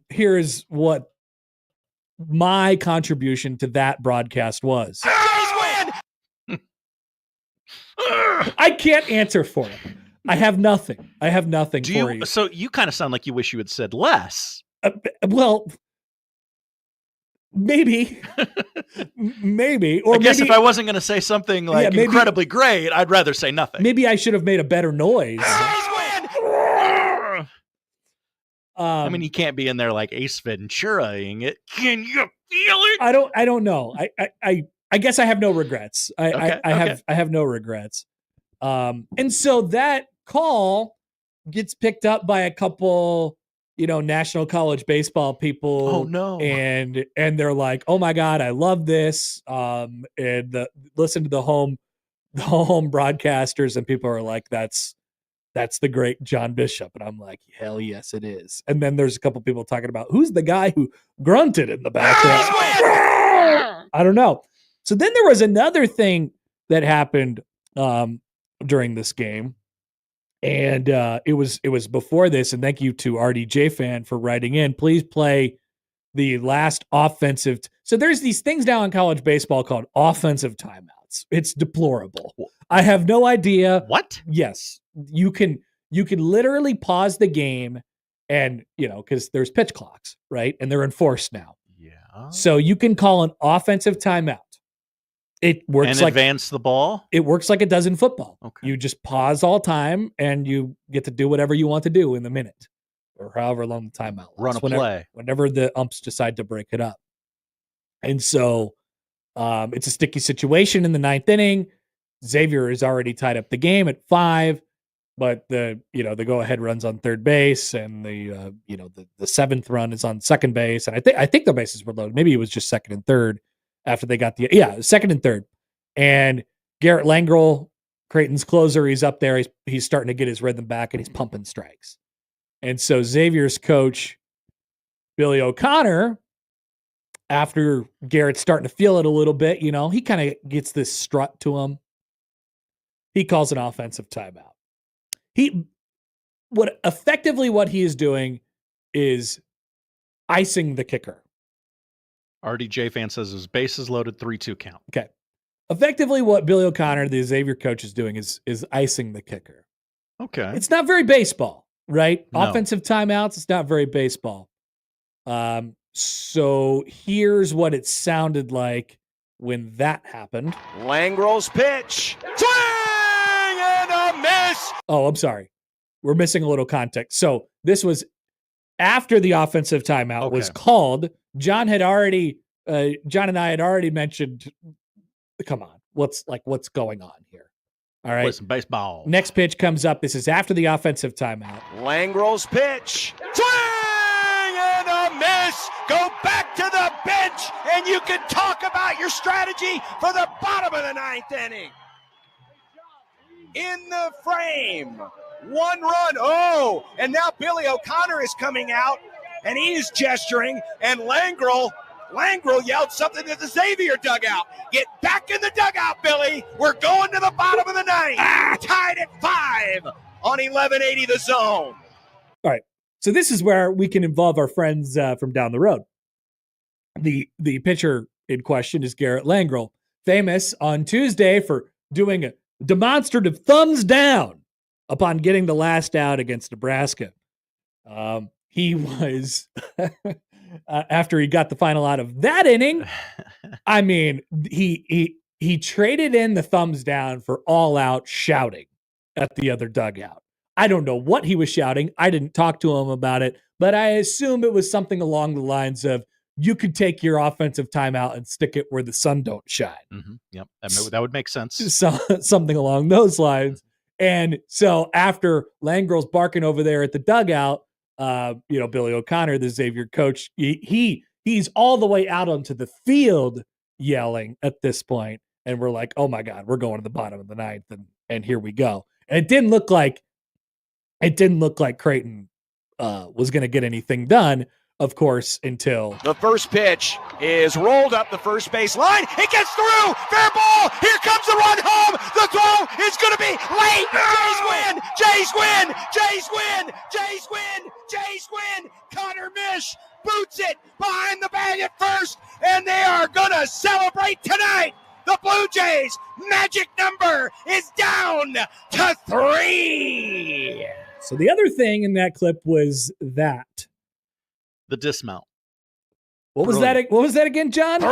here's what my contribution to that broadcast was. I can't answer for it. I have nothing. For you. So you kind of sound like you wish you had said less. Well, maybe. Or I guess maybe, if I wasn't going to say something like incredibly great, I'd rather say nothing. Maybe I should have made a better noise. I mean, you can't be in there like Ace Ventura-ing it. Can you feel it? I don't know. I guess I have no regrets. I have no regrets. And so that call gets picked up by a couple, national college baseball people. Oh no. And they're like, "Oh my God, I love this." And listen to the home broadcasters, and people are like, that's the great John Bishop. And I'm like, hell yes, it is. And then there's a couple people talking about who's the guy who grunted in the background. I don't know. So then there was another thing that happened during this game. And it was before this. And thank you to RDJ fan for writing in. Please play the last offensive. So there's these things now in college baseball called offensive timeouts. It's deplorable. I have no idea. What? Yes. You can literally pause the game and, because there's pitch clocks, right? And they're enforced now. Yeah. So you can call an offensive timeout. It works and advance the ball? It works like it does in football. Okay. You just pause all time and you get to do whatever you want to do in the minute or however long the timeout lasts. Run a play. Whenever the umps decide to break it up. And so it's a sticky situation in the 9th inning. Xavier has already tied up the game at 5, but the go-ahead run's on third base, and the 7th run is on second base, and I think the bases were loaded. Maybe it was just second and third after they got second and third. And Garrett Langrel, Creighton's closer, he's up there. He's starting to get his rhythm back, and he's pumping strikes. And so Xavier's coach, Billy O'Connor, after Garrett's starting to feel it a little bit, he kind of gets this strut to him. He calls an offensive timeout. What he is doing is icing the kicker. RDJ fan says his bases loaded 3-2 count. Okay. Effectively what Billy O'Connor, the Xavier coach, is doing is icing the kicker. Okay. It's not very baseball, right? No. Offensive timeouts, it's not very baseball. So here's what it sounded like when that happened. Langrel's pitch. Swing and a miss. Oh, I'm sorry. We're missing a little context. So this was after the offensive timeout was called. John and I had already mentioned, come on, what's going on here? All right. Listen, baseball. Next pitch comes up. This is after the offensive timeout. Langrel's pitch. Swing and a miss. Go back to the bench, and you can talk about your strategy for the bottom of the 9th inning. In the frame. 1 run. Oh, and now Billy O'Connor is coming out, and he is gesturing, and Langrel yelled something to the Xavier dugout. Get back in the dugout, Billy. We're going to the bottom of the 9th. Tied at 5 on 1180 The Zone. All right. So this is where we can involve our friends from down the road. The pitcher in question is Garrett Langrel, famous on Tuesday for doing a demonstrative thumbs down upon getting the last out against Nebraska. He was, after he got the final out of that inning, I mean, he traded in the thumbs down for all out shouting at the other dugout. I don't know what he was shouting. I didn't talk to him about it, but I assume it was something along the lines of, you could take your offensive timeout and stick it where the sun don't shine. Mm-hmm. Yep. That would make sense. So, something along those lines. And so after Langrel's barking over there at the dugout, Billy O'Connor, the Xavier coach, he's all the way out onto the field yelling at this point. And we're like, oh my God, we're going to the bottom of the ninth. And here we go. And it didn't look like Creighton was going to get anything done, of course, until the first pitch is rolled up the first base line. It gets through. Fair ball. Here comes the run home. The throw is going to be late. Jays win. Jays win. Jays win. Jays win. Jays win. Connor Mish boots it behind the bag at first, and they are going to celebrate tonight. The Blue Jays' magic number is down to 3. So the other thing in that clip was that. The dismount. What was that? What was that again, John? 3.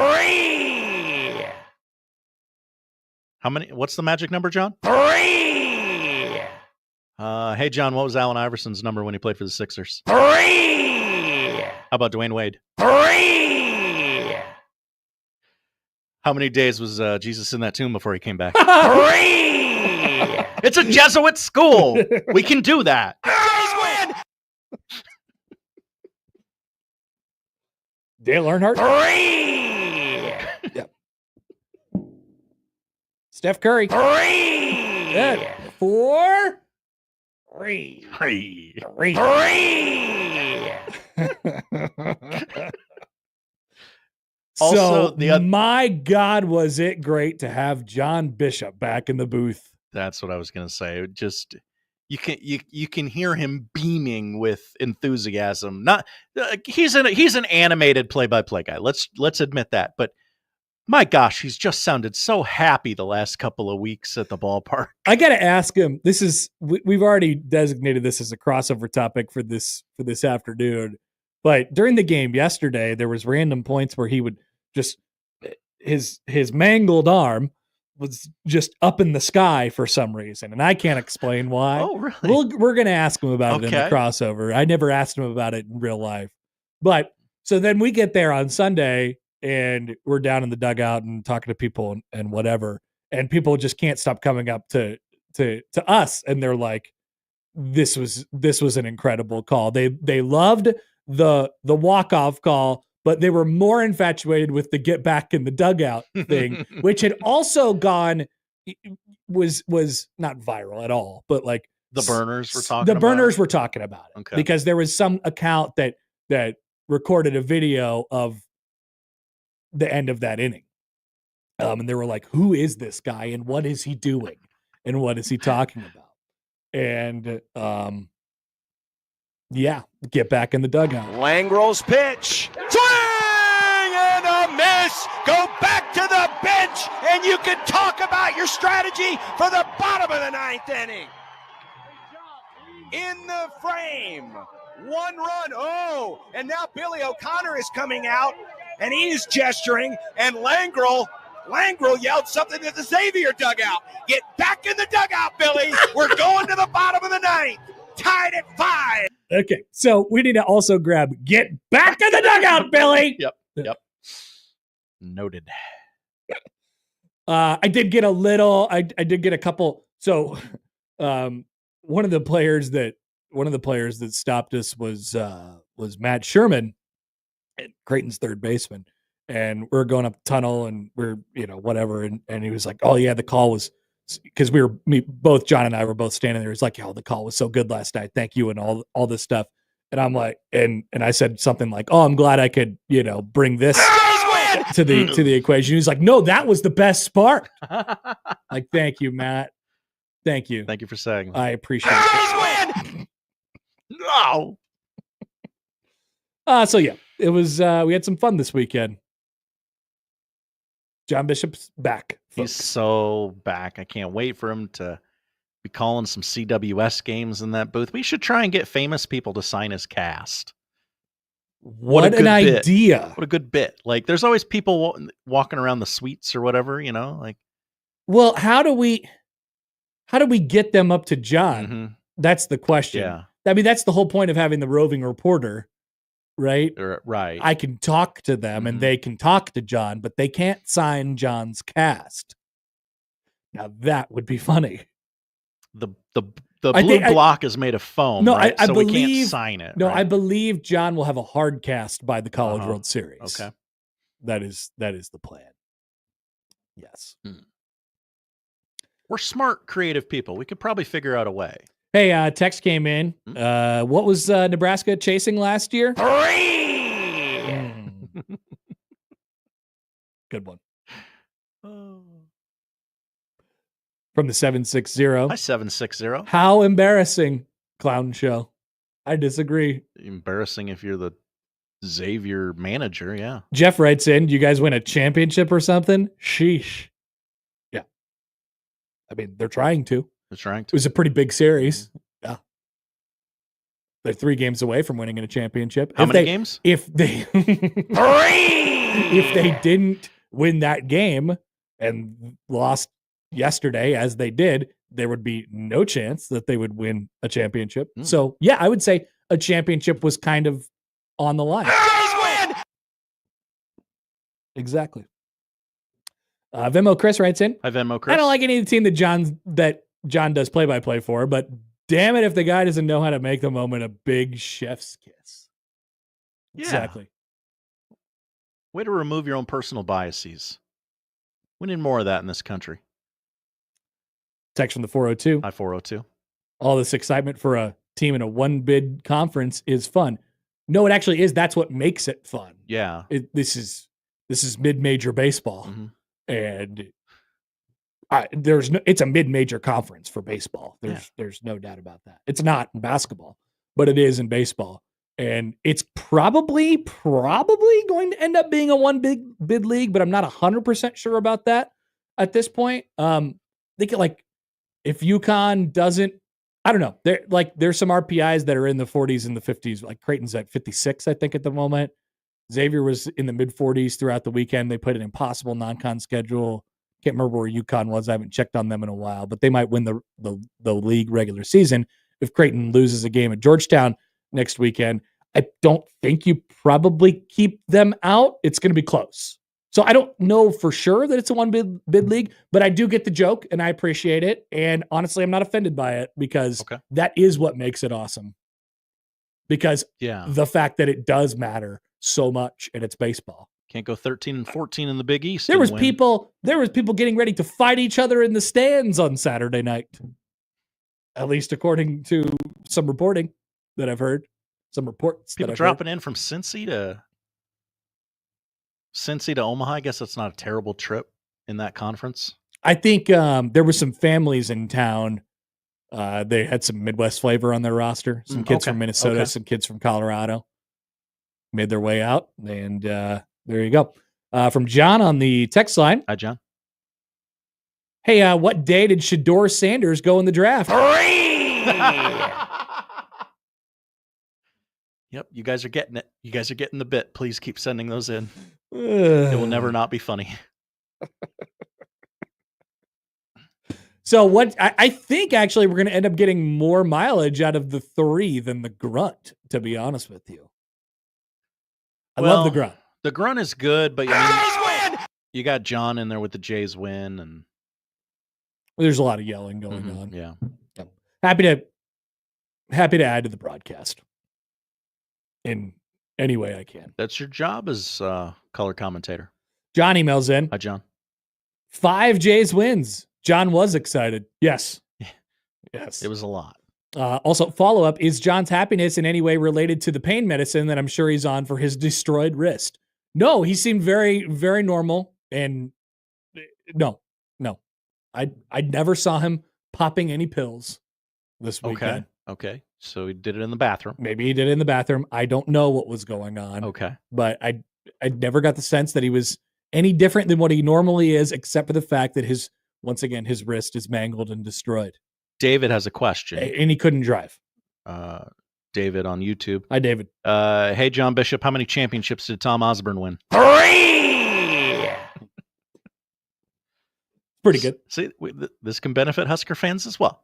How many? What's the magic number, John? 3. Hey, John, what was Allen Iverson's number when he played for the Sixers? 3. How about Dwayne Wade? 3. How many days was Jesus in that tomb before he came back? 3. It's a Jesuit school. We can do that. Jays win. Dale Earnhardt. 3. Yep. Steph Curry. 3. Yeah. 4. 3. 3. 3. So, my God, was it great to have John Bishop back in the booth. That's what I was going to say. Just you can hear him beaming with enthusiasm. Not he's an animated play-by-play guy. Let's admit that. But my gosh, he's just sounded so happy the last couple of weeks at the ballpark. I got to ask him. We've already designated this as a crossover topic for this afternoon. But during the game yesterday, there was random points where he would just his mangled arm was just up in the sky for some reason, and I can't explain why. Oh, really? We're going to ask him about it in the crossover. I never asked him about it in real life. But so then we get there on Sunday, and we're down in the dugout and talking to people and whatever, and people just can't stop coming up to us, and they're like, "This was an incredible call." They loved the walk-off call, but they were more infatuated with the get back in the dugout thing, which had also was not viral at all, but like the burners were talking about it. Okay. Because there was some account that recorded a video of the end of that inning. And they were like, who is this guy and what is he doing and what is he talking about? And yeah, get back in the dugout. Langrel's pitch. Swing and a miss. Go back to the bench, and you can talk about your strategy for the bottom of the ninth inning. In the frame. 1 run. Oh, and now Billy O'Connor is coming out, and he is gesturing, and Langrel yelled something to the Xavier dugout. Get back in the dugout, Billy. We're going to the bottom of the ninth. Tied at 5. Okay, so we need to also grab get back in the dugout, Billy. Yep. Noted. I did get a couple. So one of the players that stopped us was Matt Sherman, Creighton's third baseman. And we're going up the tunnel and we're, whatever. And he was like, oh yeah, the call was, because both John and I were both standing there. He's like, oh, the call was so good last night. Thank you. And all this stuff. And I'm like, and I said something like, oh, I'm glad I could, bring this to the equation. He's like, no, that was the best part. Like, thank you, Matt. Thank you. Thank you for saying that. I appreciate it. No. So yeah, it was, we had some fun this weekend. John Bishop's back. He's so back. I can't wait for him to be calling some CWS games in that booth. We should try and get famous people to sign his cast. What an idea. What a good bit. Like, there's always people walking around the suites or whatever, like. Well, how do we get them up to John? Mm-hmm. That's the question. Yeah. I mean, that's the whole point of having the roving reporter, right? Right. I can talk to them and they can talk to John, but they can't sign John's cast. Now that would be funny. The blue block is made of foam, no, right? I So believe, we can't sign it. No, right? I believe John will have a hard cast by the College World Series. Okay. That is the plan. Yes. We're smart, creative people. We could probably figure out a way. Hey, text came in. What was Nebraska chasing last year? 3! Good one. From the 760. Hi, 760. How embarrassing, clown show. I disagree. Embarrassing if you're the Xavier manager, yeah. Jeff writes in, do you guys win a championship or something? Sheesh. Yeah. I mean, they're trying to. It was a pretty big series. Yeah. They're 3 games away from winning a championship. How many games? If they 3! If they didn't win that game and lost yesterday as they did, there would be no chance that they would win a championship. So, yeah, I would say a championship was kind of on the line. Exactly. Venmo Chris writes in. Hi, Venmo Chris. I don't like any of the team that John does play-by-play for, but damn it if the guy doesn't know how to make the moment a big chef's kiss. Yeah. Exactly. Way to remove your own personal biases. We need more of that in this country. Text from the 402. Hi, 402. All this excitement for a team in a one-bid conference is fun. No, it actually is. That's what makes it fun. Yeah. This is mid-major baseball, and it's a mid-major conference for baseball. There's no doubt about that. It's not in basketball, but it is in baseball, and it's probably going to end up being a one bid league. But I'm not 100% sure about that at this point. Think like if UConn doesn't. I don't know. There's some RPIs that are in the 40s and the 50s. Like Creighton's at 56, I think, at the moment. Xavier was in the mid 40s throughout the weekend. They played an impossible non-con schedule. Can't remember where UConn was. I haven't checked on them in a while, but they might win the league regular season if Creighton loses a game at Georgetown next weekend. I don't think you probably keep them out. It's going to be close. So I don't know for sure that it's a one bid league, but I do get the joke and I appreciate it. And honestly, I'm not offended by it because that is what makes it awesome. Because the fact that it does matter so much and it's baseball. Can't go 13-14 in the Big East. There was people getting ready to fight each other in the stands on Saturday night. At least according to some reporting that I've heard. Some reports. People dropping in from Cincy to Omaha. I guess that's not a terrible trip in that conference. I think there were some families in town. They had some Midwest flavor on their roster. Some kids from Minnesota, some kids from Colorado made their way out. And there you go. From John on the text line. Hi, John. Hey, what day did Shedeur Sanders go in the draft? Yep, you guys are getting it. You guys are getting the bit. Please keep sending those in. It will never not be funny. So what I think actually we're going to end up getting more mileage out of the 3 than the grunt, to be honest with you. I love the grunt. The grunt is good, but you got John in there with the Jays win, and there's a lot of yelling going on. Yeah. Happy to add to the broadcast in any way I can. That's your job as color commentator. John emails in. Hi, John. 5 Jays wins. John was excited. Yes. Yes. It was a lot. Also, follow-up, is John's happiness in any way related to the pain medicine that I'm sure he's on for his destroyed wrist? No, he seemed very, very normal. And no. I never saw him popping any pills this weekend. Okay. So he did it in the bathroom. Maybe he did it in the bathroom. I don't know what was going on. Okay. But I never got the sense that he was any different than what he normally is, except for the fact that his wrist is mangled and destroyed. David has a question. And he couldn't drive. David on YouTube. Hi, David. Hey, John Bishop, how many championships did Tom Osborne win? 3! Pretty good. See, this can benefit Husker fans as well.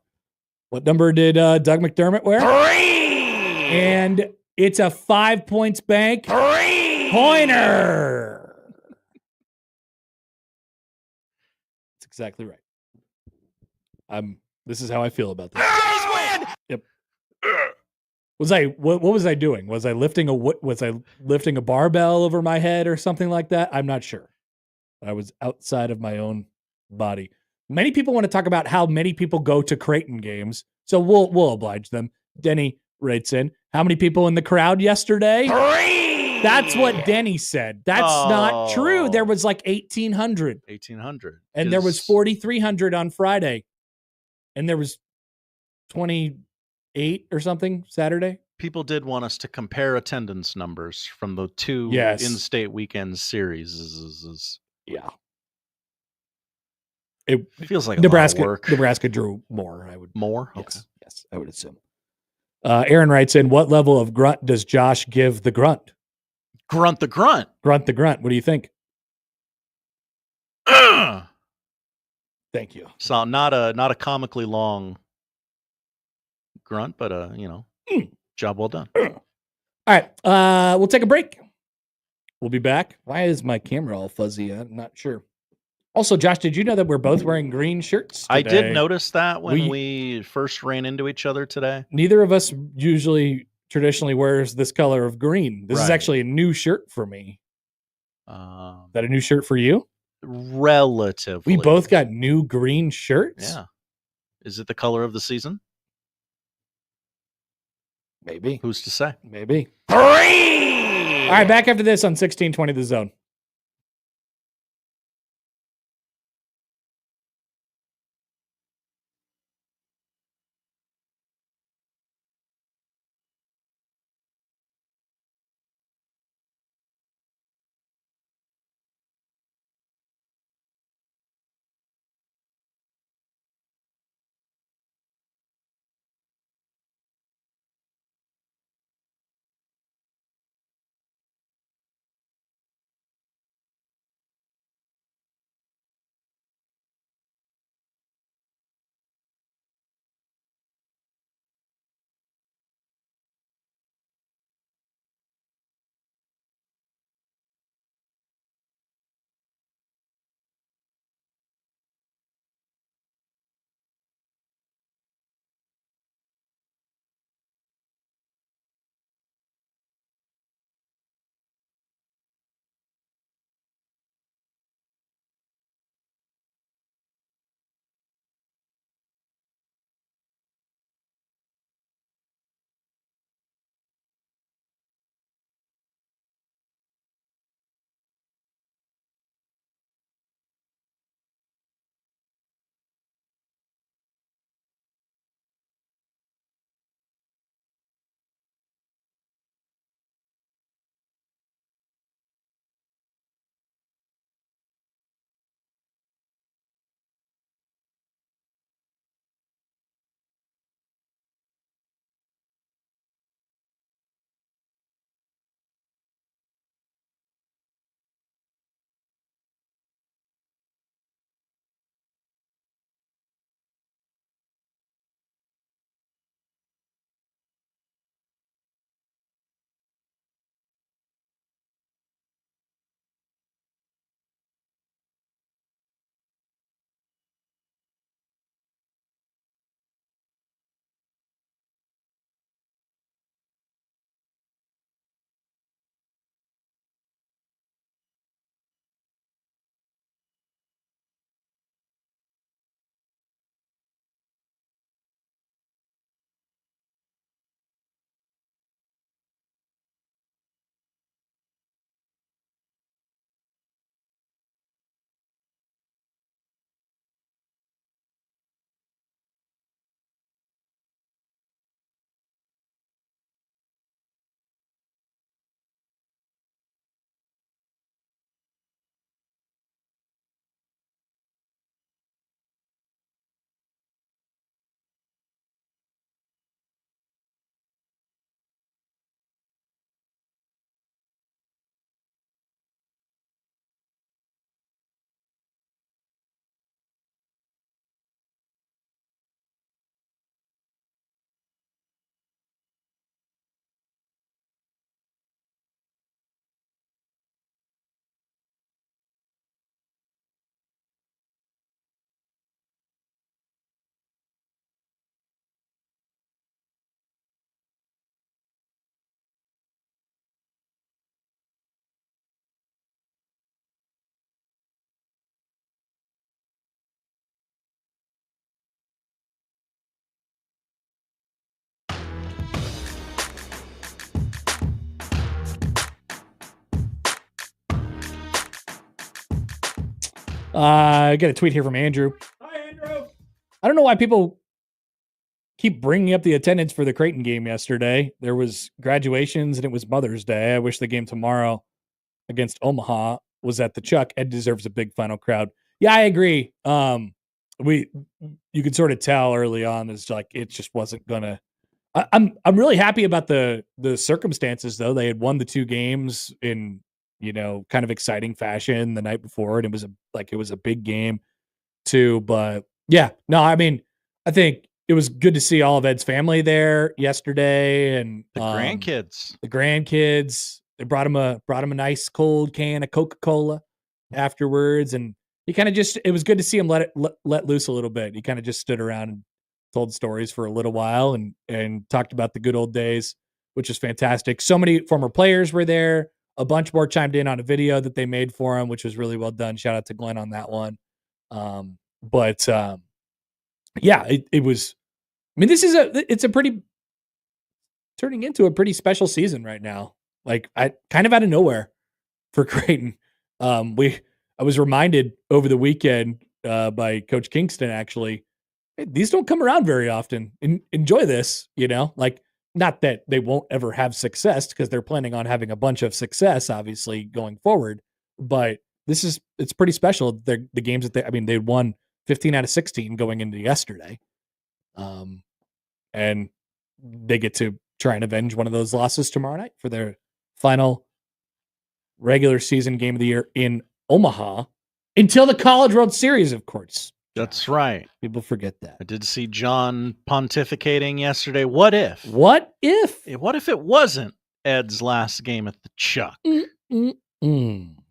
What number did Doug McDermott wear? 3! And it's a 5 points bank. 3! Pointer. That's exactly right. I'm This is how I feel about this. Jays win. Yep. What was I doing? Was I lifting a barbell over my head or something like that? I'm not sure. I was outside of my own body. Many people want to talk about how many people go to Creighton games, so we'll oblige them. Denny writes in, how many people in the crowd yesterday? 3. That's what Denny said. That's not true. There was like 1,800. 1,800. And there was 4,300 on Friday. And there was 28 or something Saturday. People did want us to compare attendance numbers from the two in-state weekend series. Yeah. It feels like Nebraska, a lot of work. Nebraska drew more, I would. More? Yes, Okay. yes, I would assume. Aaron writes in, what level of grunt does Josh give the grunt? Grunt the grunt. Grunt the grunt. What do you think? Thank you. So not a comically long grunt, but job well done. All right. We'll take a break. We'll be back. Why is my camera all fuzzy? I'm not sure. Also, Josh, did you know that we're both wearing green shirts today? I did notice that when we first ran into each other today. Neither of us traditionally wears this color of green. This is Right. actually a new shirt for me. Is that a new shirt for you? Relatively. We both got new green shirts? Yeah. Is it the color of the season? Maybe. Who's to say? Maybe. 3. All right, back after this on 1620 The Zone. I got a tweet here from Andrew. Hi, Andrew. I don't know why people keep bringing up the attendance for the Creighton game yesterday. There was graduations and it was Mother's Day. I wish the game tomorrow against Omaha was at the Chuck. Ed deserves a big final crowd. Yeah, I agree. You could sort of tell early on is like it just wasn't gonna. I'm really happy about the circumstances though. They had won the 2 games in kind of exciting fashion the night before, and it was a big game too. But yeah, no, I mean, I think it was good to see all of Ed's family there yesterday, and the grandkids. They brought him a nice cold can of Coca-Cola afterwards, and he kind of it was good to see him let loose a little bit. He kind of just stood around and told stories for a little while and talked about the good old days, which is fantastic. So many former players were there. A bunch more chimed in on a video that they made for him, which was really well done. Shout out to Glenn on that one. Yeah, it was. I mean, it's turning into a pretty special season right now. Like kind of out of nowhere for Creighton. I was reminded over the weekend by Coach Kingston, actually, hey, these don't come around very often. Enjoy this, like not that they won't ever have success because they're planning on having a bunch of success, obviously, going forward. But it's pretty special. The games that they won 15 out of 16 going into yesterday. And they get to try and avenge one of those losses tomorrow night for their final regular season game of the year in Omaha until the College World Series, of course. That's right. People forget that. I did see John pontificating yesterday. What if it wasn't Ed's last game at the Chuck?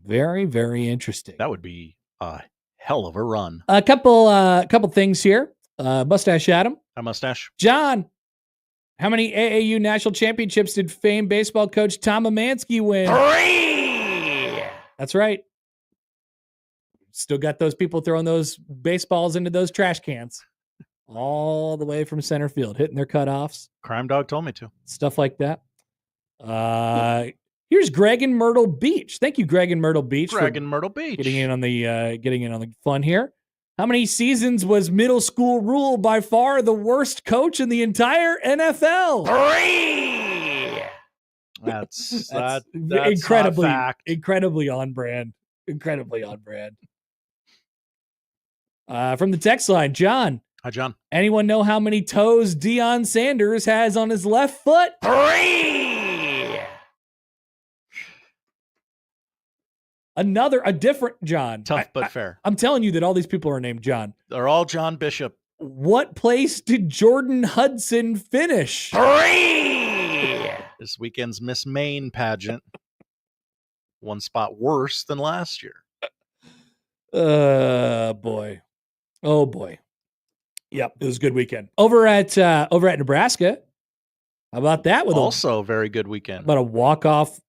Very, very interesting. That would be a hell of a run. A couple things here. Mustache Adam. Hi, Mustache. John, how many AAU national championships did famed baseball coach Tom Amansky win? 3! That's right. Still got those people throwing those baseballs into those trash cans all the way from center field, hitting their cutoffs. Crime Dog told me to. Stuff like that. Here's Greg in Myrtle Beach. Thank you, Greg in Myrtle Beach. Getting in on the fun here. How many seasons was middle school Rhule by far the worst coach in the entire NFL? 3! That's incredibly on brand. Incredibly on brand. From the text line, John. Hi, John. Anyone know how many toes Deion Sanders has on his left foot? 3! A different John. Tough but fair. I'm telling you that all these people are named John. They're all John Bishop. What place did Jordan Hudson finish? 3! This weekend's Miss Maine pageant. One spot worse than last year. Boy. Oh boy. Yep, it was a good weekend. Over at Nebraska. How about that? Also a very good weekend. About a walk-off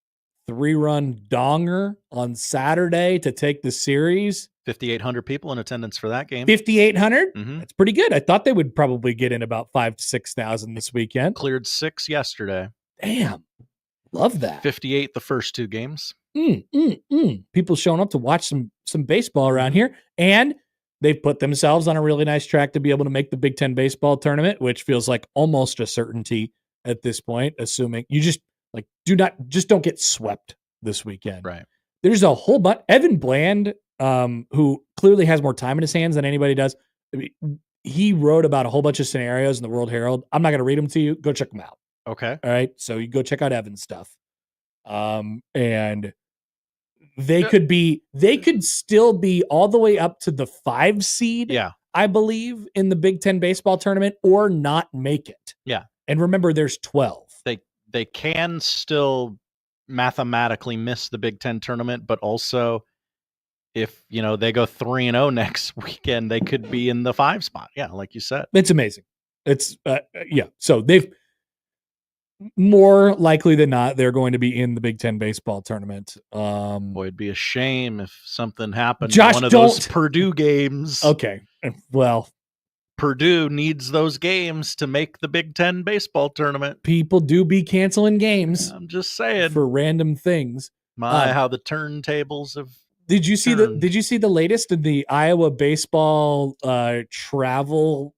3-run donger on Saturday to take the series. 5,800 people in attendance for that game. 5,800? Mm-hmm. That's pretty good. I thought they would probably get in about 5,000 to 6,000 this weekend. Cleared 6 yesterday. Damn. Love that. 58 the first 2 games. People showing up to watch some baseball around here, and they've put themselves on a really nice track to be able to make the Big Ten baseball tournament, which feels like almost a certainty at this point, assuming you don't get swept this weekend. Right. There's a whole bunch. Evan Bland, who clearly has more time in his hands than anybody does. I mean, he wrote about a whole bunch of scenarios in the World Herald. I'm not going to read them to you. Go check them out. Okay. All right. So you go check out Evan's stuff. And they could still be all the way up to the 5 seed. Yeah. I believe in the Big Ten baseball tournament or not make it. Yeah. And remember, there's 12. They can still mathematically miss the Big Ten tournament, but also if, they go 3-0 next weekend, they could be in the 5 spot. Yeah. Like you said. It's amazing. It's yeah. So they've more likely than not, they're going to be in the Big Ten baseball tournament. Boy, it'd be a shame if something happened Josh, in one of those Purdue games. Okay. Well, Purdue needs those games to make the Big Ten baseball tournament. People do be canceling games. I'm just saying. For random things. How the turntables have Did you see the latest in the Iowa baseball travel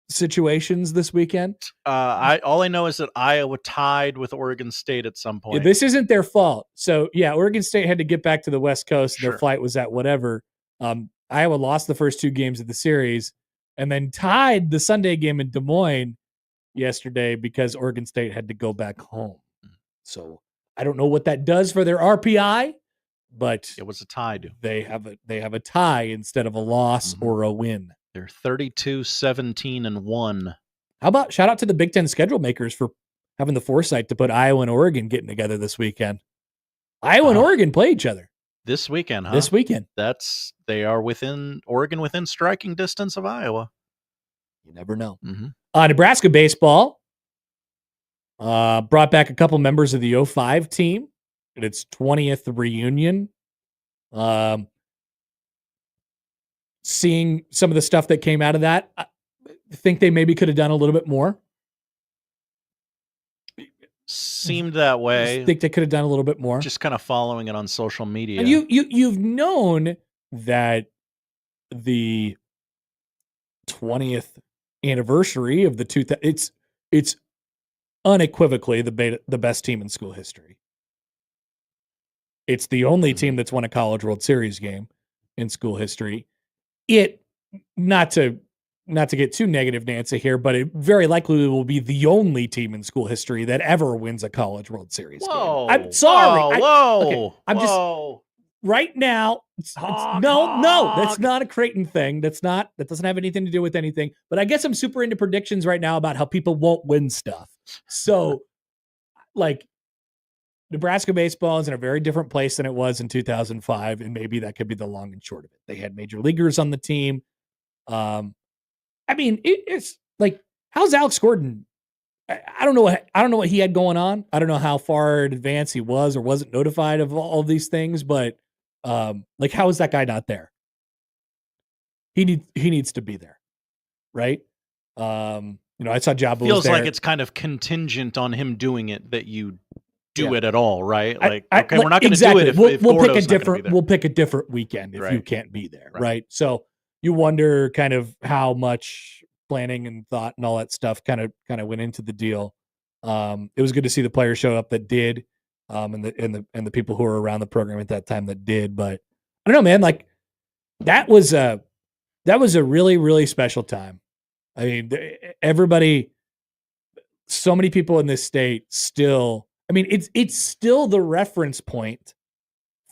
situations this weekend? All I know is that Iowa tied with Oregon State at some point. Yeah, this isn't their fault. So yeah, Oregon State had to get back to the West Coast. Sure. Their flight was at whatever. Iowa lost the first 2 games of the series and then tied the Sunday game in Des Moines yesterday because Oregon State had to go back home. So I don't know what that does for their RPI, but it was a tie. They have a tie instead of a loss or a win. They're 32-17-1. How about shout out to the Big Ten schedule makers for having the foresight to put Iowa and Oregon getting together this weekend. Iowa and Oregon play each other this weekend, huh? This weekend. They are within striking distance of Iowa. You never know. Nebraska baseball brought back a couple members of the 05 team at its 20th reunion. Seeing some of the stuff that came out of that, I think they maybe could have done a little bit more. Seemed that way. I think they could have done a little bit more. Just kind of following it on social media. And you've known that the 20th anniversary of the it's unequivocally the best team in school history. It's the only team that's won a College World Series game in school history. It not to get too negative, Nancy, here, but it very likely will be the only team in school history that ever wins a College World Series game. I'm sorry. Just right now. No, that's not a Creighton thing. That doesn't have anything to do with anything. But I guess I'm super into predictions right now about how people won't win stuff. So, like, Nebraska baseball is in a very different place than it was in 2005, and maybe that could be the long and short of it. They had major leaguers on the team. I mean, it's like, how's Alex Gordon? I don't know what he had going on. I don't know how far in advance he was or wasn't notified of all of these things, but like, how is that guy not there? He needs to be there, right? I saw Jabu feels there. like it's kind of contingent on him doing it that you do it at all, right? Like, we're not going to do it if we'll pick a different weekend if you can't be there, right? So you wonder kind of how much planning and thought and all that stuff kind of went into the deal. It was good to see the players show up that did, and the people who were around the program at that time that did. But I don't know, man. Like, that was a really, really special time. I mean, everybody, so many people in this state still. I mean, it's still the reference point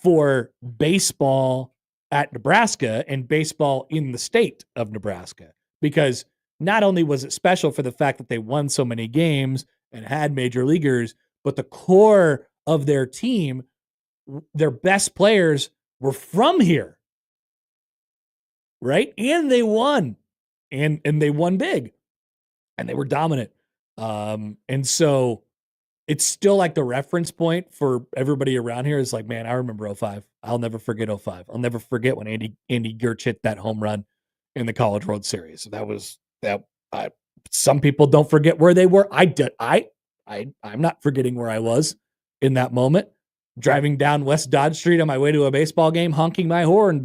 for baseball at Nebraska and baseball in the state of Nebraska, because not only was it special for the fact that they won so many games and had major leaguers, but the core of their team, their best players were from here, right? And they won, and they won big, and they were dominant. And so it's still like the reference point for everybody around here is like, man, I remember 05. I'll never forget 05. I'll never forget when Andy Gertch hit that home run in the College World Series. Some people don't forget where they were. I did. I'm not forgetting where I was in that moment, driving down West Dodge Street on my way to a baseball game, honking my horn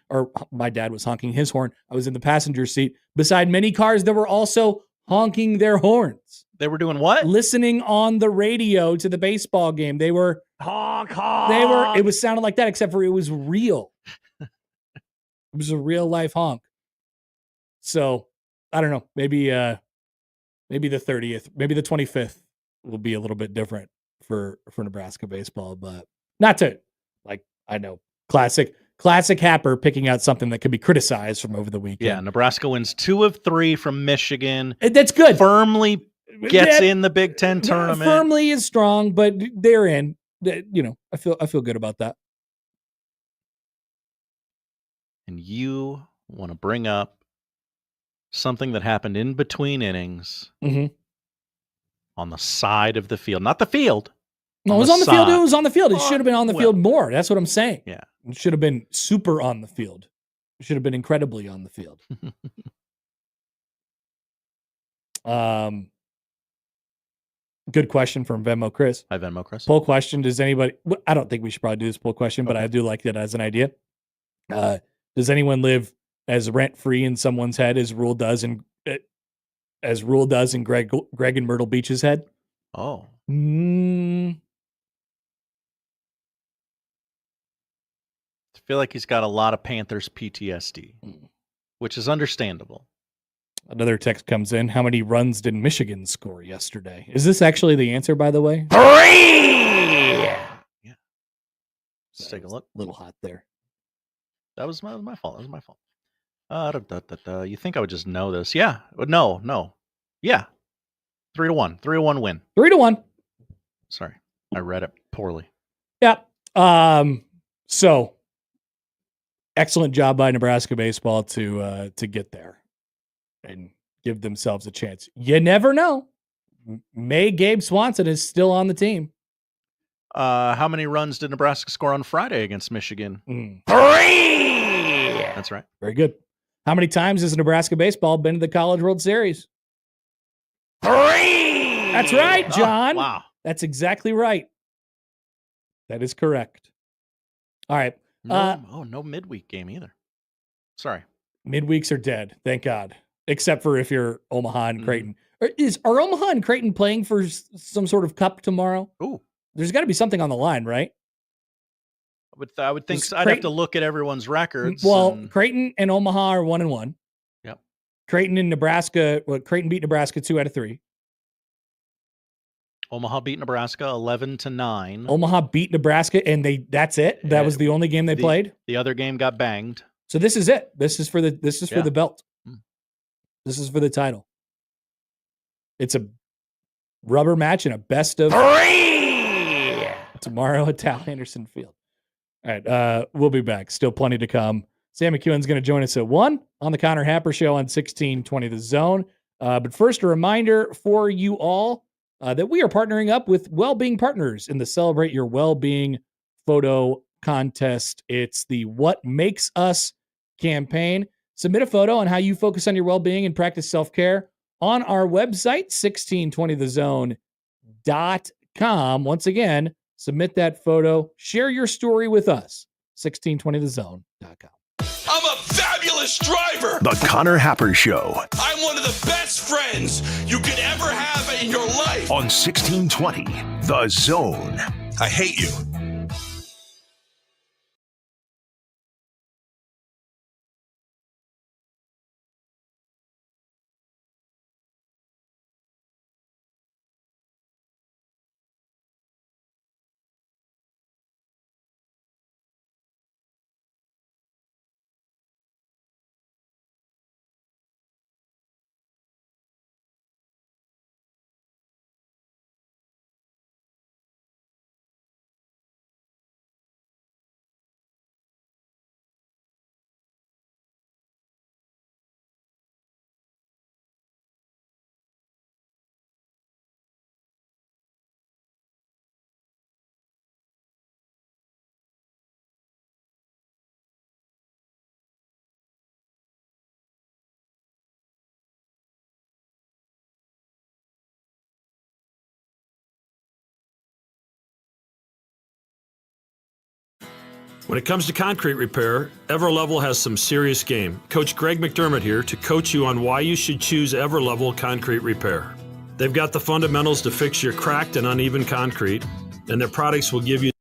or my dad was honking his horn. I was in the passenger seat beside many cars that were also honking their horns. They were doing what? Listening on the radio to the baseball game. They were honk. It was sounding like that, except for it was real. It was a real life honk. So I don't know. Maybe the 30th, maybe the 25th will be a little bit different for Nebraska baseball, but not to, like, I know classic Happer picking out something that could be criticized from over the weekend. Yeah, Nebraska wins 2 of 3 from Michigan. That's good. Firmly gets in the Big Ten tournament. Firmly is strong, but they're in. I feel good about that. And you want to bring up something that happened in between innings on the side of the field, not the field. No, it was on the field. It was on the field. It should have been on the field more. That's what I'm saying. Yeah. It should have been super on the field. It should have been incredibly on the field. Good question from Venmo Chris. Hi, Venmo Chris. Poll question: does anybody? I don't think we should probably do this poll question, but I do like that as an idea. Does anyone live as rent free in someone's head as Rhule does in Greg and Myrtle Beach's head? Oh. Mm. I feel like he's got a lot of Panthers PTSD, which is understandable. Another text comes in. How many runs did Michigan score yesterday? Is this actually the answer, by the way? 3! Yeah. Let's take a look. A little hot there. That was my fault. That was my fault. You think I would just know this? Yeah. No. Yeah. 3-1. 3-1 win. 3-1. Sorry, I read it poorly. Yeah. So excellent job by Nebraska baseball to get there and give themselves a chance. You never know. May Gabe Swanson is still on the team. How many runs did Nebraska score on Friday against Michigan? 3! That's right. Very good. How many times has Nebraska baseball been to the College World Series? 3! That's right, John. Oh, wow. That's exactly right. That is correct. All right. No midweek game either. Sorry. Midweeks are dead. Thank God. Except for if you're Omaha and Creighton. Are Omaha and Creighton playing for some sort of cup tomorrow? Ooh. There's got to be something on the line, right? I would think so. I'd have to look at everyone's records. Well, Creighton and Omaha are 1-1. Yep. Creighton and Nebraska. Well, Creighton beat Nebraska 2 out of 3. Omaha beat Nebraska 11-9. Omaha beat Nebraska, and that's it. That was the only game they played. The other game got banged. So this is it. This is for the belt. Hmm. This is for the title. It's a rubber match and a best of 3! tomorrow at Tal Anderson Field. All right, we'll be back. Still plenty to come. Sam McKewon's going to join us at 1 on the Connor Happer Show on 1620 The Zone. But first, a reminder for you all that we are partnering up with Wellbeing Partners in the Celebrate Your Wellbeing photo contest. It's the What Makes Us campaign. Submit a photo on how you focus on your well-being and practice self-care on our website, 1620thezone.com. Once again, submit that photo. Share your story with us, 1620thezone.com. I'm a fabulous driver. The Connor Happer Show I'm one of the best friends you could ever have in your life. on 1620 The Zone. I hate you. When it comes to concrete repair, Everlevel has some serious game. Coach Greg McDermott here to coach you on why you should choose Everlevel Concrete Repair. They've got the fundamentals to fix your cracked and uneven concrete, and their products will give you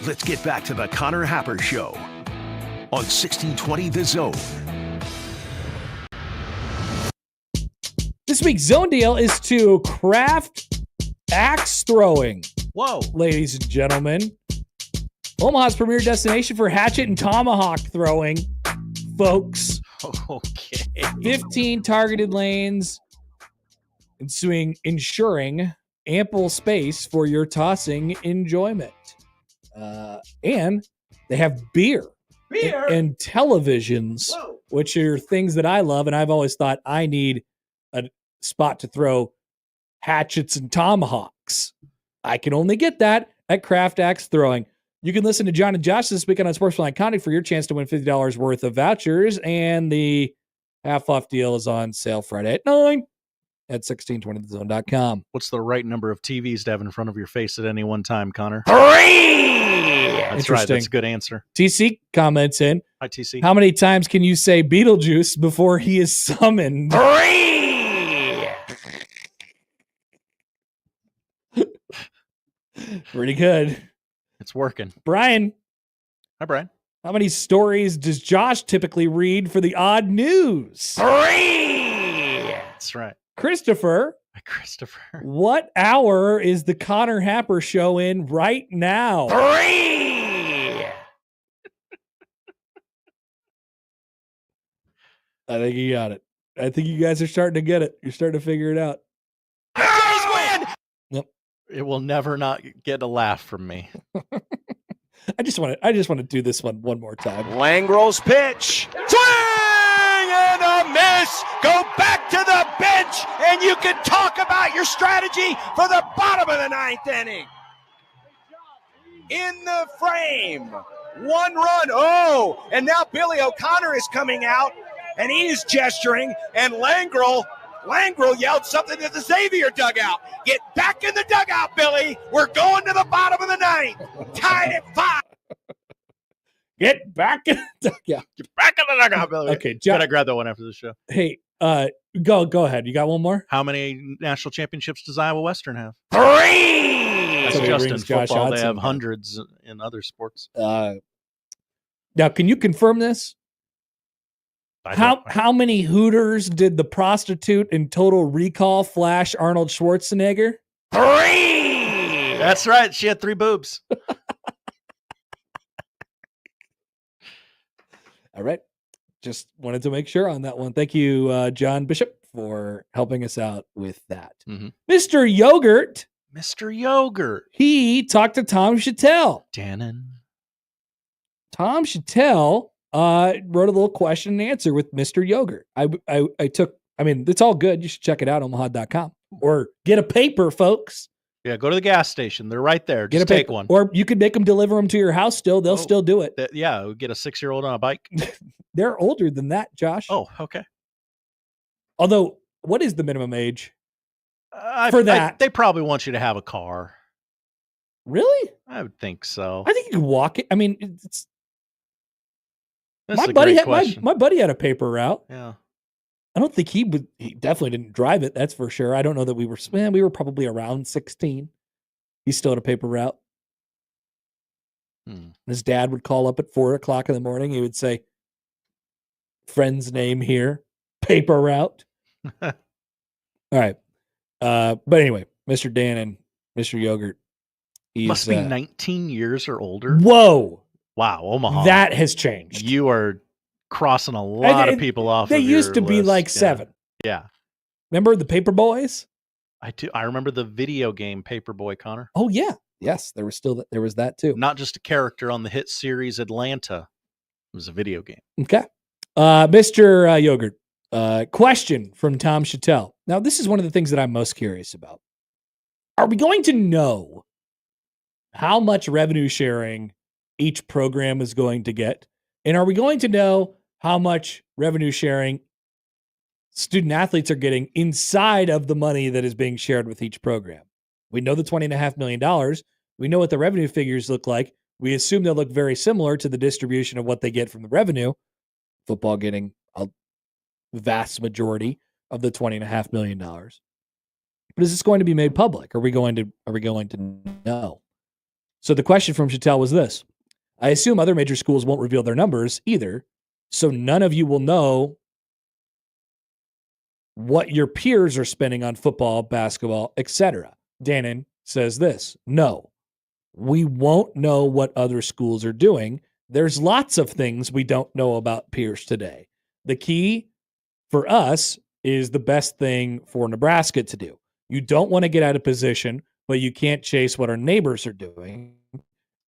Let's get back to the Connor Happer Show on 1620 The Zone. This week's Zone Deal is to craft axe throwing. Whoa. Ladies and gentlemen. Omaha's premier destination for hatchet and tomahawk throwing, folks. Okay. 15 targeted lanes, ensuring ample space for your tossing enjoyment. And they have beer. And televisions, which are things that I love, and I've always thought I need a spot to throw hatchets and tomahawks. I can only get that at Craft Axe Throwing. You can listen to John and Josh this weekend on Sportsman Iconic for your chance to win $50 worth of vouchers, and the half-off deal is on sale Friday at 9 at 1620thezone.com. What's the right number of TVs to have in front of your face at any one time, Connor? 3! That's right. That's a good answer. TC comments in. Hi, TC. How many times can you say Beetlejuice before he is summoned? 3! Pretty good. It's working. Brian. Hi, Brian. How many stories does Josh typically read for the odd news? 3! That's right. Christopher. Hi, Christopher. What hour is the Connor Happer Show in right now? 3! I think you got it. I think you guys are starting to get it. You're starting to figure it out. Jays win! Yep. It will never not get a laugh from me. I just want to do this one more time. Langrel's pitch. Swing and a miss. Go back to the bench, and you can talk about your strategy for the bottom of the ninth inning. In the frame. 1 run. Oh, and now Billy O'Connor is coming out, and he is gesturing, and Langrel yelled something to the Xavier dugout. Get back in the dugout, Billy. We're going to the bottom of the ninth. Tied at 5. Get back in the dugout. Get back in the dugout, Billy. Okay, John. Gotta grab that one after the show. Hey, go ahead. You got one more? How many national championships does Iowa Western have? 3! That's Somebody just in brings Josh football. They Oddson have back. hundreds in other sports. Now, can you confirm this? How many Hooters did the prostitute in Total Recall flash Arnold Schwarzenegger? 3! That's right. She had 3 boobs. All right. Just wanted to make sure on that one. Thank you, John Bishop, for helping us out with that. Mm-hmm. Mr. Yogurt. Mr. Yogurt. He talked to Tom Chattel. Dannon. Tom Chattel wrote a little question and answer with Mr. Yogurt. It's all good. You should check it out, omaha.com. Or get a paper, folks. Yeah, go to the gas station. They're right there. Just take one. Or you could make them deliver them to your house still. They'll still do it. Yeah, get a 6-year-old on a bike. They're older than that, Josh. Oh, okay. Although, what is the minimum age for that? They probably want you to have a car. Really? I would think so. I think you can walk it. I mean, it's That's my buddy had a paper route. Yeah. I don't think he definitely didn't drive it. That's for sure. I don't know that we were probably around 16. He's still at a paper route. His dad would call up at 4:00 in the morning. He would say, friend's name here, paper route. All right. But anyway, Mr. Dan and Mr. Yogurt. Must be 19 years or older. Whoa. Wow. Omaha. That has changed. You are crossing a lot of people off. They used to be like 7. Yeah. Remember the Paper Boys? I do. I remember the video game Paperboy, Connor. Oh yeah. Yes, there was that too. Not just a character on the hit series Atlanta. It was a video game. Okay. Mr. Yogurt, question from Tom Chattel. Now, this is one of the things that I'm most curious about. Are we going to know how much revenue sharing each program is going to get? And are we going to know how much revenue sharing student athletes are getting inside of the money that is being shared with each program? We know the $20.5 million. We know what the revenue figures look like. We assume they'll look very similar to the distribution of what they get from the revenue. Football getting a vast majority of the $20.5 million. But is this going to be made public? Are we going to know? So the question from Chattel was this. I assume other major schools won't reveal their numbers either, so none of you will know what your peers are spending on football, basketball, etc. Dannon says this. No, we won't know what other schools are doing. There's lots of things we don't know about peers today. The key for us is the best thing for Nebraska to do. You don't want to get out of position, but you can't chase what our neighbors are doing.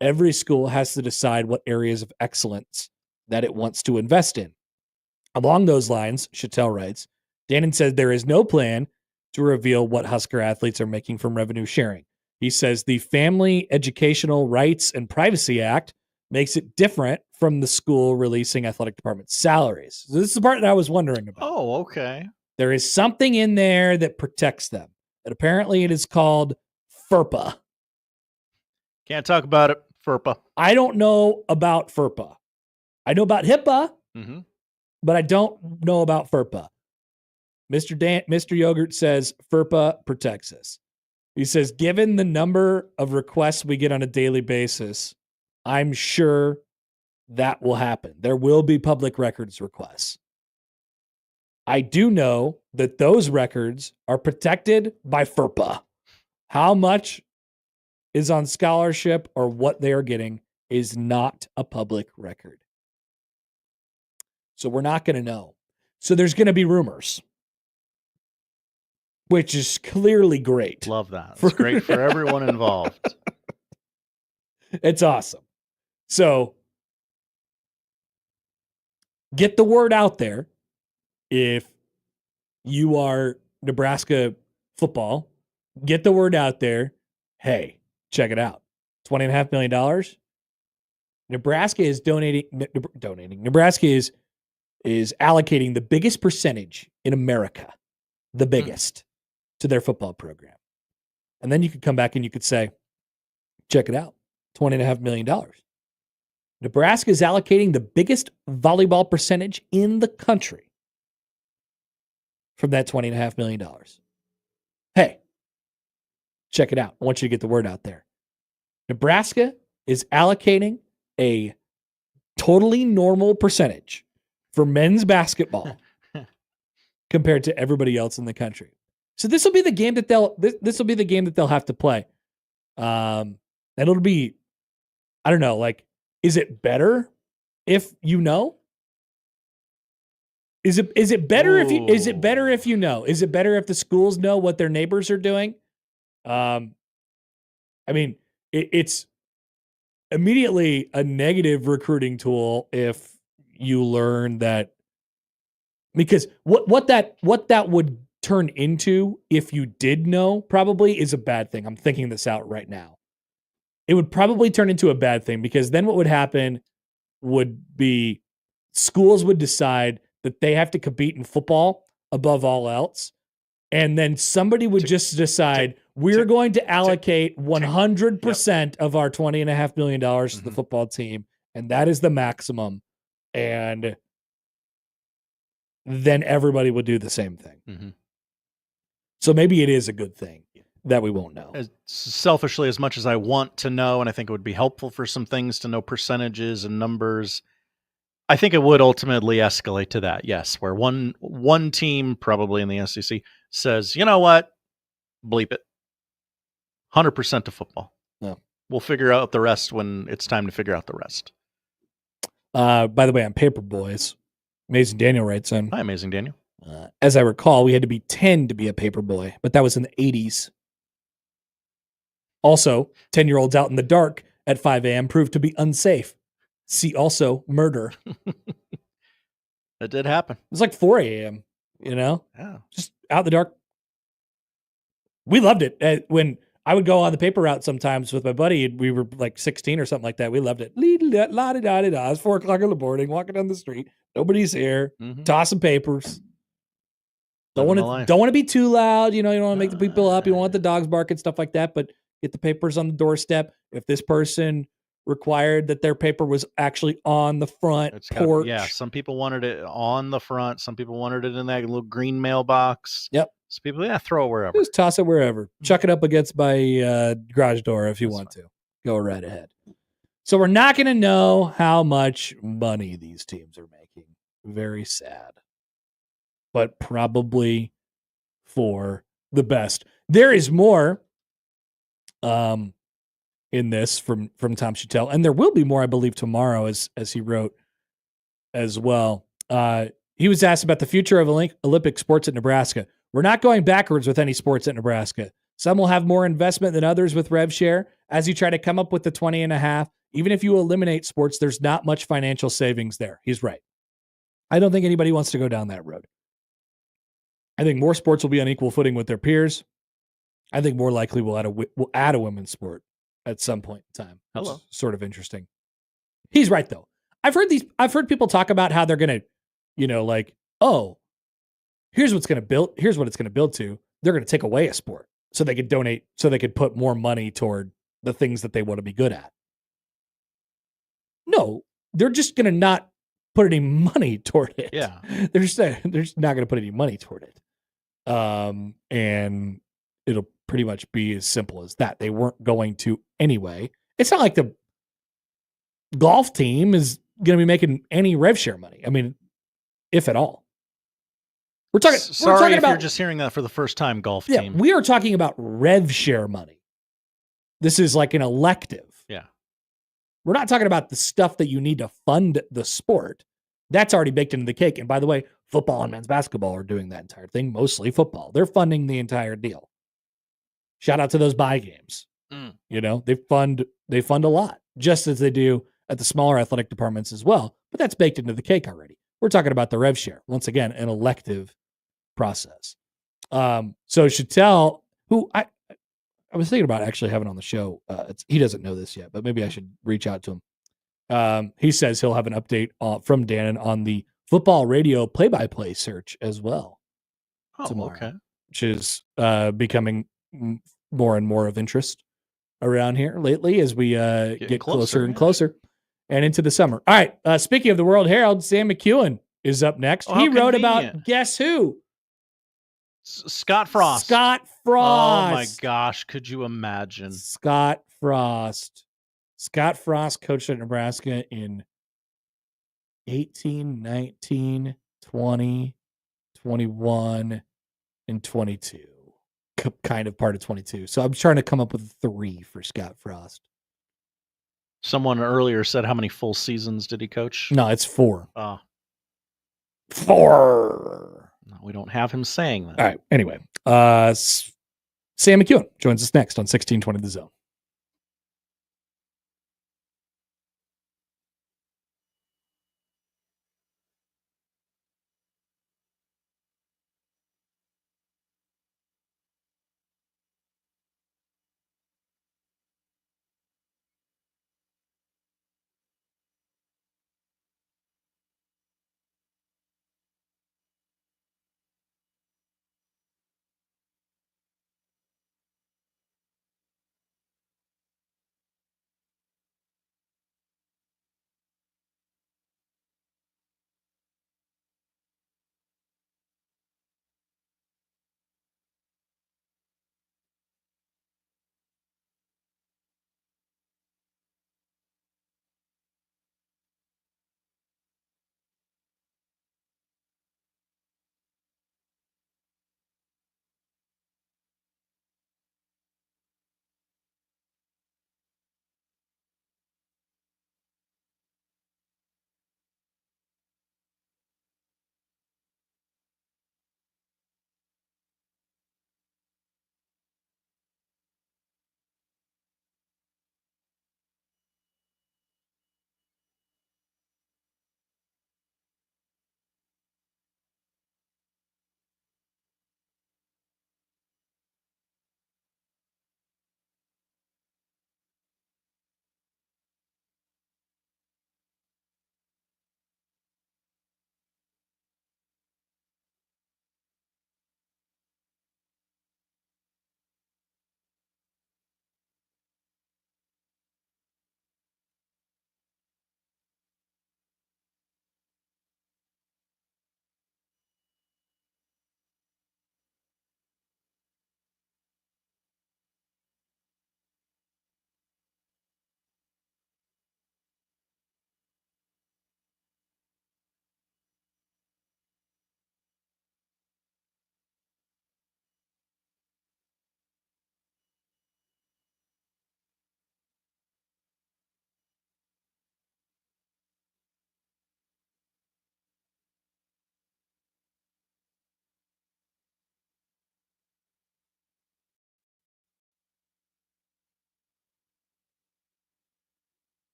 Every school has to decide what areas of excellence that it wants to invest in. Along those lines, Chattel writes, Dannon said there is no plan to reveal what Husker athletes are making from revenue sharing. He says the Family Educational Rights and Privacy Act makes it different from the school releasing athletic department salaries. So this is the part that I was wondering about. Oh, okay. There is something in there that protects them. And apparently it is called FERPA. Can't talk about it, FERPA. I don't know about FERPA. I know about HIPAA, but I don't know about FERPA. Mr. Yogurt says FERPA protects us. He says, given the number of requests we get on a daily basis, I'm sure that will happen. There will be public records requests. I do know that those records are protected by FERPA. How much is on scholarship or what they are getting is not a public record. So we're not going to know. So there's going to be rumors, which is clearly great. Love that. It's great for everyone involved. It's awesome. So get the word out there. If you are Nebraska football, get the word out there. Hey, check it out. $20.5 million. Nebraska is donating. Nebraska is allocating the biggest percentage in America, the biggest, to their football program. And then you could come back and you could say, check it out. $20.5 million. Nebraska is allocating the biggest volleyball percentage in the country from that $20.5 million. Hey, check it out. I want you to get the word out there. Nebraska is allocating a totally normal percentage for men's basketball compared to everybody else in the country. So this will be the game that they'll have to play. And it'll be, I don't know, like, is it better if you know? Is it better if you know? Is it better if the schools know what their neighbors are doing? I mean, it's immediately a negative recruiting tool if you learn that, because what that would turn into if you did know probably is a bad thing. I'm thinking this out right now. It would probably turn into a bad thing, because then what would happen would be schools would decide that they have to compete in football above all else. And then somebody would just decide we're going to allocate 100% of our $20.5 million to the football team. And that is the maximum. And then everybody would do the same thing. So maybe it is a good thing that we won't know. As selfishly, as much as I want to know, and I think it would be helpful for some things to know percentages and numbers, I think it would ultimately escalate to that, yes, where one team, probably in the SEC, says, you know what, bleep it, 100% to football. No. We'll figure out the rest when it's time to figure out the rest. By the way, on Paper Boys, Amazing Daniel writes in. Hi, Amazing Daniel. As I recall, we had to be 10 to be a paper boy, but that was in the 80s. Also, 10-year-olds out in the dark at 5 a.m. proved to be unsafe. See also murder. That did happen. It was like 4 a.m., Yeah. just out in the dark. We loved it. When I would go on the paper route sometimes with my buddy, we were like 16 or something like that. We loved it. La-di-da-di-da. It's 4 o'clock in the morning, walking down the street. Nobody's here. Tossing papers. Don't want to be too loud. You don't want to make the people up. You don't want the dogs barking, stuff like that. But get the papers on the doorstep. If this person required that their paper was actually on the front porch. Yeah, some people wanted it on the front. Some people wanted it in that little green mailbox. Yep. Some people, throw it wherever. Just toss it wherever. Chuck it up against my garage door if you want to. Go right ahead. So we're not going to know how much money these teams are making. Very sad. But probably for the best. There is more in this from Tom Chattel, and there will be more, I believe, tomorrow, as he wrote as well. He was asked about the future of Olympic sports at Nebraska. We're not going backwards with any sports at Nebraska. Some will have more investment than others with rev share. As you try to come up with the 20.5, even if you eliminate sports, there's not much financial savings there. He's right. I don't think anybody wants to go down that road. I think more sports will be on equal footing with their peers. I think more likely we'll add a women's sport at some point in time. Hello. Sort of interesting. He's right though. I've heard people talk about how they're going to, here's what it's going to build to. They're going to take away a sport so they could donate, so they could put more money toward the things that they want to be good at. No, they're just going to not put any money toward it. Yeah. They're just not going to put any money toward it. And it'll pretty much be as simple as that. They weren't going to anyway. It's not like the golf team is going to be making any rev share money. I mean, if at all. We're talking about, you're just hearing that for the first time, golf team. We are talking about rev share money. This is like an elective. Yeah. We're not talking about the stuff that you need to fund the sport. That's already baked into the cake. And by the way, football and men's basketball are doing that entire thing, mostly football. They're funding the entire deal. Shout out to those buy games. They fund a lot, just as they do at the smaller athletic departments as well. But that's baked into the cake already. We're talking about the rev share. Once again, an elective process. So Chattel, who I was thinking about actually having on the show. He doesn't know this yet, but maybe I should reach out to him. He says he'll have an update from Dannon on the football radio play-by-play search as well. Tomorrow, okay. Which is becoming more and more of interest around here lately as we get closer and closer and into the summer. All right. Speaking of the World Herald, Sam McKewon is up next. He wrote about, guess who? Scott Frost. Scott Frost. Oh my gosh. Could you imagine? Scott Frost. Scott Frost coached at Nebraska in 18, 19, 20, 21, and 22. Kind of part of 22. So I'm trying to come up with 3 for Scott Frost. Someone earlier said how many full seasons did he coach? No, it's 4. 4. No, we don't have him saying that. All right. Anyway, Sam McKewon joins us next on 1620 The Zone.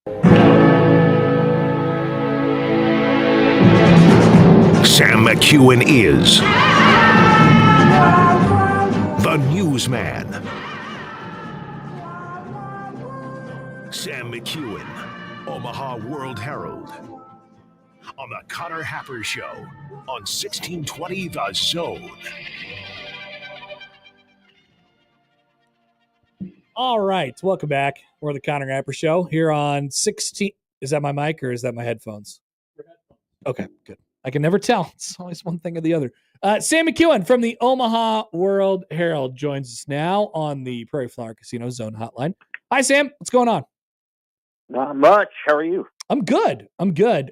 Sam McKewon is the newsman. Sam McKewon, Omaha World Herald. On the Connor Happer Show on 1620 The Zone. All right, welcome back. We're the Connor Happer Show here on 16. Is that my mic or is that my headphones? Okay, good. I can never tell. It's always one thing or the other. Sam McKewon from the Omaha World Herald joins us now on the Prairie Flower Casino Zone Hotline. Hi, Sam. What's going on? Not much. How are you? I'm good.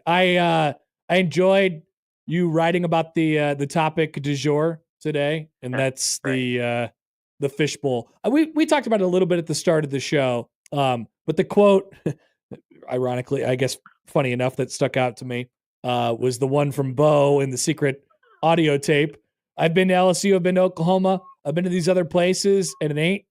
I enjoyed you writing about the topic du jour today, and that's the Fishbowl. We talked about it a little bit at the start of the show, but the quote, ironically, I guess funny enough, that stuck out to me was the one from Bo in the secret audio tape. I've been to LSU, I've been to Oklahoma, I've been to these other places, and it ain't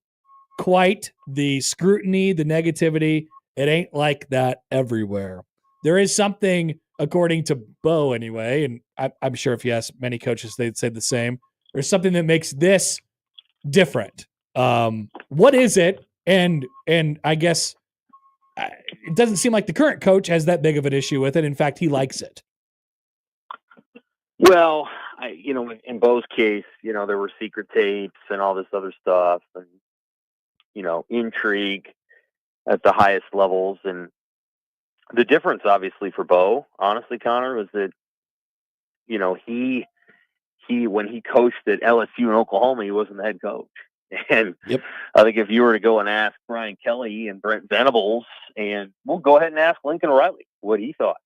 quite the scrutiny, the negativity. It ain't like that everywhere. There is something, according to Bo anyway, and I'm sure if you ask many coaches, they'd say the same. There's something that makes this different. What is it? And I guess it doesn't seem like the current coach has that big of an issue with it. In fact, he likes it. Well, in Bo's case, there were secret tapes and all this other stuff and, intrigue at the highest levels. And the difference, obviously, for Bo, honestly, Connor, was that, he when he coached at LSU in Oklahoma, he wasn't the head coach. And yep. I think if you were to go and ask Brian Kelly and Brent Venables, and we'll go ahead and ask Lincoln Riley what he thought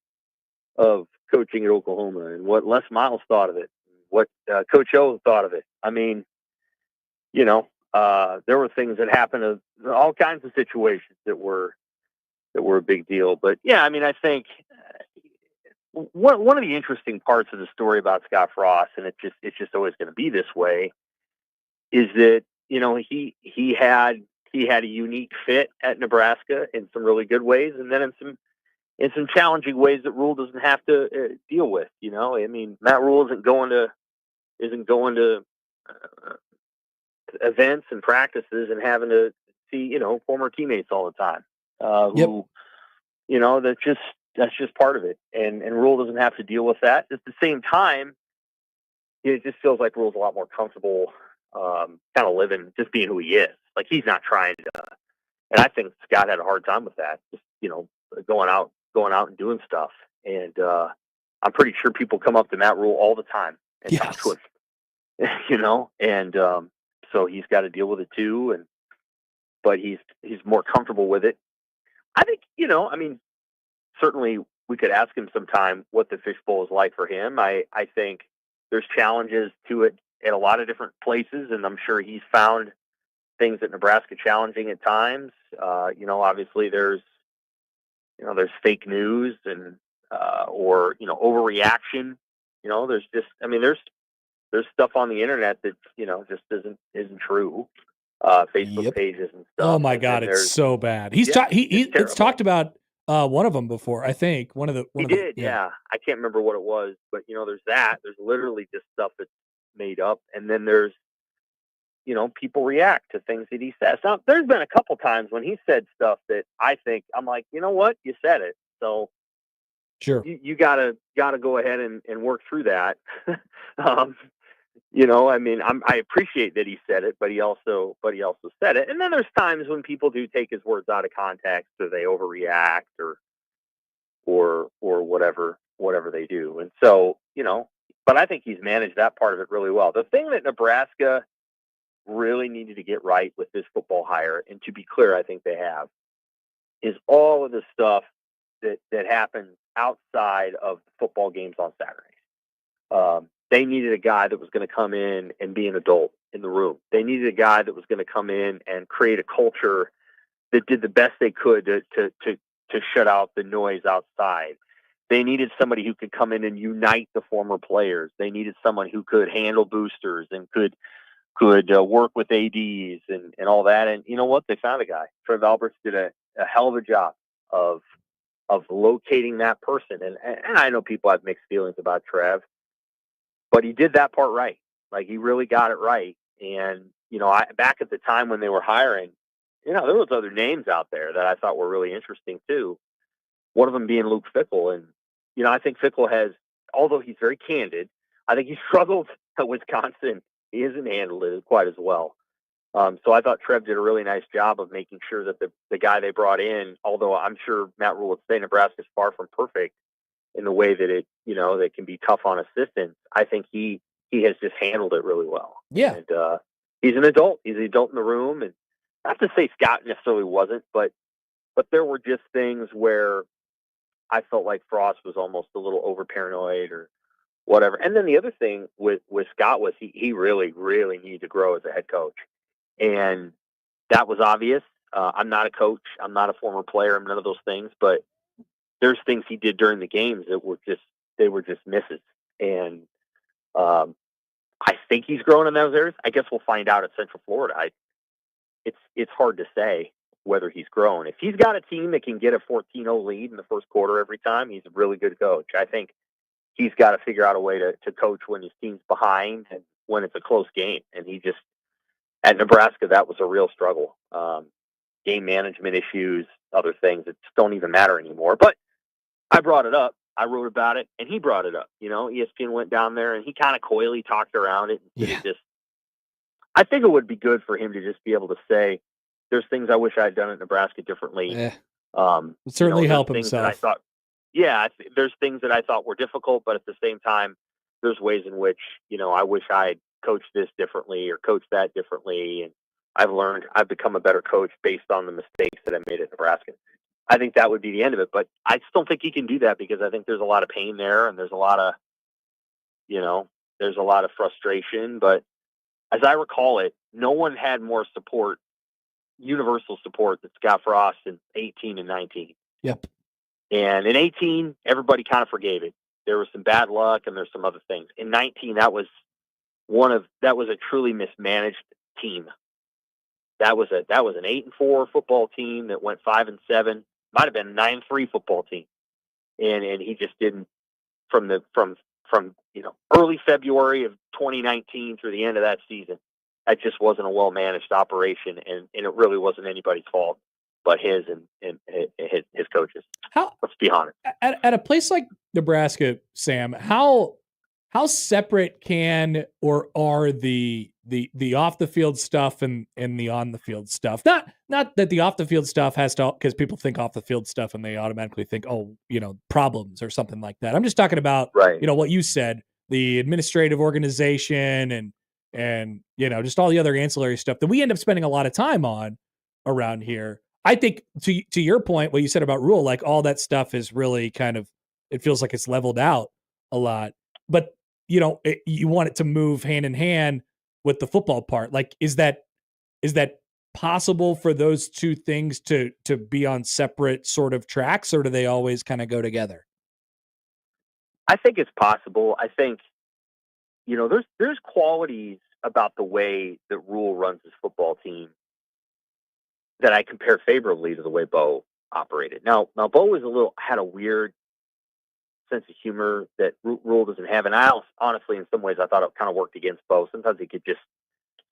of coaching at Oklahoma and what Les Miles thought of it, what Coach O thought of it. I mean, there were things that happened, all kinds of situations that were a big deal. But yeah, I mean, I think one of the interesting parts of the story about Scott Frost, and it's just always going to be this way, is that he had a unique fit at Nebraska in some really good ways, and then in some challenging ways that Rhule doesn't have to deal with. I mean, Matt Rhule isn't going to events and practices and having to see former teammates all the time. That's just part of it, and Rhule doesn't have to deal with that. At the same time, it just feels like Rhule's a lot more comfortable, kind of living, just being who he is. Like, he's not trying to, and I think Scott had a hard time with that. Just going out and doing stuff. And I'm pretty sure people come up to Matt Rhule all the time and talk to him, and so he's got to deal with it too. But he's more comfortable with it. I think, certainly we could ask him sometime what the Fishbowl is like for him. I think there's challenges to it at a lot of different places, and I'm sure he's found things at Nebraska challenging at times. Obviously there's fake news and or overreaction. There's stuff on the internet that just isn't true. Facebook pages and stuff. Oh my God, it's so bad. It's talked about one of them before. I think he did. Yeah, I can't remember what it was, but there's that. There's literally just stuff that's made up, and then there's people react to things that he says. Now, there's been a couple times when he said stuff that I think I'm like, you know what, you said it, so sure, you gotta go ahead and work through that. I appreciate that he said it, but he also said it. And then there's times when people do take his words out of context, or they overreact, or whatever they do. And so, but I think he's managed that part of it really well. The thing that Nebraska really needed to get right with this football hire, and to be clear, I think they have, is all of the stuff that happens outside of football games on Saturdays. They needed a guy that was going to come in and be an adult in the room. They needed a guy that was going to come in and create a culture that did the best they could to shut out the noise outside. They needed somebody who could come in and unite the former players. They needed someone who could handle boosters and could work with ADs and all that. And you know what? They found a guy. Trev Alberts did a hell of a job of locating that person. And I know people have mixed feelings about Trev, but he did that part right. Like, he really got it right. And, back at the time when they were hiring, there was other names out there that I thought were really interesting too. One of them being Luke Fickell. And, I think Fickell has, although he's very candid, I think he struggled at Wisconsin. He hasn't handled it quite as well. So I thought Trev did a really nice job of making sure that the guy they brought in, although I'm sure Matt Rhule would say Nebraska is far from perfect in the way that it, that can be tough on assistants, I think he has just handled it really well. Yeah. And he's an adult. He's an adult in the room. And not to say Scott necessarily wasn't, but there were just things where I felt like Frost was almost a little over paranoid or whatever. And then the other thing with Scott was he really, really needed to grow as a head coach. And that was obvious. I'm not a coach. I'm not a former player. I'm none of those things. But there's things he did during the games that were just misses. And I think he's grown in those areas. I guess we'll find out at Central Florida. It's hard to say whether he's grown. If he's got a team that can get a 14-0 lead in the first quarter every time, he's a really good coach. I think he's got to figure out a way to coach when his team's behind and when it's a close game. And he just, at Nebraska, that was a real struggle. Game management issues, other things that just don't even matter anymore. But I brought it up. I wrote about it, and he brought it up. ESPN went down there, and he kind of coyly talked around it. And I think it would be good for him to just be able to say, there's things I wish I had done at Nebraska differently. Certainly help himself. There's things that I thought were difficult, but at the same time, there's ways in which, I wish I had coached this differently or coached that differently. And I've become a better coach based on the mistakes that I made at Nebraska. I think that would be the end of it, but I just don't think he can do that because I think there's a lot of pain there and there's a lot of frustration. But as I recall it, no one had more support, universal support, than Scott Frost in 18 and 19. Yep. And in 18, everybody kind of forgave it. There was some bad luck and there's some other things. In 19, that was a truly mismanaged team. That was an 8-4 football team that went 5-7. Might have been a 9-3 football team, and he just didn't from early February of 2019 through the end of that season. That just wasn't a well managed operation, and it really wasn't anybody's fault but his and his coaches. Let's be honest. At a place like Nebraska, Sam, how separate can or are the off the field stuff and the on the field stuff? Not that the off the field stuff has to, because people think off the field stuff and they automatically think, problems or something like that. I'm just talking about, what you said, the administrative organization and just all the other ancillary stuff that we end up spending a lot of time on around here. I think to your point, what you said about Rhule, like all that stuff is really kind of, it feels like it's leveled out a lot, but you want it to move hand in hand with the football part. Like, is that possible for those two things to be on separate sort of tracks, or do they always kind of go together? I think it's possible. I think, there's qualities about the way that Rhule runs his football team that I compare favorably to the way Bo operated. Now Bo had a weird sense of humor that Rhule doesn't have. And I honestly, in some ways, I thought it kind of worked against Bo. Sometimes he could just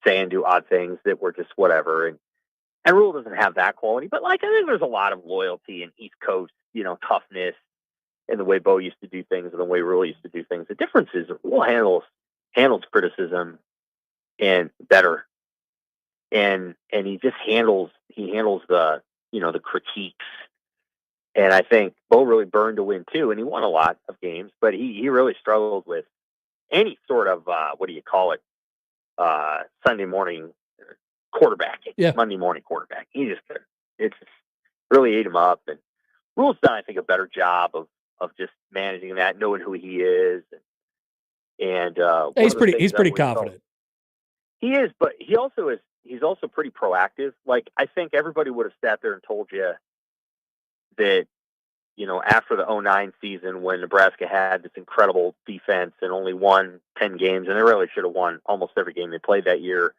say and do odd things that were just whatever. And Rhule doesn't have that quality. But I think there's a lot of loyalty and East Coast, toughness in the way Bo used to do things and the way Rhule used to do things. The difference is Rhule handles criticism and better. And he just handles the critiques. And I think Bo really burned to win too, and he won a lot of games, but he really struggled with any sort of Sunday morning quarterbacking, Monday morning quarterback. It just really ate him up. And Rhule's done, I think, a better job of just managing that, knowing who he is, and he's pretty confident. He is, but he's also pretty proactive. Like, I think everybody would have sat there and told you that, after the 2009 season when Nebraska had this incredible defense and only won 10 games, and they really should have won almost every game they played that year,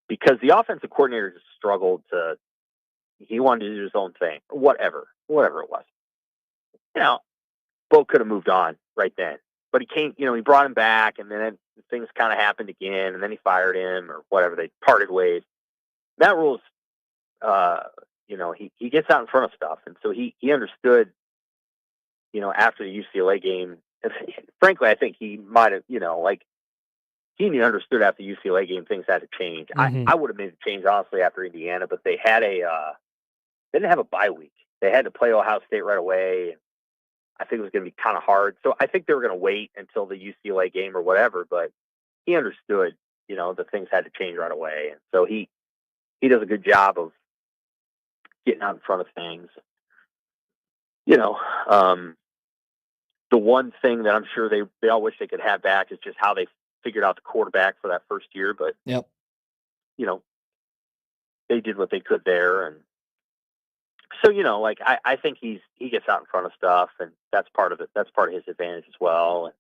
because the offensive coordinator just struggled he wanted to do his own thing, or whatever it was. Bo could have moved on right then. But he came, he brought him back, and then things kind of happened again, and then he fired him or whatever. They parted ways. Matt Rhule's, he gets out in front of stuff, and so he understood, after the UCLA game. Frankly, I think he might have, he understood after the UCLA game things had to change. Mm-hmm. I would have made a change honestly after Indiana, but they had they didn't have a bye week. They had to play Ohio State right away. I think it was going to be kind of hard. So I think they were going to wait until the UCLA game or whatever, but he understood, that things had to change right away. And so he does a good job of getting out in front of things. The one thing that I'm sure they all wish they could have back is just how they figured out the quarterback for that first year. But, yep. They did what they could there. And so, I think he gets out in front of stuff, and that's part of it. That's part of his advantage as well. And,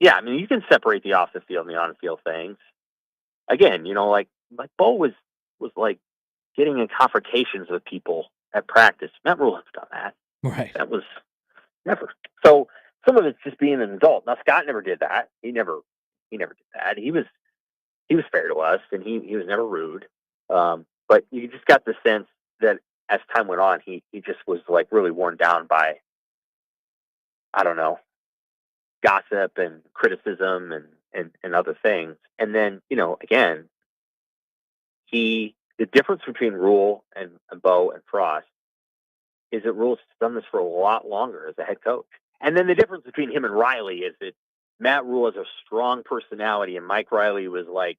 you can separate the off the field and the on the field things. Again, like Bo was like getting in confrontations with people at practice. Matt Rhule has done that. Right. That was never. So some of it's just being an adult. Now Scott never did that. He never did that. He was fair to us, and he was never rude. But you just got the sense that as time went on, he just was like really worn down by, I don't know, gossip and criticism and other things. And then, again, the difference between Rhule and Bo and Frost is that Rhule's done this for a lot longer as a head coach. And then the difference between him and Riley is that Matt Rhule has a strong personality, and Mike Riley was like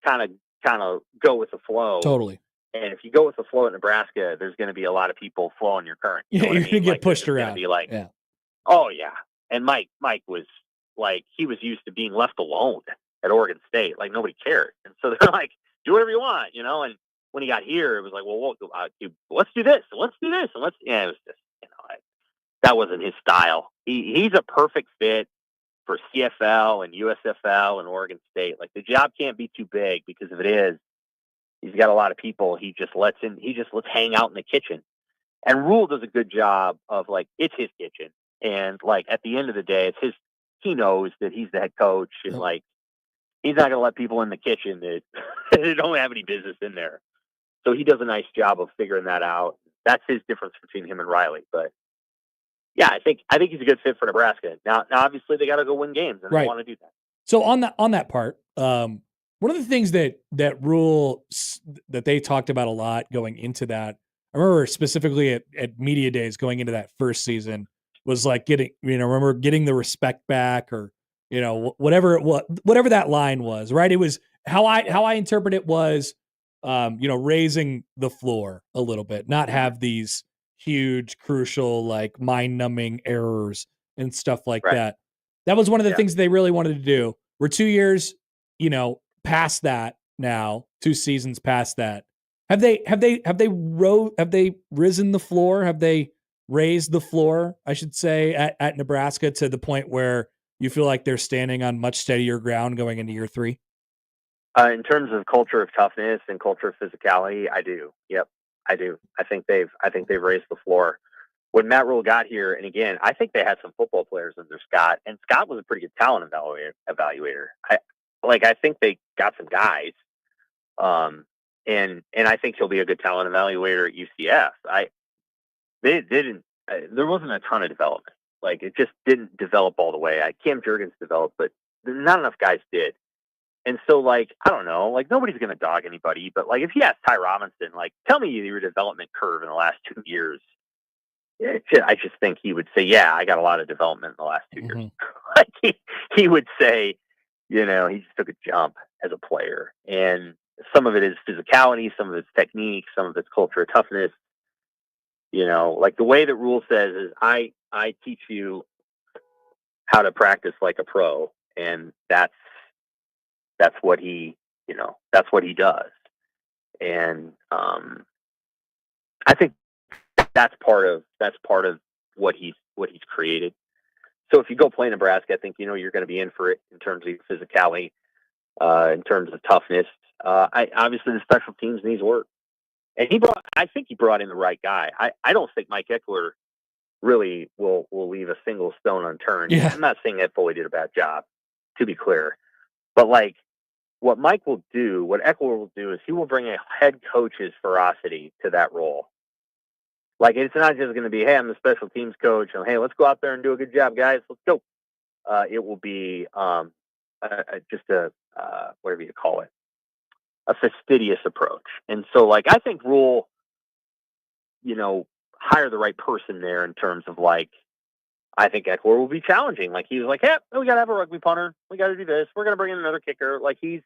kind of go with the flow. Totally. And if you go with the flow at Nebraska, there's going to be a lot of people flowing your current. You're going to get pushed around. around. Be like, yeah. Oh yeah. And Mike was like, he was used to being left alone at Oregon State. Like nobody cared. And so they're like, do whatever you want, and when he got here, it was like, well, let's do this. Let's do this. And it was just, that wasn't his style. He's a perfect fit for CFL and USFL and Oregon State. Like the job can't be too big, because if it is, he's got a lot of people he just lets hang out in the kitchen. And Rhule does a good job of like, it's his kitchen. And like, at the end of the day, he knows that he's the head coach, and like, he's not going to let people in the kitchen that don't have any business in there. So he does a nice job of figuring that out. That's his difference between him and Riley. But yeah, I think he's a good fit for Nebraska. Now obviously they got to go win games, and right. They want to do that. So on that part, one of the things that Rhule that they talked about a lot going into that, I remember specifically at media days going into that first season, was like getting the respect back, or whatever it was, whatever that line was, right? It was how I interpret it was, raising the floor a little bit, not have these huge, crucial, like mind-numbing errors and stuff like right. that. That was one of the things they really wanted to do. We're 2 years, past that now, 2 seasons past that. Have they risen the floor? Have they raised the floor, I should say, at Nebraska to the point where you feel like they're standing on much steadier ground going into year 3? In terms of culture of toughness and culture of physicality, I do. Yep, I do. I think they've raised the floor. When Matt Rhule got here, and again, I think they had some football players under Scott, and Scott was a pretty good talent evaluator. I think they got some guys, and I think he'll be a good talent evaluator at UCF. There wasn't a ton of development. Like, it just didn't develop all the way. Cam Jurgens developed, but not enough guys did. And so, like, I don't know, like, nobody's going to dog anybody, but, like, if you ask Ty Robinson, like, tell me your development curve in the last 2 years, I just think he would say, yeah, I got a lot of development in the last 2 years. Like, he would say, he just took a jump as a player. And some of it is physicality, some of it's technique, some of it's culture of toughness. Like the way that Rhule says is, I teach you how to practice like a pro, and that's what he does. And I think that's part of what he's created. So if you go play Nebraska, I think you're going to be in for it in terms of physicality, in terms of toughness. Obviously the special teams needs work, And I think he brought in the right guy. I don't think Mike Eckler really will leave a single stone unturned. Yeah. I'm not saying Ed Foley did a bad job, to be clear. But like what Mike will do, what Eckler will do is he will bring a head coach's ferocity to that role. Like it's not just going to be, hey, I'm the special teams coach, and hey, let's go out there and do a good job, guys. Let's go. It will be just a whatever you call it, a fastidious approach. And so, like, I think Rhule, hire the right person there in terms of like, I think Eckler will be challenging. Like he was like, hey, we got to have a rugby punter. We got to do this. We're going to bring in another kicker. Like he's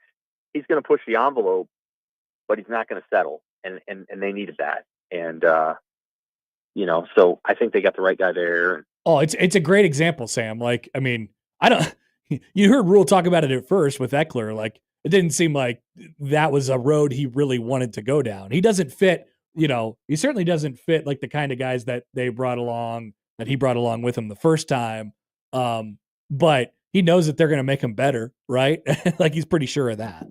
going to push the envelope, but he's not going to settle. And they needed that. And, so I think they got the right guy there. Oh, it's a great example, Sam. Like, I mean, you heard Rhule talk about it at first with Eckler. Like it didn't seem like that was a road he really wanted to go down. He doesn't fit, he certainly doesn't fit like the kind of guys that he brought along with him the first time. But he knows that they're going to make him better, right? Like he's pretty sure of that.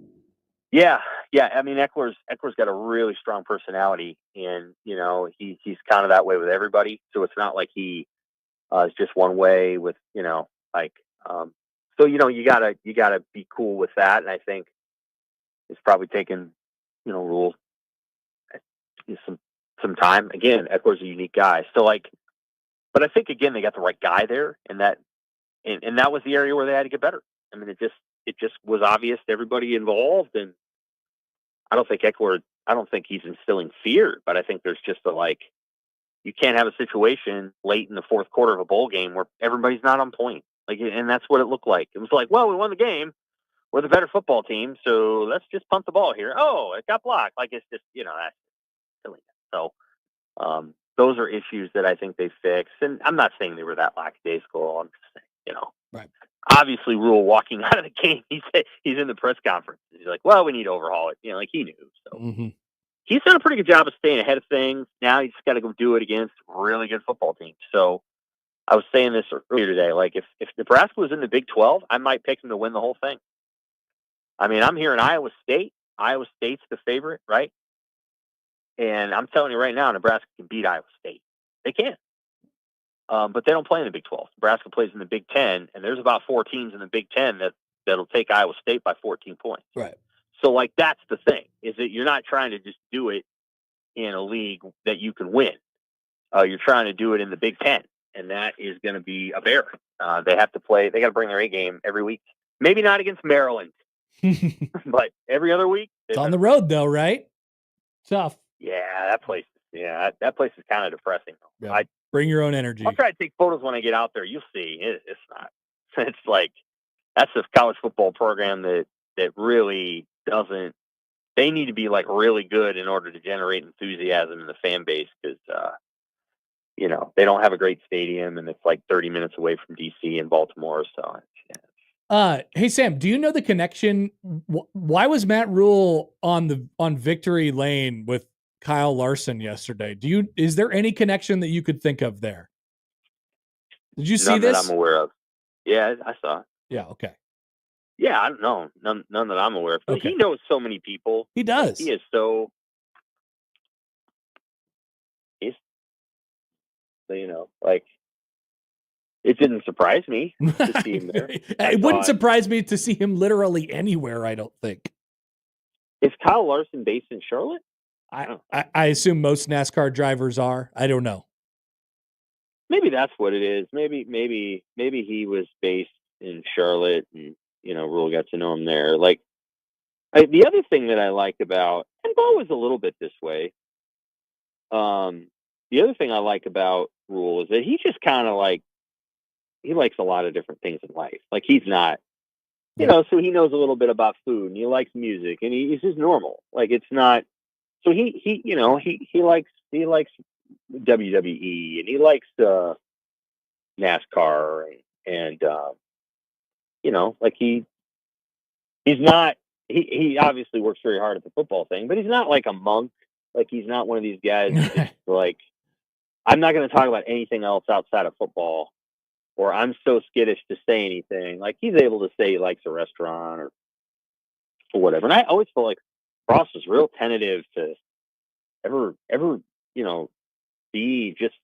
Yeah. I mean, Eckler's got a really strong personality, and he's kind of that way with everybody. So it's not like he is just one way with So you gotta be cool with that, and I think it's probably taken Rhule some time. Again, Eckler's a unique guy, so but I think again they got the right guy there, and that was the area where they had to get better. I mean, it just was obvious to everybody involved, and I don't think he's instilling fear, but I think there's just you can't have a situation late in the fourth quarter of a bowl game where everybody's not on point. And that's what it looked like. It was like, well, we won the game. We're the better football team, so let's just punt the ball here. Oh, it got blocked. It's just, that's silly. So those are issues that I think they fixed. And I'm not saying they were that lackadaisical. I'm just saying, Right. Obviously, Rhule walking out of the game, he's in the press conference. He's like, well, we need to overhaul it. He knew. So he's done a pretty good job of staying ahead of things. Now he's just got to go do it against really good football teams. So I was saying this earlier today. Like if Nebraska was in the Big 12, I might pick them to win the whole thing. I mean, I'm here in Iowa State. Iowa State's the favorite, right? And I'm telling you right now, Nebraska can beat Iowa State. They can. But they don't play in the Big 12. Nebraska plays in the Big 10, and there's about 4 teams in the Big 10 that'll take Iowa State by 14 points. Right. So, that's the thing, is that you're not trying to just do it in a league that you can win. You're trying to do it in the Big 10, and that is going to be a bear. They got to bring their A game every week. Maybe not against Maryland, but every other week. It's on the road, though, right? Tough. Yeah, that place is kind of depressing. Yeah. Bring your own energy. I'll try to take photos when I get out there. You'll see. It's not. It's like that's a college football program that really doesn't. They need to be really good in order to generate enthusiasm in the fan base because they don't have a great stadium and it's 30 minutes away from DC and Baltimore. So. Yeah. Hey Sam, do you know the connection? Why was Matt Rhule on Victory Lane with Kyle Larson yesterday? Is there any connection that you could think of there? Did you see this? That I'm aware of. Yeah, I saw it. Yeah. Okay. Yeah, I don't know. None that I'm aware of. But Okay. He knows so many people. He does. He is so. He's, it didn't surprise me to see him there. It wouldn't surprise me to see him literally anywhere. I don't think. Is Kyle Larson based in Charlotte? I assume most NASCAR drivers are. I don't know. Maybe that's what it is. Maybe he was based in Charlotte, and Rhule got to know him there. The other thing that I like about, and Bo was a little bit this way. The other thing I like about Rhule is that he just kind of he likes a lot of different things in life. He's not, so he knows a little bit about food, and he likes music, and he's just normal. It's not. So he likes WWE, and he likes NASCAR, and he's not. He obviously works very hard at the football thing, but he's not like a monk. He's not one of these guys that's I'm not going to talk about anything else outside of football, or I'm so skittish to say anything. He's able to say he likes a restaurant or whatever. And I always feel like Frost was real tentative to ever, be just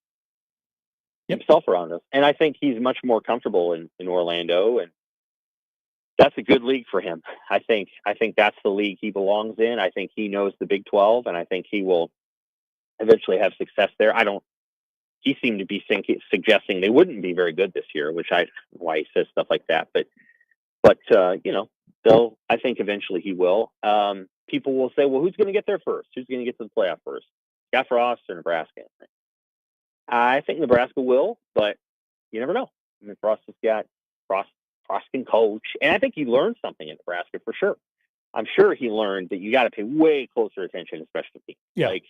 himself around us. And I think he's much more comfortable in Orlando, and that's a good league for him. I think that's the league he belongs in. I think he knows the Big 12, and I think he will eventually have success there. He seemed to be suggesting they wouldn't be very good this year, which why he says stuff like that. But I think eventually he will. People will say, well, who's going to get there first? Who's going to get to the playoff first? Scott Frost or Nebraska? I think Nebraska will, but you never know. I mean, Frost can coach, and I think he learned something in Nebraska for sure. I'm sure he learned that you got to pay way closer attention to special teams. Yeah. Like,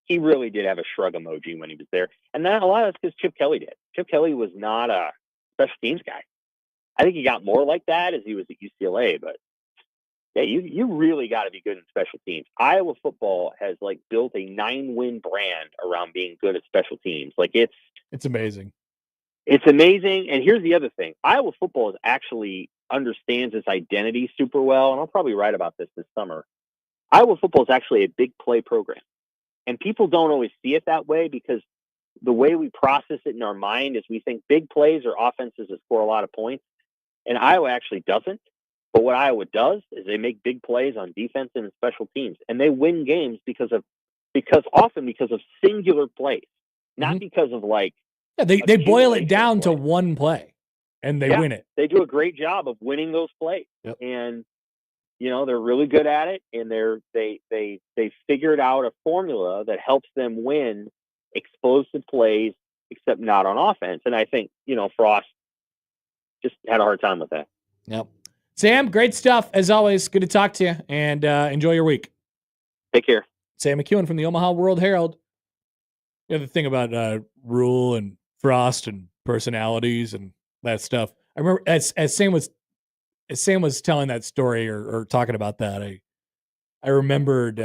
he really did have a shrug emoji when he was there. And that a lot of it's because Chip Kelly did. Chip Kelly was not a special teams guy. I think he got more like that as he was at UCLA, but yeah, you really got to be good in special teams. Iowa football has built a 9-win brand around being good at special teams. It's amazing. It's amazing. And here's the other thing. Iowa football actually understands its identity super well. And I'll probably write about this summer. Iowa football is actually a big play program. And people don't always see it that way because the way we process it in our mind is we think big plays are offenses that score a lot of points. And Iowa actually doesn't. But what Iowa does is they make big plays on defense and special teams. And they win games because of singular plays, not because of they boil it down to one play and they win it. They do a great job of winning those plays. Yep. And they're really good at it, and they figured out a formula that helps them win explosive plays, except not on offense. And I think Frost just had a hard time with that. Yep. Sam, great stuff as always. Good to talk to you, and enjoy your week. Take care. Sam McKewon from the Omaha World Herald. The other thing about Rhule and Frost and personalities and that stuff. I remember as Sam was telling that story or talking about that, I remembered.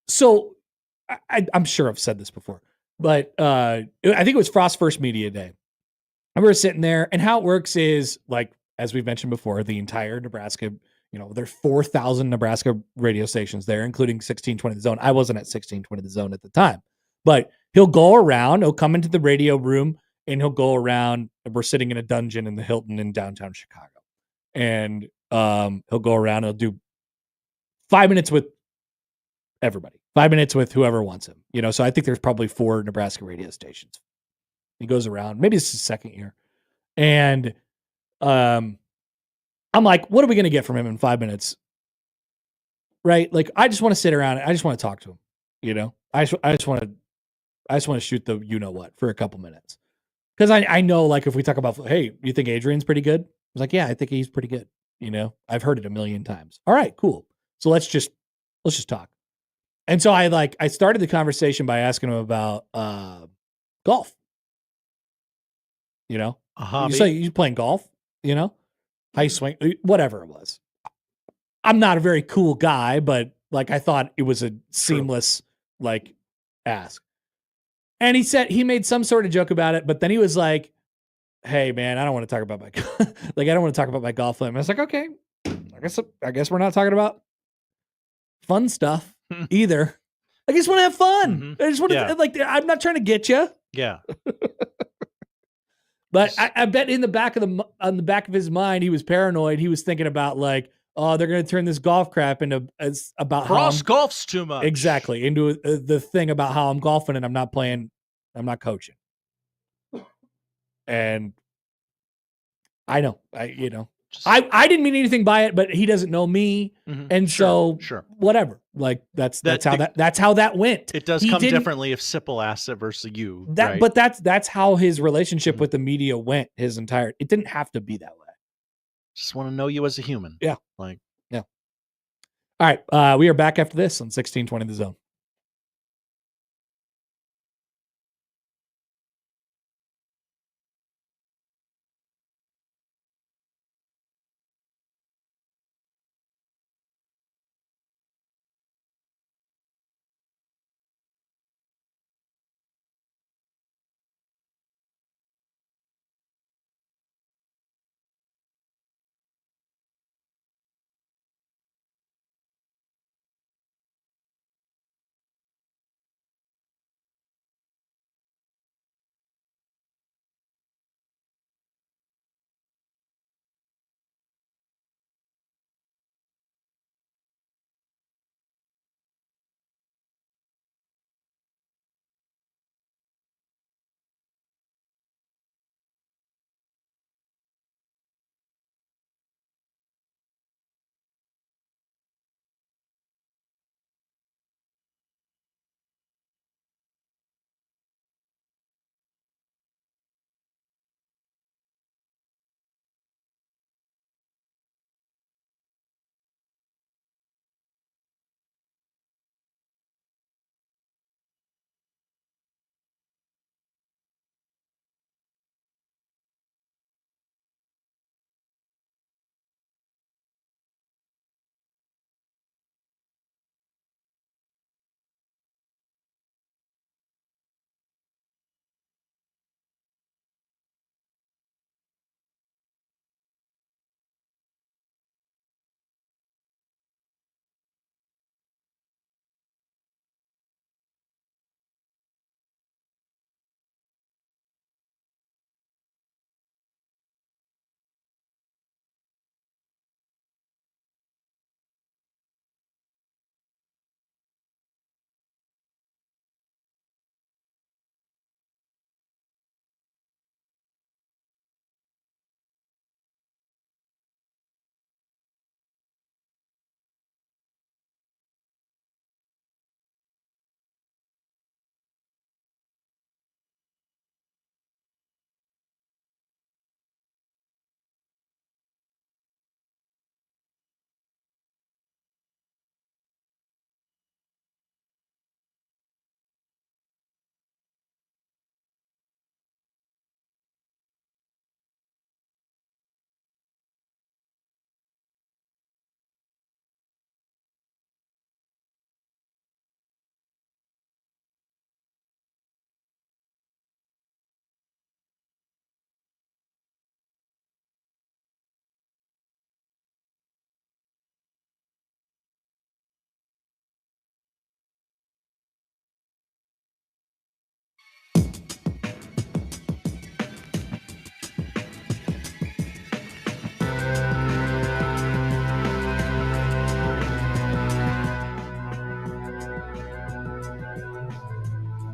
So I'm sure I've said this before, but I think it was Frost's first media day. I remember sitting there, and how it works is as we've mentioned before, the entire Nebraska. There's 4,000 Nebraska radio stations there, including 1620 The Zone. I wasn't at 1620 The Zone at the time, but he'll go around. He'll come into the radio room. And he'll go around. We're sitting in a dungeon in the Hilton in downtown Chicago. And he'll go around. He'll do 5 minutes with everybody. 5 minutes with whoever wants him. So I think there's probably 4 Nebraska radio stations. He goes around. Maybe it's his second year. And I'm like, what are we going to get from him in 5 minutes? Right? I just want to sit around. I just want to talk to him. I just want to shoot the you-know-what for a couple minutes. Because I know, if we talk about, hey, you think Adrian's pretty good? I was like, yeah, I think he's pretty good. I've heard it a million times. All right, cool. So let's just talk. And so I started the conversation by asking him about golf. You playing golf? How you swing? Whatever it was. I'm not a very cool guy, but I thought it was a seamless ask. And he made some sort of joke about it, but then he was like, hey man, I don't want to talk about my, I don't want to talk about my golf swing. I was like, okay, I guess we're not talking about fun stuff either. I just want to have fun. Mm-hmm. I just want to I'm not trying to get you. Yeah. But I bet on the back of his mind, he was paranoid. He was thinking about oh, they're going to turn this golf crap into about Frost golfs too much. Exactly. Into the thing about how I'm golfing and I'm not playing, I'm not coaching. And I know, I didn't mean anything by it, but he doesn't know me. Mm-hmm. And sure. Whatever. That's how that went. It does come differently if Sipple asks it versus you. Right? But that's how his relationship with the media went it didn't have to be that way. Just want to know you as a human. Yeah. Yeah. All right. We are back after this on 1620 The Zone.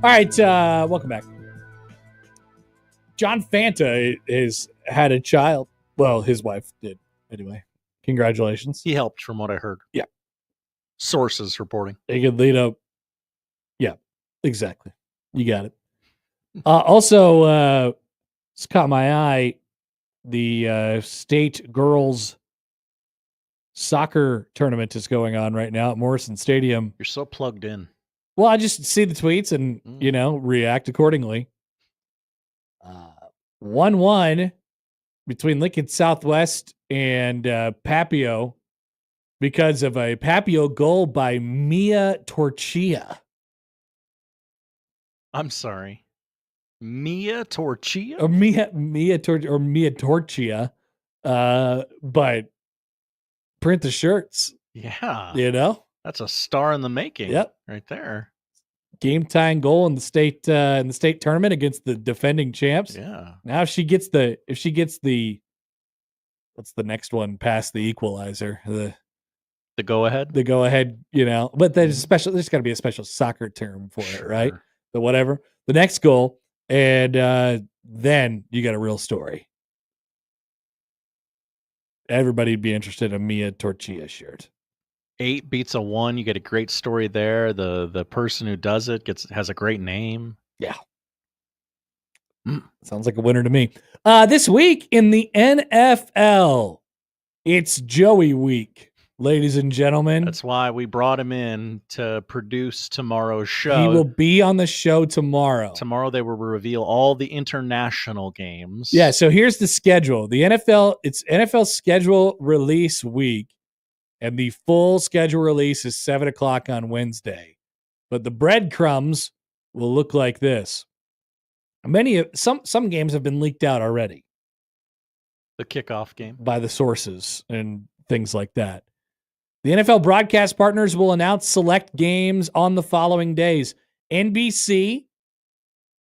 right, welcome back. John Fanta has had a child. Well, his wife did. Anyway, congratulations. He helped, from what I heard. Yeah. Sources reporting. They could lead up. Yeah, exactly. You got it. Also, it's caught my eye. The state girls soccer tournament is going on right now at Morrison Stadium. You're so plugged in. Well, I just see the tweets and, react accordingly. 1-1 between Lincoln Southwest and Papio because of a Papio goal by Mia Torchia. I'm sorry. Mia Torchia? Or Mia Torchia. But print the shirts. Yeah. That's a star in the making. Yep. Right there. Game tying goal in the state tournament against the defending champs. Yeah. Now if she gets the what's the next one past the equalizer? The go ahead. The go ahead, but there's there's gotta be a special soccer term for it, right? But whatever. The next goal, and then you got a real story. Everybody'd be interested in a Mia Torchia shirt. 8 beats a 1. You get a great story there. The person who does it has a great name. Yeah. Sounds like a winner to me. This week in the NFL, it's Joey week, ladies and gentlemen. That's why we brought him in to produce tomorrow's show. He will be on the show tomorrow. Tomorrow they will reveal all the international games. Yeah, so here's the schedule. It's NFL schedule release week. And the full schedule release is 7 o'clock on Wednesday. But the breadcrumbs will look like this. Some games have been leaked out already. The kickoff game. By the sources and things like that. The NFL broadcast partners will announce select games on the following days. NBC,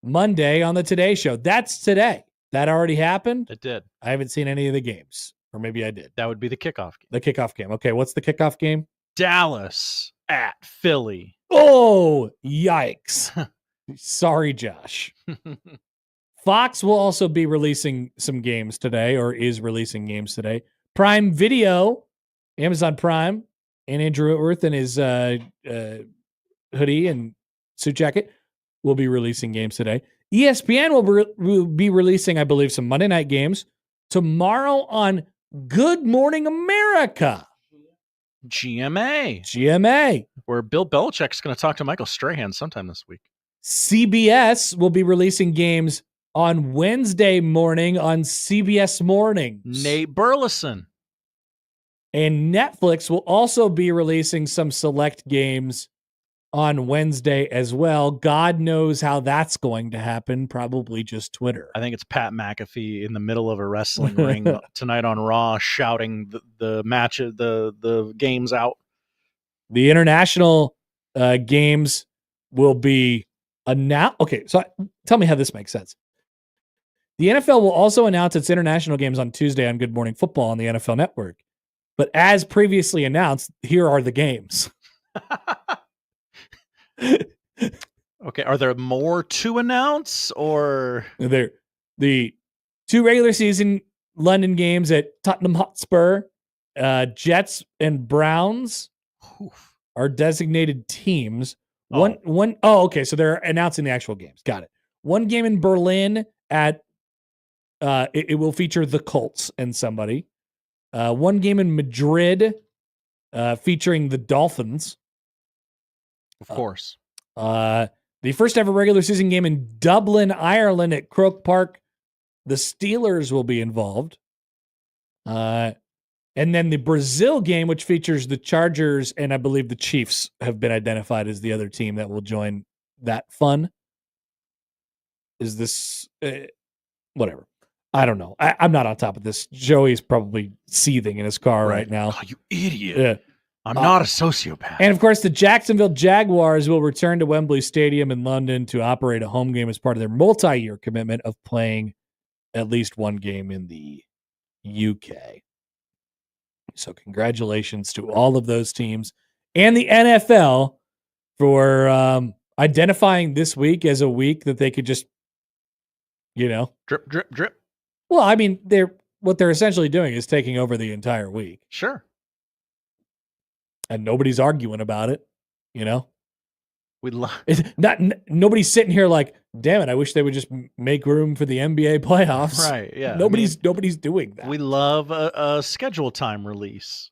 Monday on the Today Show. That's today. That already happened? It did. I haven't seen any of the games. Or maybe I did. That would be the kickoff game. The kickoff game. Okay, what's the kickoff game? Dallas at Philly. Oh, yikes. Sorry, Josh. Fox will also be releasing some games today, or is releasing games today. Prime Video, Amazon Prime, and Andrew Whitworth in his hoodie and suit jacket will be releasing games today. ESPN will be releasing, I believe, some Monday night games tomorrow on Good Morning America. GMA. Where Bill Belichick's going to talk to Michael Strahan sometime this week. CBS will be releasing games on Wednesday morning on CBS Mornings. Nate Burleson. And Netflix will also be releasing some select games on Wednesday as well. God knows how that's going to happen. Probably just Twitter. I think it's Pat McAfee in the middle of a wrestling ring tonight on Raw shouting the match, the games out. The international games will be announced. Okay, so tell me how this makes sense. The NFL will also announce its international games on Tuesday on Good Morning Football on the NFL Network. But as previously announced, here are the games. Okay, are there more to announce, or the 2 regular season London games at Tottenham Hotspur, Jets and Browns are designated teams. Okay, so they're announcing the actual games. Got it. One game in Berlin at it will feature the Colts and somebody. One game in Madrid featuring the Dolphins. Of course. The first ever regular season game in Dublin, Ireland at Croke Park. The Steelers will be involved. And then the Brazil game, which features the Chargers and I believe the Chiefs have been identified as the other team that will join that fun. Is this... whatever. I don't know. I'm not on top of this. Joey's probably seething in his car right now. Oh, you idiot. Yeah. I'm not a sociopath. And of course, the Jacksonville Jaguars will return to Wembley Stadium in London to operate a home game as part of their multi-year commitment of playing at least one game in the UK. So congratulations to all of those teams and the NFL for identifying this week as a week that they could just, drip, drip, drip. Well, I mean, what they're essentially doing is taking over the entire week. Sure. And nobody's arguing about it, We love nobody's sitting here like, damn it, I wish they would just make room for the NBA playoffs. Right, yeah. Nobody's doing that. We love a schedule time release.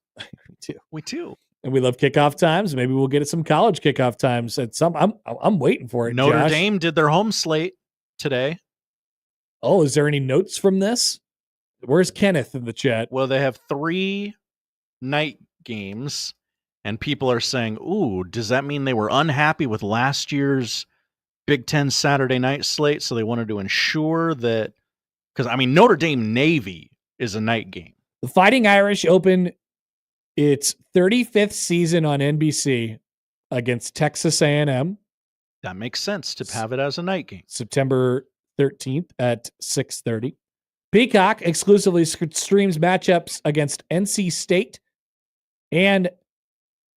We do. And we love kickoff times. Maybe we'll get some college kickoff times at some. I'm waiting for it. Notre Josh. Dame did their home slate today. Oh, is there any notes from this? Where's Kenneth in the chat? Well, they have 3 night games, and people are saying, ooh, does that mean they were unhappy with last year's Big Ten Saturday night slate, so they wanted to ensure that, because, Notre Dame Navy is a night game. The Fighting Irish open its 35th season on NBC against Texas A&M. That makes sense to have it as a night game. September 13th at 6:30. Peacock exclusively streams matchups against NC State and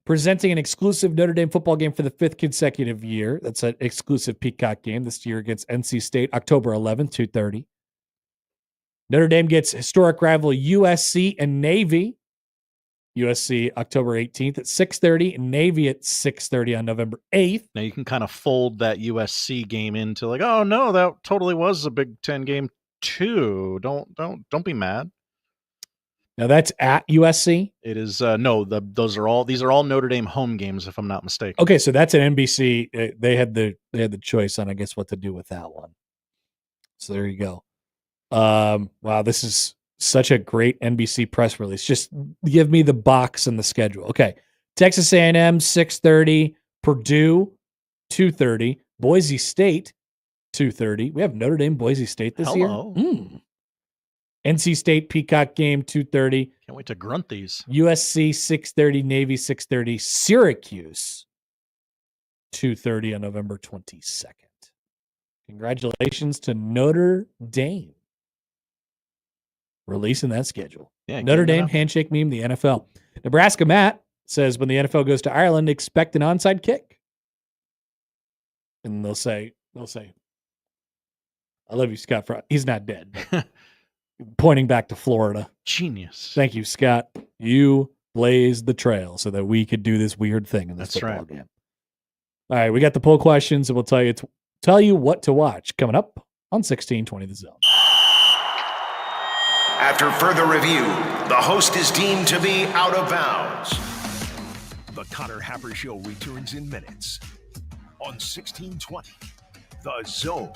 presenting an exclusive Notre Dame football game for the 5th consecutive year. That's an exclusive Peacock game this year against NC State, October 11th, 2:30. Notre Dame gets historic rival USC and Navy. USC October 18th at 6:30, and Navy at 6:30 on November 8th. Now you can kind of fold that USC game into like, oh no, that totally was a Big Ten game too. Don't be mad. Now that's at USC. It is no. These are all Notre Dame home games, if I'm not mistaken. Okay, so that's an NBC. They had the choice on, I guess, what to do with that one. So there you go. Wow, this is such a great NBC press release. Just give me the box and the schedule. Okay, Texas A&M 6:30, Purdue 2:30, Boise State 2:30. We have Notre Dame Boise State this year. NC State Peacock game 2:30. Can't wait to grunt these. USC 6:30, Navy 6:30, Syracuse 2:30 on November 22nd. Congratulations to Notre Dame releasing that schedule. Yeah, Notre Dame handshake meme, the NFL. Nebraska Matt says when the NFL goes to Ireland, expect an onside kick. And they'll say, I love you, Scott. He's not dead. Pointing back to Florida. Genius. Thank you, Scott. You blazed the trail so that we could do this weird thing in this football game. All right, we got the poll questions, and we'll tell you what to watch coming up on 1620 The Zone. After further review, the host is deemed to be out of bounds. The Connor Happer Show returns in minutes on 1620 The Zone.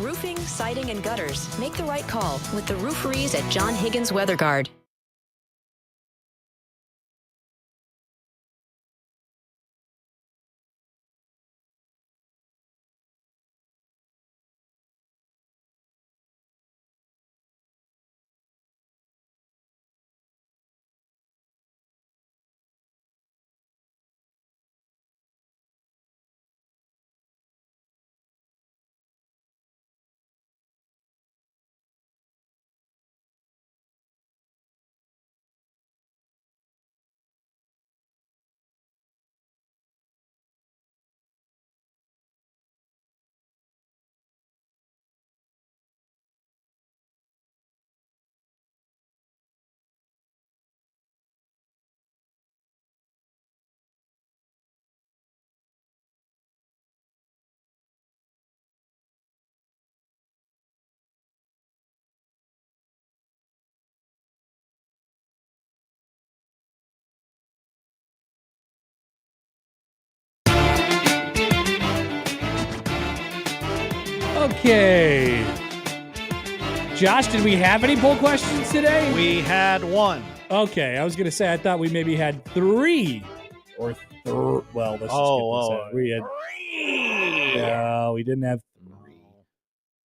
Roofing, siding, and gutters. Make the right call with the rooferees at John Higgins Weather Guard. Okay. Josh, did we have any poll questions today? We had one. Okay, I was going to say I thought we maybe had 3 or well, let's just get this out. We had 3. No, we didn't have 3.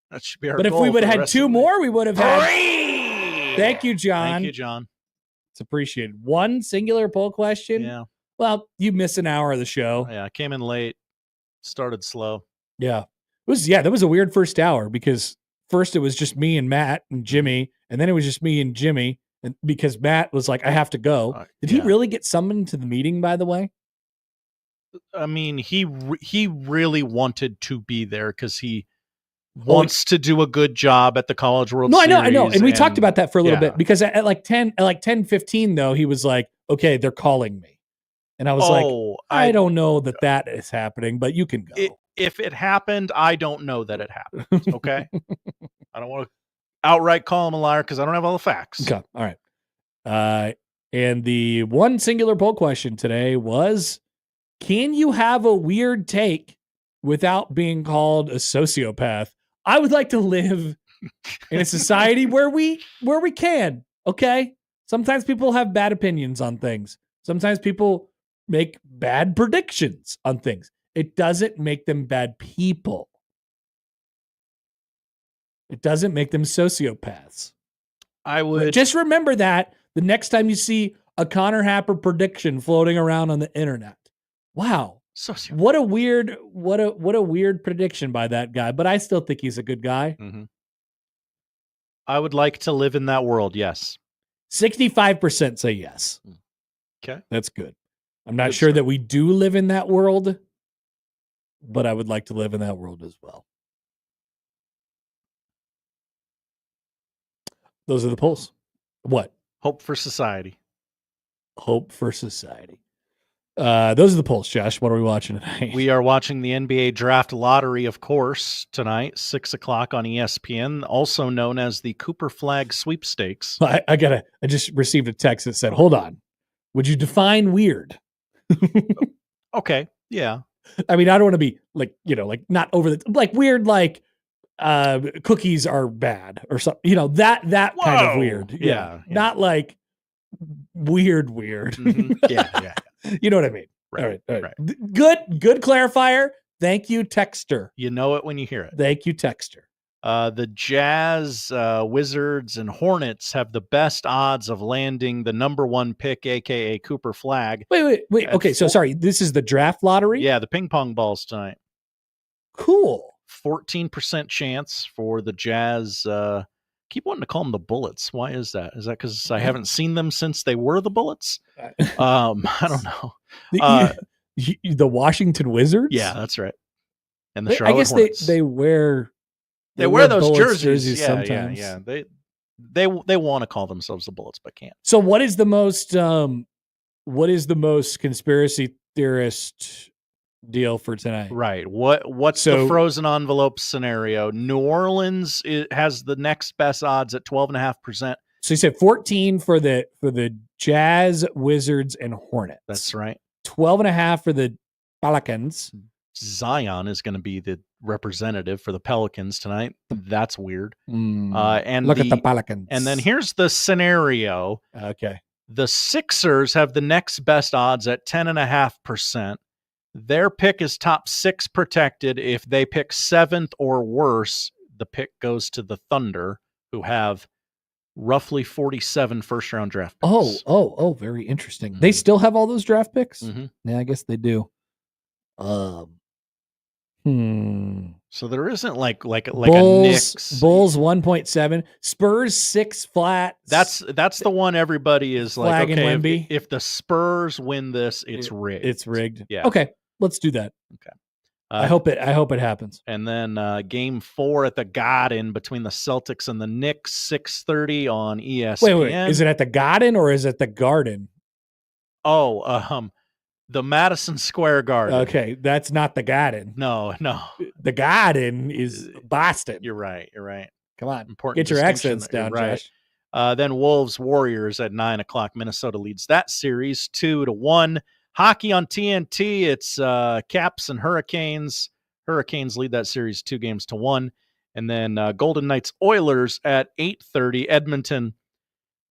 That should be our But if goal we would for have the had rest 2 of the more, we would have had 3. Thank you, John. Thank you, John. It's appreciated. One singular poll question. Yeah. Well, you miss an hour of the show. Yeah, I came in late. Started slow. Yeah. That was a weird first hour because first it was just me and Matt and Jimmy, and then it was just me and Jimmy, and because Matt was like, I have to go. Did he really get summoned to the meeting, by the way? I mean, he really wanted to be there because he wants to do a good job at the College World Series. I know. And we talked about that for a little bit because at like 10:15 though, he was like, okay, they're calling me. And I was like, I don't know that is happening, but you can go. If it happened, I don't know that it happened. Okay. I don't want to outright call him a liar because I don't have all the facts. Okay. All right. And the one singular poll question today was, can you have a weird take without being called a sociopath? I would like to live in a society where we can. Okay. Sometimes people have bad opinions on things. Sometimes people make bad predictions on things. It doesn't make them bad people. It doesn't make them sociopaths. I would just remember that the next time you see a Connor Happer prediction floating around on the internet. Wow. What a weird prediction by that guy, but I still think he's a good guy. Mm-hmm. I would like to live in that world, yes. 65% say yes. Okay. That's good. I'm not sure that we do live in that world, but I would like to live in that world as well. Those are the polls. What? Hope for society. Hope for society. Those are the polls, Josh. What are we watching tonight? We are watching the NBA Draft Lottery, of course, tonight, 6:00 on ESPN, also known as the Cooper Flag Sweepstakes. I just received a text that said, hold on. Would you define weird? Okay. Yeah. I mean, I don't want to be like not over the like weird, like cookies are bad or something, that kind of weird. Yeah. Not like weird. Mm-hmm. Yeah. You know what I mean? Right. All right. Good clarifier. Thank you, Texter. You know it when you hear it. Thank you, Texter. The Jazz, Wizards, and Hornets have the best odds of landing the number 1 pick, a.k.a. Cooper Flag. Wait. Okay, so sorry. This is the draft lottery? Yeah, the ping pong balls tonight. Cool. 14% chance for the Jazz. Keep wanting to call them the Bullets. Why is that? Is that because I haven't seen them since they were the Bullets? I don't know. The Washington Wizards? Yeah, that's right. And the Charlotte I guess Hornets. they wear... They wear those Bullets jerseys sometimes. Yeah. They want to call themselves the Bullets, but can't. So what is the most conspiracy theorist deal for tonight? Right. What's the frozen envelope scenario? New Orleans has the next best odds at 12.5%. So you said 14 for the Jazz, Wizards, and Hornets. That's right. 12.5 for the Pelicans. Zion is going to be the representative for the Pelicans tonight. That's weird. And look at the Pelicans. And then here's the scenario. Okay. The Sixers have the next best odds at 10.5%. Their pick is top 6 protected. If they pick 7th or worse, the pick goes to the Thunder, who have roughly 47 first-round draft picks. Oh, very interesting. They still have all those draft picks? Mm-hmm. Yeah, I guess they do. So there isn't like Bulls, a Knicks. Bulls 1.7, Spurs 6 flat. That's the one everybody is like, okay, if the Spurs win this, it's rigged. It's rigged. Yeah. Okay, let's do that. Okay. I hope it happens. And then game 4 at the Garden between the Celtics and the Knicks, 6:30 on ESPN. Wait, is it at the Garden or is it the Garden? The Madison Square Garden. Okay, that's not the Garden. No. The Garden is Boston. You're right. Come on, important. Get your accents down, right. Josh. Then Wolves Warriors at 9:00. Minnesota leads that series 2-1. Hockey on TNT. It's Caps and Hurricanes. Hurricanes lead that series 2-1. And then Golden Knights Oilers at 8:30. Edmonton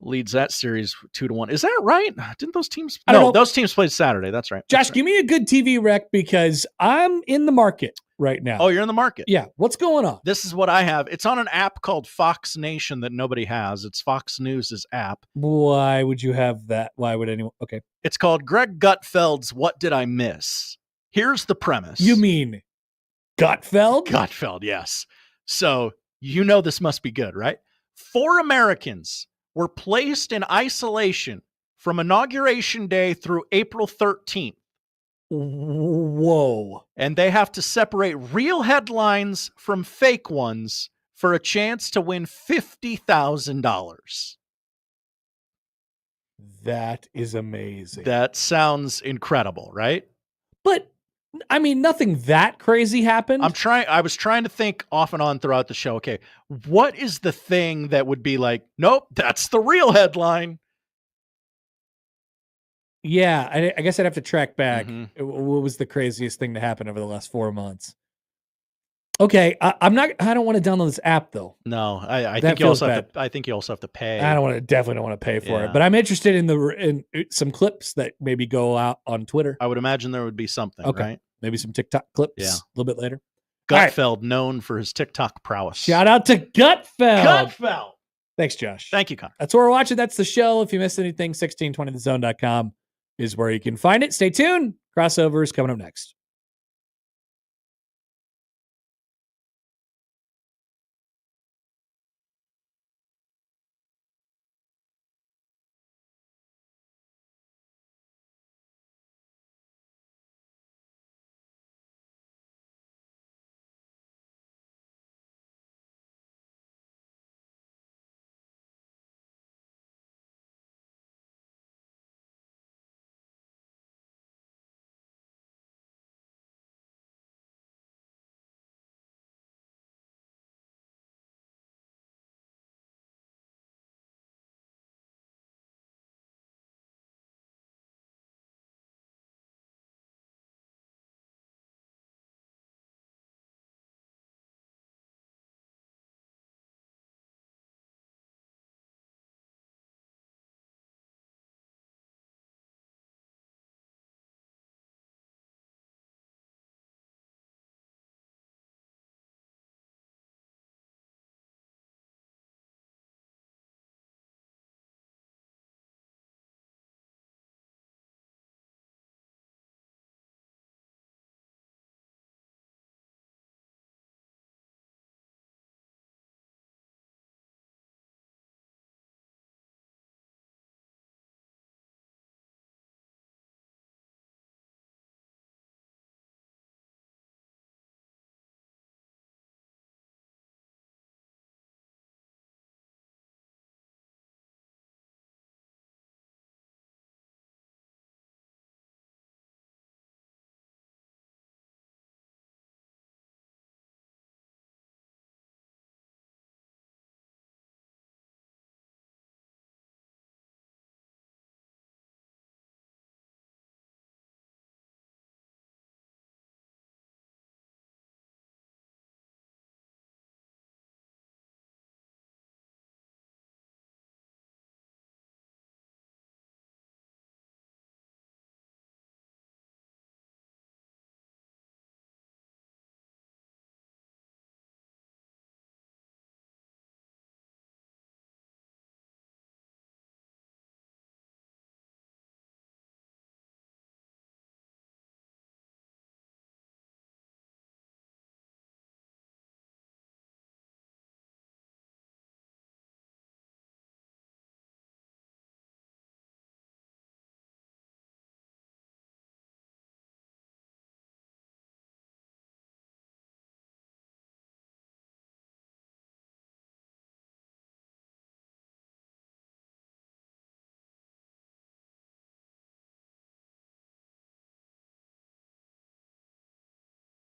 leads that series 2-1. Is that right? Didn't those teams? I don't know. Those teams played Saturday. That's right. Josh, give me a good TV rec because I'm in the market right now. Oh, you're in the market. Yeah. What's going on? This is what I have. It's on an app called Fox Nation that nobody has. It's Fox News' app. Why would you have that? Why would anyone? Okay. It's called Greg Gutfeld's What Did I Miss? Here's the premise. You mean Gutfeld? Gutfeld, yes. So you know this must be good, right? 4 Americans were placed in isolation from Inauguration Day through April 13th. Whoa. And they have to separate real headlines from fake ones for a chance to win $50,000. That is amazing. That sounds incredible, right? But I mean, nothing that crazy happened. I was trying to think off and on throughout the show. Okay, what is the thing that would be like, nope, that's the real headline? Yeah, I guess I'd have to track back. What was the craziest thing to happen over the last 4 months? Okay, I don't want to download this app though. No, I think you also have to. I think you also have to pay. Definitely don't want to pay for it. But I'm interested in some clips that maybe go out on Twitter. I would imagine there would be something. Okay, right? Maybe some TikTok clips. Yeah, a little bit later. Gutfeld, known for his TikTok prowess. Shout out to Gutfeld. Gutfeld. Thanks, Josh. Thank you, Connor. That's where we're watching. That's the show. If you missed anything, 1620thezone.com is where you can find it. Stay tuned. Crossovers coming up next.